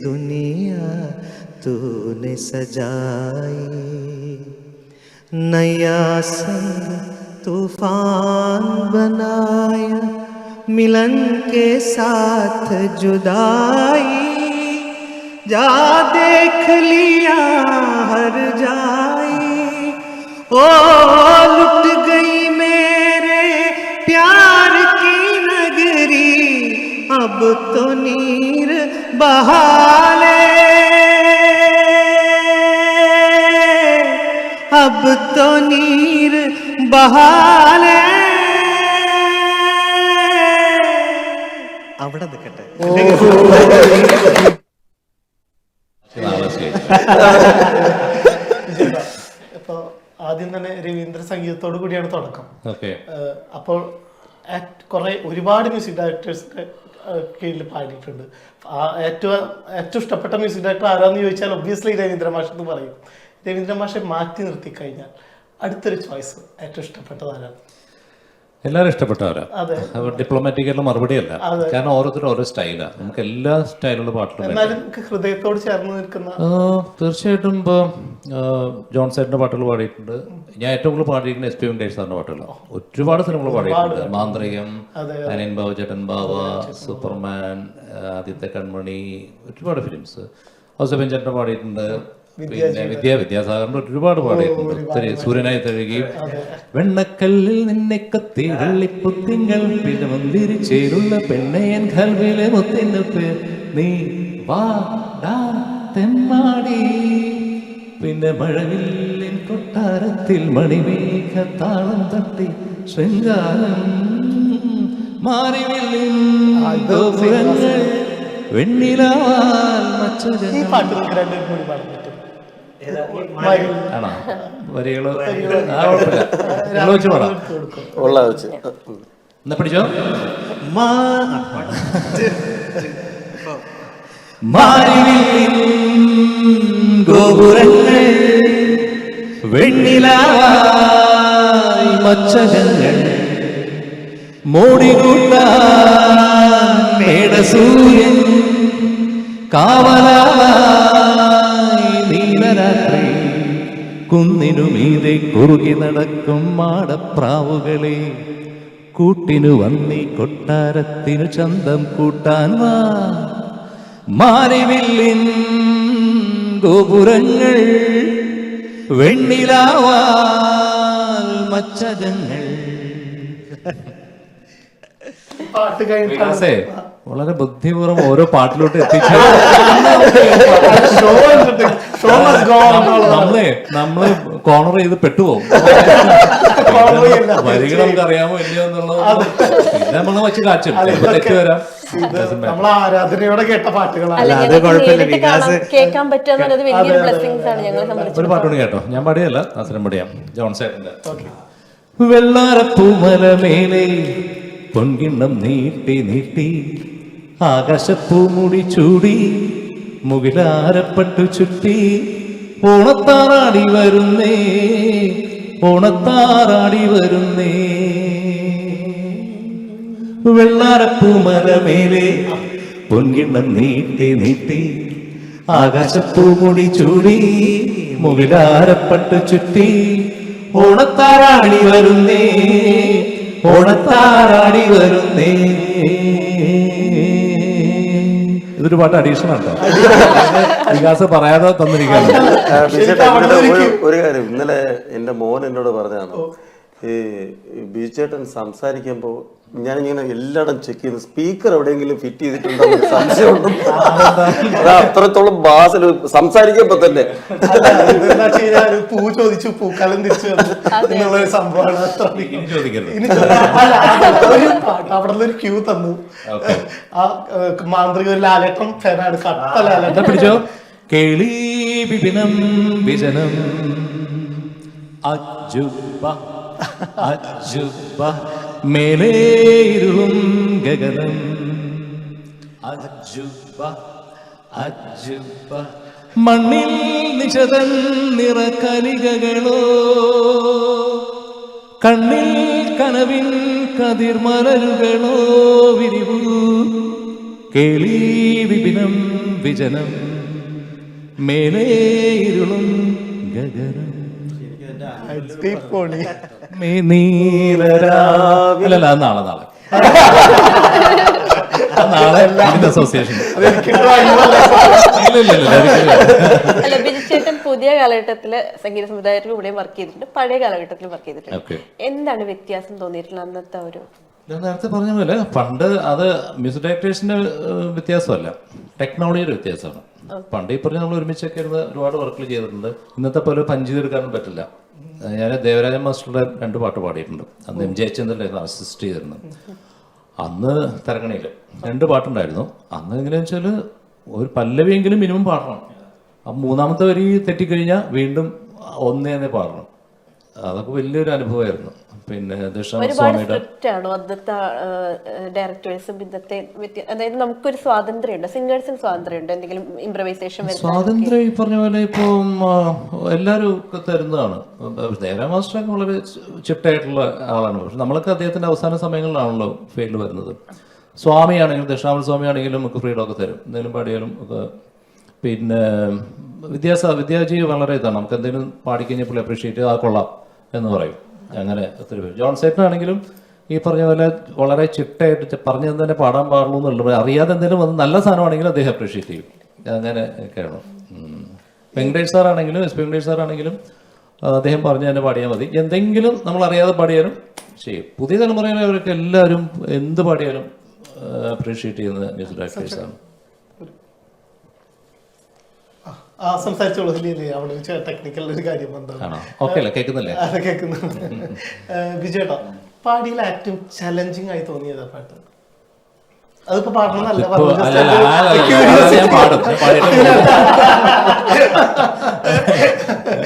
दुनिया तूने सजाई नया संग तूफान बनाया मिलन के साथ जुदाई जा देख लिया हर जाई ओ लुट गई मेरे प्यार की नगरी अब तो नीर बहाले अब तो नीर बहाले അവിടെ നിൽക്കട്ടെ. ഇപ്പൊ ആദ്യം തന്നെ രവീന്ദ്ര സംഗീതത്തോടു കൂടിയാണ് തുടക്കം. അപ്പോൾ ഒരുപാട് മ്യൂസിക് ഡയറക്ടേഴ്സിന്റെ കീഴിൽ പാടിയിട്ടുണ്ട്. ഏറ്റവും ഇഷ്ടപ്പെട്ട മ്യൂസിക് ഡയറക്ടർ ആരാന്ന് ചോദിച്ചാൽ ഒബ്വിയസ്ലി രവീന്ദ്ര മാഷ് എന്ന് പറയും. രവീന്ദ്ര മാഷെ മാറ്റി നിർത്തി കഴിഞ്ഞാൽ അടുത്തൊരു ചോയ്സ് ഏറ്റവും ഇഷ്ടപ്പെട്ടത് ആരാണ്? എല്ലാവരും ഇഷ്ടപ്പെട്ടവരാ. ഡിപ്ലോമാറ്റിക്കല്ല മറുപടിയല്ല, കാരണം ഓരോരുത്തരും ഓരോ സ്റ്റൈലാണ്. നമുക്ക് എല്ലാ സ്റ്റൈലുള്ള പാട്ടുകളും ഹൃദയത്തോട് ചേർന്ന് നിൽക്കുന്ന തീർച്ചയായിട്ടും. ഇപ്പോൾ ജോൺ സാറിന്റെ പാട്ടുകൾ പാടിയിട്ടുണ്ട്. ഞാൻ ഏറ്റവും കൂടുതൽ പാടിയിരിക്കുന്ന SP വെങ്കടേഷ് സാറിന്റെ പാട്ടുകളാണ്. ഒരുപാട് സിനിമകൾ പാടിയിട്ടുണ്ട്. മാന്ത്രികം, അനിയൻ ബാബ, ചേട്ടൻ ബാബ, സൂപ്പർമാൻ, ആദ്യത്തെ കൺമണി, ഒരുപാട് ഫിലിംസ്. ഔസേപ്പൻ ചേട്ടൻ പാടിയിട്ടുണ്ട്. പിന്നെ വിദ്യാസാഗറിന്റെ ഒരുപാട് പാടിയിട്ടുണ്ട്. സൂര്യനായി തഴുകി, വെണ്ണക്കല്ലിൽ നിന്നെ കത്തി വെള്ളിപ്പുത്തിങ്കൾ പിഴമന്തിരിച്ചേരുള്ള പെണ്ണയൻ കൽവിലെ മുത്തിനപ്പ് നീ വാടാ തെമ്മാടി, പിന്നെ മഴവില്ലിൻ കൊട്ടാരത്തിൽ മണിമേഘ താളം തട്ടി ശൃംഗാരം മാറിവില്ലിൻ ഗോപുരങ്ങൾ വെണ്ണിലാൽ മച്ചകൾ. ഈ പാട്ടുകൾക്ക് രണ്ടും കൂടി പാടാൻ പറ്റും. ആണോ? വരികള് വെച്ച് പാടാം. എന്നാ പിടിച്ചോ. ഗോപുരങ്ങൾ വെണ്ണിലായി മച്ചകങ്ങൾ മോടികൂട്ടാൻ മേടസൂര്യൻ കാവലായി നീലരാത്രി കുന്നിനുമീതെ കുറുകി നടക്കും മാടപ്രാവുകളെ കൂട്ടിനു വന്നി കൊട്ടാരത്തിനു ചന്തം കൂട്ടാൻ വാ. മാരിവില്ലിൻ ഗോപുരങ്ങൾ വെണ്ണിലാവാൽ മച്ചകങ്ങൾ. പാട്ട് കഴിഞ്ഞിട്ട് വളരെ ബുദ്ധിപൂർവ്വം ഓരോ പാട്ടിലോട്ട് എത്തിച്ചു. നമ്മള് കോർണർ ചെയ്ത് പെട്ടുപോകും. വരികൾ നമുക്ക് അറിയാമോ ഇല്ലയോ എന്നുള്ളത് പിന്നെ നമ്മള് വെച്ച് കാച്ചും. തെറ്റ് വരാം. നമ്മൾ ആരാധനയോടെ കേട്ട പാട്ടുകളാണ്. കേൾക്കാൻ പറ്റുന്നത് വലിയൊരു ബ്ലെസ്സിങ്സ് ആണ് ഞങ്ങളെ സംബന്ധിച്ച്. ഒരു പാട്ടുകൂടി കേട്ടോ. ഞാൻ പാടിയല്ല, നാസരം പാടിയാം. ജോൺ സേട്ടന്റെ വെള്ളാരപ്പൂമലമേലെ പൊൻകിണ്ണം നീട്ടി നീട്ടി ആകാശപ്പൂമുടി ചൂടി മുകിലാരപ്പട്ടു ചുറ്റി ഓണത്താറാടി വരുന്നേ ഓണത്താറാടി വരുന്നേ. വെള്ളാരപ്പൂമലമേലെ പൊൻകിണ്ണം നീട്ടി നീട്ടി ആകാശപ്പൂമുടി ചൂടി മുകിലാരപ്പട്ടു ചുറ്റി ഓണത്താറാടി വരുന്നേ ഓണത്താറാടി വരുന്നേ. ഇതൊരു പാട്ട് അഡീഷണൽ ആട്ടോ. വികാസ് പറയാതെ തന്നിരിക്കുകയാണ്. ഒരു കാര്യം ഇന്നലെ എൻ്റെ മോൻ എന്നോട് പറഞ്ഞതാണ്, ഈ ബിജുചേട്ടൻ സംസാരിക്കുമ്പോൾ ഞാനിങ്ങനെ എല്ലായിടം ചെക്ക് ചെയ്യുന്നു, സ്പീക്കർ എവിടെയെങ്കിലും ഫിറ്റ് ചെയ്തിട്ടുണ്ടോ സംശയമുണ്ടോ. അത്രത്തോളം ബാസിൽ സംസാരിക്കുമ്പോ തന്നെ പൂ ചോദിച്ചു പൂക്കാലം തിരിച്ചു എന്നുള്ളൊരു സംഭവമാണ്. അവിടെ ഒരു ക്യൂ തന്നു. ആ മാന്ത്രിക ഒരു ലാലേട്ടം ഫാനാണ്, കട്ട ലാലേട്ടം. പിടിച്ചോ. കേളി വിപിനം വിജനം അജുബ അജുബ മേലേരുളും ഗഗനം അജുബ അജുബ മണ്ണിൽ നിശതൻ നിറകലികകളോ കണ്ണിൽ കനവിൻ കതിർമലരുകളോ വിരിവു കേളി വിപിനം വിജനം മേലേരുളും ഗഗനം അല്ലല്ല നാളെ നാളെ അസോസിയേഷൻ അല്ല, ബിജുചേട്ടൻ പുതിയ കാലഘട്ടത്തില് സംഗീത സമുദായത്തിൽ കൂടെ വർക്ക് ചെയ്തിട്ടുണ്ട്, പഴയ കാലഘട്ടത്തിൽ വർക്ക് ചെയ്തിട്ടുണ്ട്. എന്താണ് വ്യത്യാസം തോന്നിയിട്ടുള്ളത് അന്നത്തെ ഒരു? ഞാൻ നേരത്തെ പറഞ്ഞ പോലെ പണ്ട് അത് മ്യൂസിക് ഡയറക്ടേഴ്സിന്റെ വ്യത്യാസമല്ല, ടെക്നോളജിയുടെ വ്യത്യാസമാണ്. പണ്ട് ഈ പറഞ്ഞ നമ്മൾ ഒരുമിച്ചൊക്കെ ഇരുന്ന് ഒരുപാട് വർക്കുകൾ ചെയ്തിട്ടുണ്ട്. ഇന്നത്തെ പോലെ പഞ്ച് ചെയ്തെടുക്കാനും പറ്റില്ല. ഞാൻ ദേവരാജൻ മാസ്റ്ററുടെ 2 പാട്ട് പാടിയിട്ടുണ്ട്. അന്ന് എം ജയചന്ദ്രനായിരുന്നു അസിസ്റ്റ് ചെയ്തിരുന്നത്. അന്ന് തരങ്ങണിയിൽ 2 പാട്ടുണ്ടായിരുന്നു. അന്ന് എങ്ങനെയാണെന്ന് വെച്ചാൽ ഒരു പല്ലവിയെങ്കിലും മിനിമം പാടണം. ആ 3ാമത്തെ വരി തെറ്റിക്കഴിഞ്ഞാൽ വീണ്ടും ഒന്നേ പാടണം. അതൊക്കെ വലിയൊരു അനുഭവമായിരുന്നു. പിന്നെ ദക്ഷിണാമൂർത്തിയുടെ ഡയറക്ടേഴ്സും ഇന്നത്തെ അതായത് നമുക്കൊരു സ്വാതന്ത്ര്യമുണ്ട്, സിംഗേഴ്സിന് സ്വാതന്ത്ര്യമുണ്ട്, എന്തെങ്കിലും ഇംപ്രവൈസേഷൻ സ്വാതന്ത്ര്യം ഈ പറഞ്ഞ പോലെ ഇപ്പം എല്ലാവരും തരുന്നതാണ്. ദേവരാജ മാസ്റ്ററൊക്കെ വളരെ ചിട്ടയായിട്ടുള്ള ആളാണ്. പക്ഷെ നമ്മളൊക്കെ അദ്ദേഹത്തിന്റെ അവസാന സമയങ്ങളിലാണല്ലോ ഫീൽഡ് വരുന്നത്. സ്വാമിയാണെങ്കിലും ദക്ഷിണാമൂർത്തി സ്വാമിയാണെങ്കിലും നമുക്ക് ഫ്രീഡം ഒക്കെ തരും, എന്തെങ്കിലും പാടിയാലും ഒക്കെ. പിന്നെ വിദ്യാജി വളരെ ഇതാണ്, നമുക്ക് എന്തെങ്കിലും പാടിക്കഴിഞ്ഞാൽ പുള്ളി അപ്രീഷിയേറ്റ് ചെയ്ത് ആ കൊള്ളാം എന്ന് പറയും. അങ്ങനെ ഒത്തിരി പേര്. ജോൺ സേട്ടനാണെങ്കിലും ഈ പറഞ്ഞ പോലെ വളരെ ചിട്ടയായിട്ട് പറഞ്ഞത് തന്നെ പാടാൻ പാടുള്ളൂ എന്നുള്ളത്. അറിയാതെ എന്തെങ്കിലും വന്ന് നല്ല സാധനമാണെങ്കിലും അദ്ദേഹം അപ്രീഷിയേറ്റ് ചെയ്യും. അങ്ങനെ ഒക്കെയാണ്. വെങ്കടേഷ് സാറാണെങ്കിലും വെങ്കടേഷ് സാറാണെങ്കിലും അദ്ദേഹം പറഞ്ഞു തന്നെ പാടിയാൽ മതി. എന്തെങ്കിലും നമ്മൾ അറിയാതെ പാടിയാലും ചെയ്യും. പുതിയ തലമുറയിലെ അവരൊക്കെ എല്ലാവരും എന്ത് പാടിയാലും അപ്രീഷിയേറ്റ് ചെയ്യുന്ന മ്യൂസിക് ഡയറക്ടേഴ്സാണ്. സംസാരിച്ചോളൂ. അവിടെ ടെക്നിക്കൽ ഒരു കാര്യം കേൾക്കുന്നില്ലേ? അത് കേൾക്കുന്നു. വിജയേട്ടാ, പാടിയിൽ ഏറ്റവും ചലഞ്ചിങ് ആയി തോന്നിയതാ പാട്ട്? അതിപ്പോ പാടണമെന്നല്ല,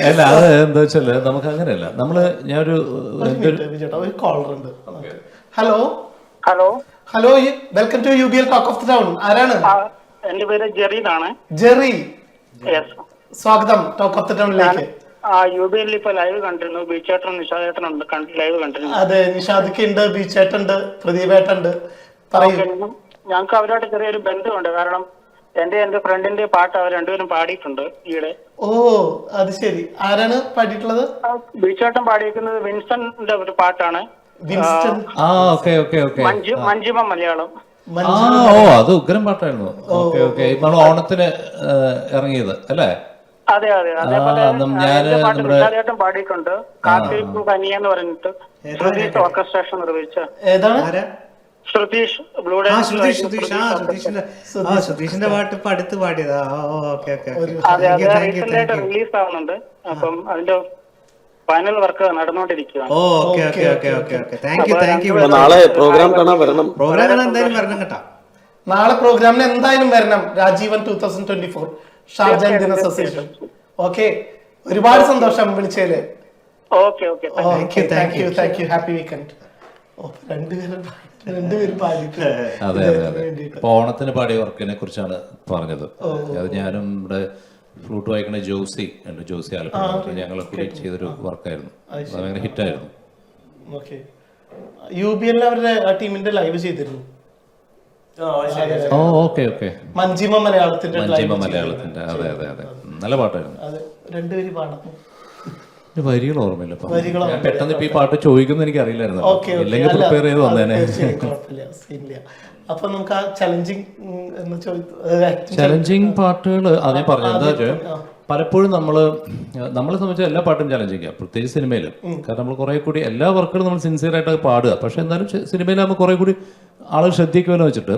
അല്ല അത് എന്താ വെച്ചാല് നമുക്ക് അങ്ങനെയല്ല. നമ്മള് ഞാനൊരു വിജയേട്ടാ ഒരു കോളർ ഉണ്ട്. Hello hello hello, welcome to UBL talk of the town. ആരാണ്? എന്റെ പേര് ജെറി എന്നാണ്. ജെറി, സ്വാഗതം ടോക്ക് ഓഫ് ദി ടൗണിലേക്ക്. UBL ഇപ്പൊ ലൈവ് കണ്ടിരുന്നു. ബീച്ചേട്ടൻ നിഷാദേട്ടൻ ലൈവ് കണ്ടിരുന്നു. അതെ, നിഷാദൊക്കെ ഉണ്ട്, ബീച്ചേട്ടുണ്ട്, പ്രദീപേട്ടുണ്ട്. പറയൂ. ഞങ്ങൾക്ക് അവരോട് ചെറിയൊരു ബന്ധമുണ്ട്. കാരണം എന്റെ ഫ്രണ്ടിന്റെ പാട്ട് അവർ രണ്ടുപേരും പാടിയിട്ടുണ്ട് ഈയിടെ. ഓ, അത് ശരി. ആരാണ് പാടിയിട്ടുള്ളത്? ബീച്ചേട്ടൻ പാടിയിരിക്കുന്നത് വിൻസന്റെ ഒരു പാട്ടാണ്, മഞ്ജിമ മലയാളം. അത് ഉഗ്രം പാട്ടായിരുന്നു. ഓണത്തിന് ഇറങ്ങിയത് അല്ലേ? അതെ അതെ. അതേപോലെ നിഷാദേട്ടൻ പാടിയിട്ടുണ്ട്, കാത്തിരിപ്പു കനിയ എന്ന് പറഞ്ഞിട്ട് ശ്രുതീഷ് ഓർക്കസ്ട്രേഷൻ നിർവഹിച്ച. ശ്രുതീഷ് ശ്രുതീഷിന്റെ പാട്ട് ഇപ്പൊ അടുത്ത് പാടിയതാ. അതെ അതെ, റീസെന്റ് ആയിട്ട് റിലീസ് ആവുന്നുണ്ട്. അപ്പം അതിന്റെ ഫൈനൽ വർക്ക് നടന്നുകൊണ്ടിരിക്കുകയാണ്. നാളെ പ്രോഗ്രാം കാണാൻ വരണം. നാളെ പ്രോഗ്രാമിന് എന്തായാലും വരണം. Rajeevan 2024 Sharjah Indian association. Okay, ഒരുപാട് സന്തോഷം വിളിച്ചതില്. Thank you. Happy weekend. രണ്ടുപേരും പാടിയിട്ട്. അതെ അതെ അതെ. ഇപ്പൊ ഓണത്തിന് പാടിയ വർക്കിനെ കുറിച്ചാണ് പറഞ്ഞത്. അത് ഞാനും ഇവിടെ ഫ്ലൂട്ട് വായിക്കണ ജോസി ആലപ്പുഴ ഞങ്ങൾ കൂടി ചെയ്തൊരു വർക്കായിരുന്നു. ഭയങ്കര ഹിറ്റായിരുന്നു. UBL അവരുടെ ടീമിന്റെ ലൈവ് ചെയ്തിരുന്നു. മഞ്ജിമ മലയാളത്തിന്റെ അതെ അതെ അതെ, നല്ല പാട്ടായിരുന്നു. രണ്ടുപേരും പാടാം. വരികൾ ഓർമ്മയില്ല ഇപ്പൊ. ഞാൻ പെട്ടെന്ന് ഇപ്പൊ ഈ പാട്ട് ചോദിക്കുന്നു എനിക്ക് അറിയില്ലായിരുന്നു, ഇല്ലെങ്കിൽ പ്രിപ്പയർ ചെയ്ത് വന്നേനെ. അപ്പൊ നമുക്ക് ആ ചലഞ്ചിങ് പാട്ടുകൾ അതേ പറഞ്ഞു. എന്താ വെച്ചാൽ പലപ്പോഴും നമ്മളെ സംബന്ധിച്ച എല്ലാ പാട്ടും ചലഞ്ചിങ്, പ്രത്യേകിച്ച് സിനിമയിലും. കാരണം നമ്മൾ കുറെ കൂടി എല്ലാ വർക്കുകളും നമ്മൾ സിൻസിയർ ആയിട്ട് പാടുക, പക്ഷെ എന്നാലും സിനിമയിലാകുമ്പോൾ കുറെ കൂടി ആളുകൾ ശ്രദ്ധിക്കുമല്ലോ വെച്ചിട്ട്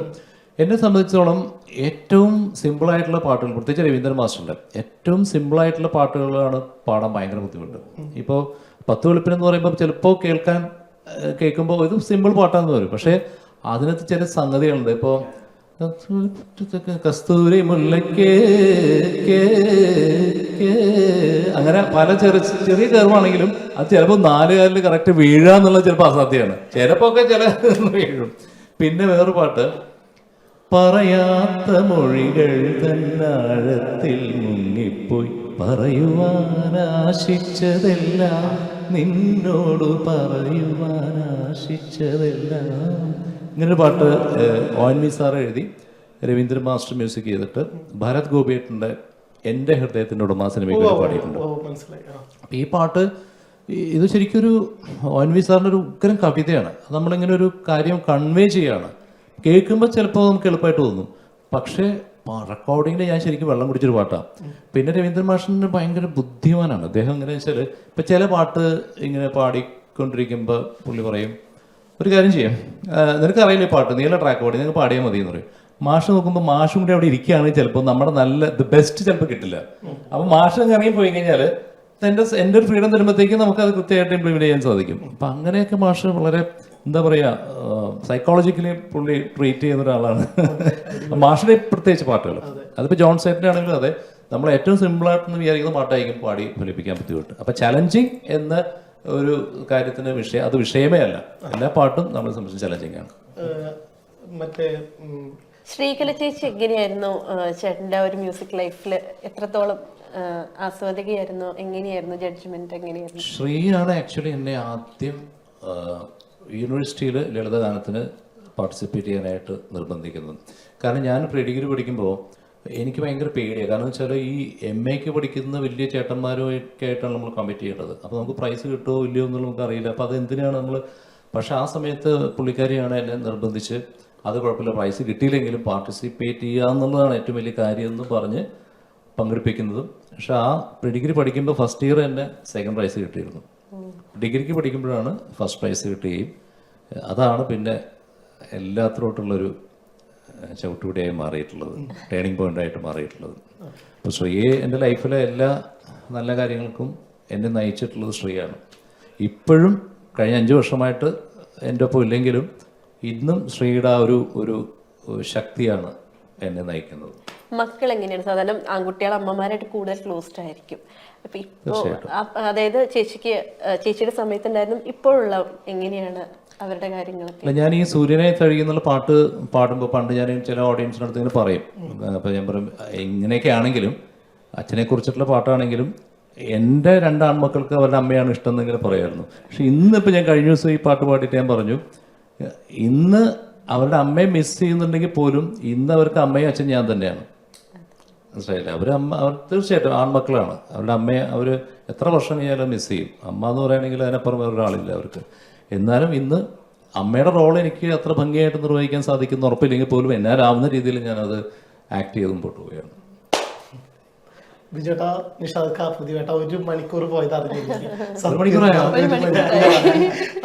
എന്നെ സംബന്ധിച്ചിടത്തോളം ഏറ്റവും സിമ്പിളായിട്ടുള്ള പാട്ടുകൾ, പ്രത്യേകിച്ച് രവീന്ദ്രൻ മാസ്റ്ററിൻ്റെ ഏറ്റവും സിമ്പിളായിട്ടുള്ള പാട്ടുകളാണ് പാടാൻ ഭയങ്കര ബുദ്ധിമുട്ട്. ഇപ്പോൾ 10 വെളുപ്പിനെന്ന് പറയുമ്പോൾ ചിലപ്പോൾ കേൾക്കുമ്പോൾ ഇത് സിമ്പിൾ പാട്ടാന്ന് വരും, പക്ഷേ അതിനകത്ത് ചില സംഗതികളുണ്ട്. ഇപ്പോൾ കസ്തൂരി മുല്ലയ്ക്ക് അങ്ങനെ പല ചെറിയ കർവാണെങ്കിലും അത് ചിലപ്പോൾ 4 കാലിൽ കറക്റ്റ് വീഴാന്നുള്ള ചിലപ്പോൾ അസാധ്യമാണ്, ചിലപ്പോൾ ഒക്കെ ചില വീഴും. പിന്നെ വേറൊരു പാട്ട്, പറയാത്ത മൊഴികൾ തന്നാഴത്തിൽ മുങ്ങിപ്പോയി പറയുവാനാശിച്ചതെല്ലാം നിന്നോട് പറയുവാനാശിച്ചതെല്ലാം. ഇങ്ങനൊരു പാട്ട് ONV സാർ എഴുതി രവീന്ദ്രൻ മാസ്റ്റർ മ്യൂസിക് ചെയ്തിട്ട് ഭരത് ഗോപിയേട്ടൻ്റെ എൻ്റെ ഹൃദയത്തിൻ്റെ ഉടമ സിനിമയ്ക്ക് പാടിയിട്ടുണ്ട്. അപ്പം ഈ പാട്ട് ഇത് ശരിക്കൊരു ONV സാറിൻ്റെ ഒരു ഉഗ്രം കവിതയാണ്. നമ്മളിങ്ങനെ ഒരു കാര്യം കൺവേ ചെയ്യാണ്. കേൾക്കുമ്പോൾ ചിലപ്പോൾ നമുക്ക് എളുപ്പമായിട്ട് തോന്നും, പക്ഷേ റെക്കോർഡിങ്ങിൽ ഞാൻ ശരിക്കും വെള്ളം കുടിച്ചൊരു പാട്ടാണ്. പിന്നെ രവീന്ദ്രൻ മാഷിന് ഭയങ്കര ബുദ്ധിമാനാണ് അദ്ദേഹം. എങ്ങനെ വെച്ചാൽ ഇപ്പം ചില പാട്ട് ഇങ്ങനെ പാടിക്കൊണ്ടിരിക്കുമ്പോൾ പുള്ളി പറയും ഒരു കാര്യം ചെയ്യാം, നിനക്കറിയില്ല പാട്ട് നീല ട്രാക്ക് പാടി നിങ്ങൾക്ക് പാടിയാൽ മതി എന്ന് പറയും. മാഷ് നോക്കുമ്പോൾ മാഷും കൂടെ അവിടെ ഇരിക്കുകയാണെങ്കിൽ ചിലപ്പോൾ നമ്മുടെ നല്ല ദ ബെസ്റ്റ് ചിലപ്പോൾ കിട്ടില്ല. അപ്പം മാഷ് അങ്ങ് ഇറങ്ങി പോയി കഴിഞ്ഞാൽ എൻ്റെ ഒരു ഫ്രീഡം തരുമ്പോഴത്തേക്കും നമുക്കത് കൃത്യമായിട്ട് ഇംപ്ലിമെൻറ്റ് ചെയ്യാൻ സാധിക്കും. അപ്പം അങ്ങനെയൊക്കെ മാഷ് വളരെ എന്താ പറയുക സൈക്കോളജിക്കലി പുള്ളി ട്രീറ്റ് ചെയ്യുന്ന ഒരാളാണ്. മാഷിൻ്റെ പ്രത്യേകിച്ച് പാട്ടുകൾ അതിപ്പോൾ ജോൺ സേറ്റിൻ്റെ ആണെങ്കിലും അതെ, നമ്മൾ ഏറ്റവും സിമ്പിളായിട്ടെന്ന് വിചാരിക്കുന്ന പാട്ടായിരിക്കും പാടി ഫലിപ്പിക്കാൻ ബുദ്ധിമുട്ട്. അപ്പം ചലഞ്ചിങ് എന്ന ഒരു കാര്യത്തിന് അത് വിഷയമേ അല്ല, എല്ലാ പാട്ടും നമ്മളെ സംബന്ധിച്ച് ചലഞ്ചിങ് ആണ്. ശ്രീകല ചേച്ചി എങ്ങനെയായിരുന്നു ചേട്ടൻ്റെ ഒരു മ്യൂസിക് ലൈഫിൽ എത്രത്തോളം ആസ്വാദികയായിരുന്നു, എങ്ങനെയായിരുന്നു ജഡ്ജ്മെന്റ് എങ്ങനെയായിരുന്നു? ശ്രീയാണ് ആക്ച്വലി എന്നെ ആദ്യം യൂണിവേഴ്സിറ്റിയിൽ ലളിതഗാനത്തിന് പാർട്ടിസിപ്പേറ്റ് ചെയ്യാനായിട്ട് നിർബന്ധിക്കുന്നത്. കാരണം ഞാൻ പ്രീ ഡിഗ്രി പഠിക്കുമ്പോൾ എനിക്ക് ഭയങ്കര പേടിയാണ്. കാരണം വെച്ചാൽ ഈ MA പഠിക്കുന്ന വലിയ ചേട്ടന്മാരുമൊക്കെ ആയിട്ടാണ് നമ്മൾ കമ്മിറ്റ് ചെയ്യേണ്ടത്. അപ്പോൾ നമുക്ക് പ്രൈസ് കിട്ടുമോ ഇല്ലയോ എന്നുള്ളത് നമുക്ക് അറിയില്ല. അപ്പോൾ അത് എന്തിനാണ് നമ്മൾ, പക്ഷേ ആ സമയത്ത് പുള്ളിക്കാരിയാണ് എന്നെ നിർബന്ധിച്ച് അത് കുഴപ്പമില്ല പ്രൈസ് കിട്ടിയില്ലെങ്കിലും പാർട്ടിസിപ്പേറ്റ് ചെയ്യുക എന്നുള്ളതാണ് ഏറ്റവും വലിയ കാര്യം എന്ന് പറഞ്ഞ് പങ്കെടുപ്പിക്കുന്നതും. പക്ഷെ ആ പ്രീ ഡിഗ്രി പഠിക്കുമ്പോൾ ഫസ്റ്റ് ഇയർ തന്നെ സെക്കൻഡ് പ്രൈസ് കിട്ടിയിരുന്നു. ഡിഗ്രിക്ക് പഠിക്കുമ്പോഴാണ് ഫസ്റ്റ് പ്രൈസ് കിട്ടുകയും അതാണ് പിന്നെ എല്ലാത്തിലോട്ടുള്ളൊരു ചവിട്ടുപടിയായി മാറിയിട്ടുള്ളത്, ടേണിംഗ് പോയിൻ്റായിട്ട് മാറിയിട്ടുള്ളത്. അപ്പോൾ ശ്രീയെ എൻ്റെ ലൈഫിലെ എല്ലാ നല്ല കാര്യങ്ങൾക്കും എന്നെ നയിച്ചിട്ടുള്ളത് ശ്രീയാണ്. ഇപ്പോഴും കഴിഞ്ഞ 5 വർഷമായിട്ട് എൻ്റെ ഒപ്പം ഇല്ലെങ്കിലും ഇന്നും ശ്രീയുടെ ആ ഒരു ശക്തിയാണ് എന്നെ നയിക്കുന്നത്. മക്കൾ എങ്ങനെയാണ്? സാധാരണ ആൺകുട്ടികൾ അമ്മമാരായിട്ട് കൂടുതൽ ക്ലോസ്ഡ് ആയിരിക്കും. അപ്പൊ ഇപ്പോ അതായത് ചേച്ചിയുടെ സമയത്തുണ്ടായിരുന്നു, ഇപ്പോഴുള്ള എങ്ങനെയാണ് അവരുടെ കാര്യങ്ങളൊക്കെ? ഞാൻ ഈ സൂര്യനെ തഴുകിയെന്നുള്ള പാട്ട് പാടുമ്പോൾ പണ്ട് ഞാൻ ചില ഓഡിയൻസിനടുത്ത് ഇങ്ങനെ പറയും. അപ്പോൾ ഞാൻ പറയും ഇങ്ങനെയൊക്കെ ആണെങ്കിലും അച്ഛനെ കുറിച്ചിട്ടുള്ള പാട്ടാണെങ്കിലും എൻ്റെ 2 ആൺമക്കൾക്ക് അവരുടെ അമ്മയാണ് ഇഷ്ടം എന്നിങ്ങനെ പറയായിരുന്നു. പക്ഷെ ഇന്നിപ്പോൾ ഞാൻ കഴിഞ്ഞ ദിവസം ഈ പാട്ട് പാടിയിട്ട് ഞാൻ പറഞ്ഞു, ഇന്ന് അവരുടെ അമ്മയെ മിസ് ചെയ്യുന്നുണ്ടെങ്കിൽ പോലും ഇന്ന് അവർക്ക് അമ്മയും അച്ഛൻ ഞാൻ തന്നെയാണ്. മനസ്സിലായില്ല? അവർ തീർച്ചയായിട്ടും ആൺമക്കളാണ്. അവരുടെ അമ്മയെ അവർ എത്ര വർഷം കഴിഞ്ഞാലും മിസ് ചെയ്യും. അമ്മ എന്ന് പറയുകയാണെങ്കിൽ അതിനപ്പുറം വേറൊരാളില്ല അവർക്ക്. എന്നാലും ഇന്ന് അമ്മയുടെ റോൾ എനിക്ക് അത്ര ഭംഗിയായിട്ട് നിർവഹിക്കാൻ സാധിക്കുന്ന ഉറപ്പില്ലെങ്കിൽ പോലും എന്നാലാവുന്ന രീതിയിൽ ഞാനത് ആക്ട് ചെയ്ത് മുമ്പോട്ട് പോവുകയാണ്. ബിജുട്ടാ നിഷാദ് പുതിയട്ടാ 1 മണിക്കൂർ പോയത്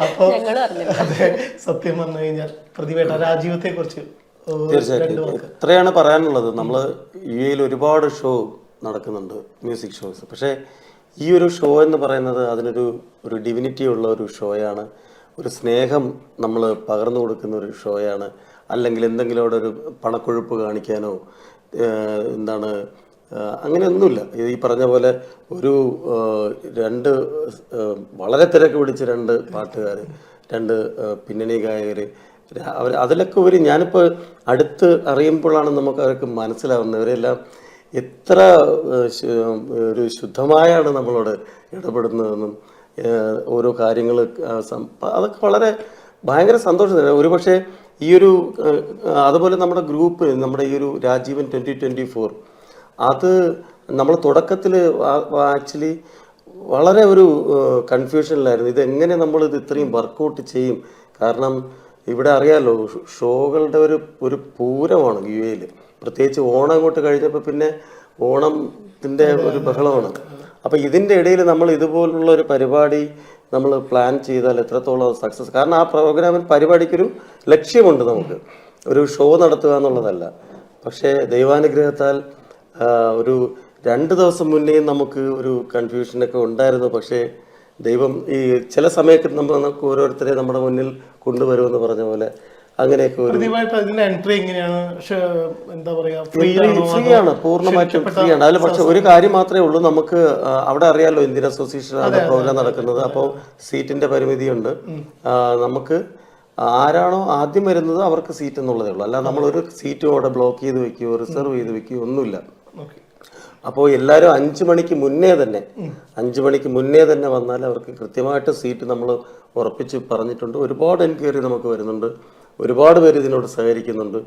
അപ്പൊ അതെ, സത്യം പറഞ്ഞു കഴിഞ്ഞാൽ പ്രതിവേട്ട രാജീവത്തെ കുറിച്ച് തീർച്ചയായിട്ടും ഇത്രയാണ് പറയാനുള്ളത്. നമ്മൾ UAE ഒരുപാട് ഷോ നടക്കുന്നുണ്ട്, മ്യൂസിക് ഷോസ്. പക്ഷേ ഈ ഒരു ഷോ എന്ന് പറയുന്നത് അതിനൊരു ഡിവിനിറ്റി ഉള്ള ഒരു ഷോയാണ്. ഒരു സ്നേഹം നമ്മൾ പകർന്നു കൊടുക്കുന്ന ഒരു ഷോയാണ്. അല്ലെങ്കിൽ എന്തെങ്കിലും അവിടെ ഒരു പണക്കൊഴുപ്പ് കാണിക്കാനോ എന്താണ് അങ്ങനെയൊന്നുമില്ല. ഈ പറഞ്ഞ പോലെ ഒരു 2 വളരെ തിരക്ക് പിടിച്ച 2 പാട്ടുകാർ, 2 പിന്നണി ഗായകർ, അതിലൊക്കെ ഞാനിപ്പോൾ അടുത്ത് അറിയുമ്പോഴാണ് നമുക്ക് അവർക്ക് മനസ്സിലാവുന്നത് ഇവരെല്ലാം എത്ര ഒരു ശുദ്ധമായാണ് നമ്മളോട് ഇടപെടുന്നതെന്നും ഓരോ കാര്യങ്ങൾ അതൊക്കെ വളരെ ഭയങ്കര സന്തോഷം തന്നെ. ഒരുപക്ഷെ അതുപോലെ നമ്മുടെ ഗ്രൂപ്പ്, നമ്മുടെ ഈ ഒരു രാജീവൻ 2024 അത് നമ്മൾ തുടക്കത്തിൽ ആക്ച്വലി വളരെ ഒരു കൺഫ്യൂഷനിലായിരുന്നു. ഇതെങ്ങനെ നമ്മളിത് ഇത്രയും വർക്കൗട്ട് ചെയ്യും. കാരണം ഇവിടെ അറിയാമല്ലോ, ഷോകളുടെ ഒരു പൂരമാണ് യു എയിൽ. പ്രത്യേകിച്ച് ഓണം അങ്ങോട്ട് കഴിഞ്ഞപ്പോൾ പിന്നെ ഓണത്തിൻ്റെ ഒരു ബഹളമാണ്. അപ്പോൾ ഇതിൻ്റെ ഇടയിൽ നമ്മൾ ഇതുപോലുള്ള ഒരു പരിപാടി നമ്മൾ പ്ലാൻ ചെയ്താൽ എത്രത്തോളം സക്സസ്. കാരണം ആ പ്രോഗ്രാമിൽ പരിപാടിക്കൊരു ലക്ഷ്യമുണ്ട്, നമുക്ക് ഒരു ഷോ നടത്തുക എന്നുള്ളതല്ല. പക്ഷേ ദൈവാനുഗ്രഹത്താൽ ഒരു 2 ദിവസം മുന്നേ നമുക്ക് ഒരു കൺഫ്യൂഷനൊക്കെ ഉണ്ടായിരുന്നു. പക്ഷേ ദൈവം ഈ ചില സമയത്ത് നമുക്ക് ഓരോരുത്തരെ നമ്മുടെ മുന്നിൽ കൊണ്ടുവരുമെന്ന് പറഞ്ഞ പോലെ അങ്ങനെയൊക്കെ ഒരു എൻട്രി എങ്ങനെയാണ്? എന്താ പറയാ, ഫ്രീ ആണ്, പൂർണ്ണമായിട്ടും ഫ്രീ ആണ്. അതിൽ പക്ഷെ ഒരു കാര്യം മാത്രമേ ഉള്ളൂ, നമുക്ക് അവിടെ അറിയാലോ ഇന്ത്യൻ അസോസിയേഷനാണ് പ്രോഗ്രാം നടക്കുന്നത്. അപ്പോൾ സീറ്റിന്റെ പരിമിതിയുണ്ട്. നമുക്ക് ആരാണോ ആദ്യം വരുന്നത് അവർക്ക് സീറ്റ് എന്നുള്ളതേ ഉള്ളൂ. അല്ല നമ്മളൊരു സീറ്റും അവിടെ ബ്ലോക്ക് ചെയ്ത് വെക്കുകയോ റിസർവ് ചെയ്ത് വെക്കുകയോ ഒന്നുമില്ല. അപ്പോൾ എല്ലാവരും 5 മണിക്ക് മുന്നേ തന്നെ വന്നാൽ അവർക്ക് കൃത്യമായിട്ട് സീറ്റ് നമ്മൾ ഉറപ്പിച്ച് പറഞ്ഞിട്ടുണ്ട്. ഒരുപാട് എൻക്വയറി നമുക്ക് വരുന്നുണ്ട്, ഒരുപാട് പേര് ഇതിനോട് സഹകരിക്കുന്നുണ്ട്.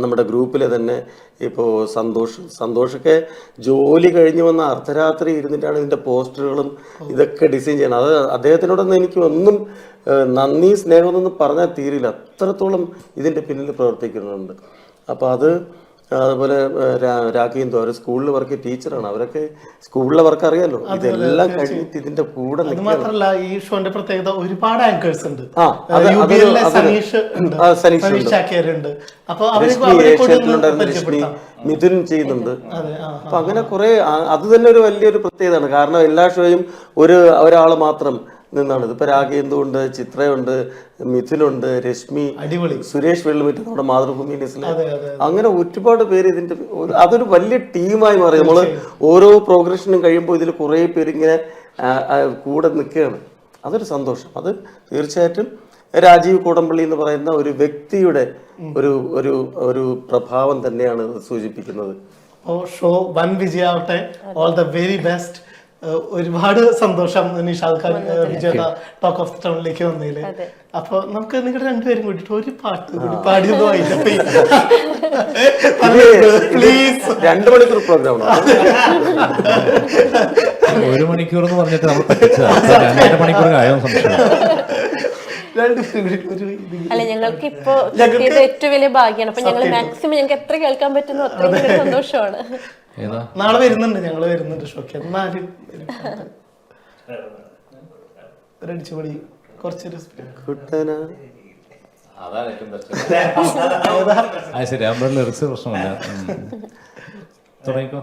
നമ്മുടെ ഗ്രൂപ്പിലെ തന്നെ ഇപ്പോൾ സന്തോഷൊക്കെ ജോലി കഴിഞ്ഞ് വന്ന അർദ്ധരാത്രി ഇരുന്നിട്ടാണ് ഇതിൻ്റെ പോസ്റ്ററുകളും ഇതൊക്കെ ഡിസൈൻ ചെയ്യണം. അത് അദ്ദേഹത്തിനോടൊന്നും എനിക്ക് ഒന്നും നന്ദി സ്നേഹമൊന്നും പറഞ്ഞാൽ തീരില്ല, അത്രത്തോളം ഇതിൻ്റെ പിന്നിൽ പ്രവർത്തിക്കുന്നുണ്ട്. അപ്പോൾ അതുപോലെ രാഖിയും അവർ സ്കൂളിൽ വർക്ക് ടീച്ചറാണ്. അവരൊക്കെ സ്കൂളിലെ വർക്ക് അറിയാലോ. ഇതെല്ലാം കഴിഞ്ഞിട്ട് ഇതിന്റെ കൂടെ മാത്രമല്ല, ഈ ഷോന്റെ പ്രത്യേകത ഒരുപാട് ആങ്കേഴ്സ് ഉണ്ട്. രശ്മി, മിഥുൻ ചെയ്യുന്നുണ്ട്. അപ്പൊ അങ്ങനെ കുറെ, അത് തന്നെ ഒരു വലിയൊരു പ്രത്യേകതയാണ്. കാരണം എല്ലാ ഷോയും ഒരാൾ മാത്രം നിന്നാണ്. ഇതിപ്പോ രാഘേന്ദുണ്ട്, ചിത്രയുണ്ട്, മിഥുനുണ്ട്, രശ്മി, സുരേഷ് വെള്ളുമിറ്റ് നമ്മുടെ മാതൃഭൂമി ന്യൂസിലെ, അങ്ങനെ ഒരുപാട് പേര് ഇതിന്റെ അതൊരു വലിയ ടീമായി മാറി. നമ്മള് ഓരോ പ്രോഗ്രഷനും കഴിയുമ്പോൾ ഇതിൽ കുറെ പേര് ഇങ്ങനെ കൂടെ നിൽക്കുകയാണ്. അതൊരു സന്തോഷം. അത് തീർച്ചയായിട്ടും രാജീവ് കോടമ്പള്ളി എന്ന് പറയുന്ന ഒരു വ്യക്തിയുടെ ഒരു പ്രഭാവം തന്നെയാണ് സൂചിപ്പിക്കുന്നത്. ഷോ വൻ വിജയാവട്ടെ. All the very best. ഒരുപാട് സന്തോഷം നിഷാദ് ഖാൻ വിജയ ടോക്ക് ഓഫ് ദി ടൗണിലേക്ക് വന്നതില്. അപ്പൊ നമുക്ക് നിങ്ങളുടെ രണ്ടുപേരും കൂടിയിട്ട് ഒരു പാട്ട് കൂടി പാടിയത് പ്ലീസ്. 2 മണിക്കൂർ പ്രോഗ്രാം 1 മണിക്കൂർ എന്ന് പറഞ്ഞിട്ട് നമ്മൾ 2 മണിക്കൂർ ആയോ സംശയം. അല്ല, ഞങ്ങൾക്ക് ഇപ്പൊ ഏറ്റവും വലിയ ഭാഗ്യമാണ്. അപ്പൊ ഞങ്ങൾ മാക്സിമം ഞങ്ങൾക്ക് എത്ര കേൾക്കാൻ പറ്റുന്നു അത്രയും സന്തോഷമാണ്. നാളെ വരുന്നുണ്ട് ഷോക്ക്. എന്നാലും ഒരടിച്ചുപൊളി കുറച്ചൊരു പ്രശ്നമല്ല. തുടങ്ങിക്കോ.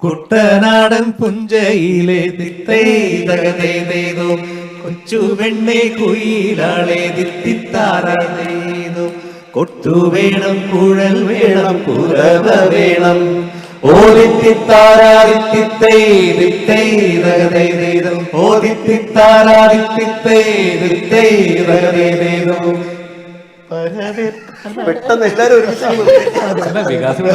കുട്ടനാടൻ പുഞ്ചയിലെ കൊച്ചു വെണ്ണെ കുയിലാളെ ദിത്തിത്താറേതു. കൊട്ടു വേണം, കുഴൽ വേണം, കുരവ വേണം. പെട്ടെന്ന് എല്ലാരും ഒരുമിച്ച് വികാസം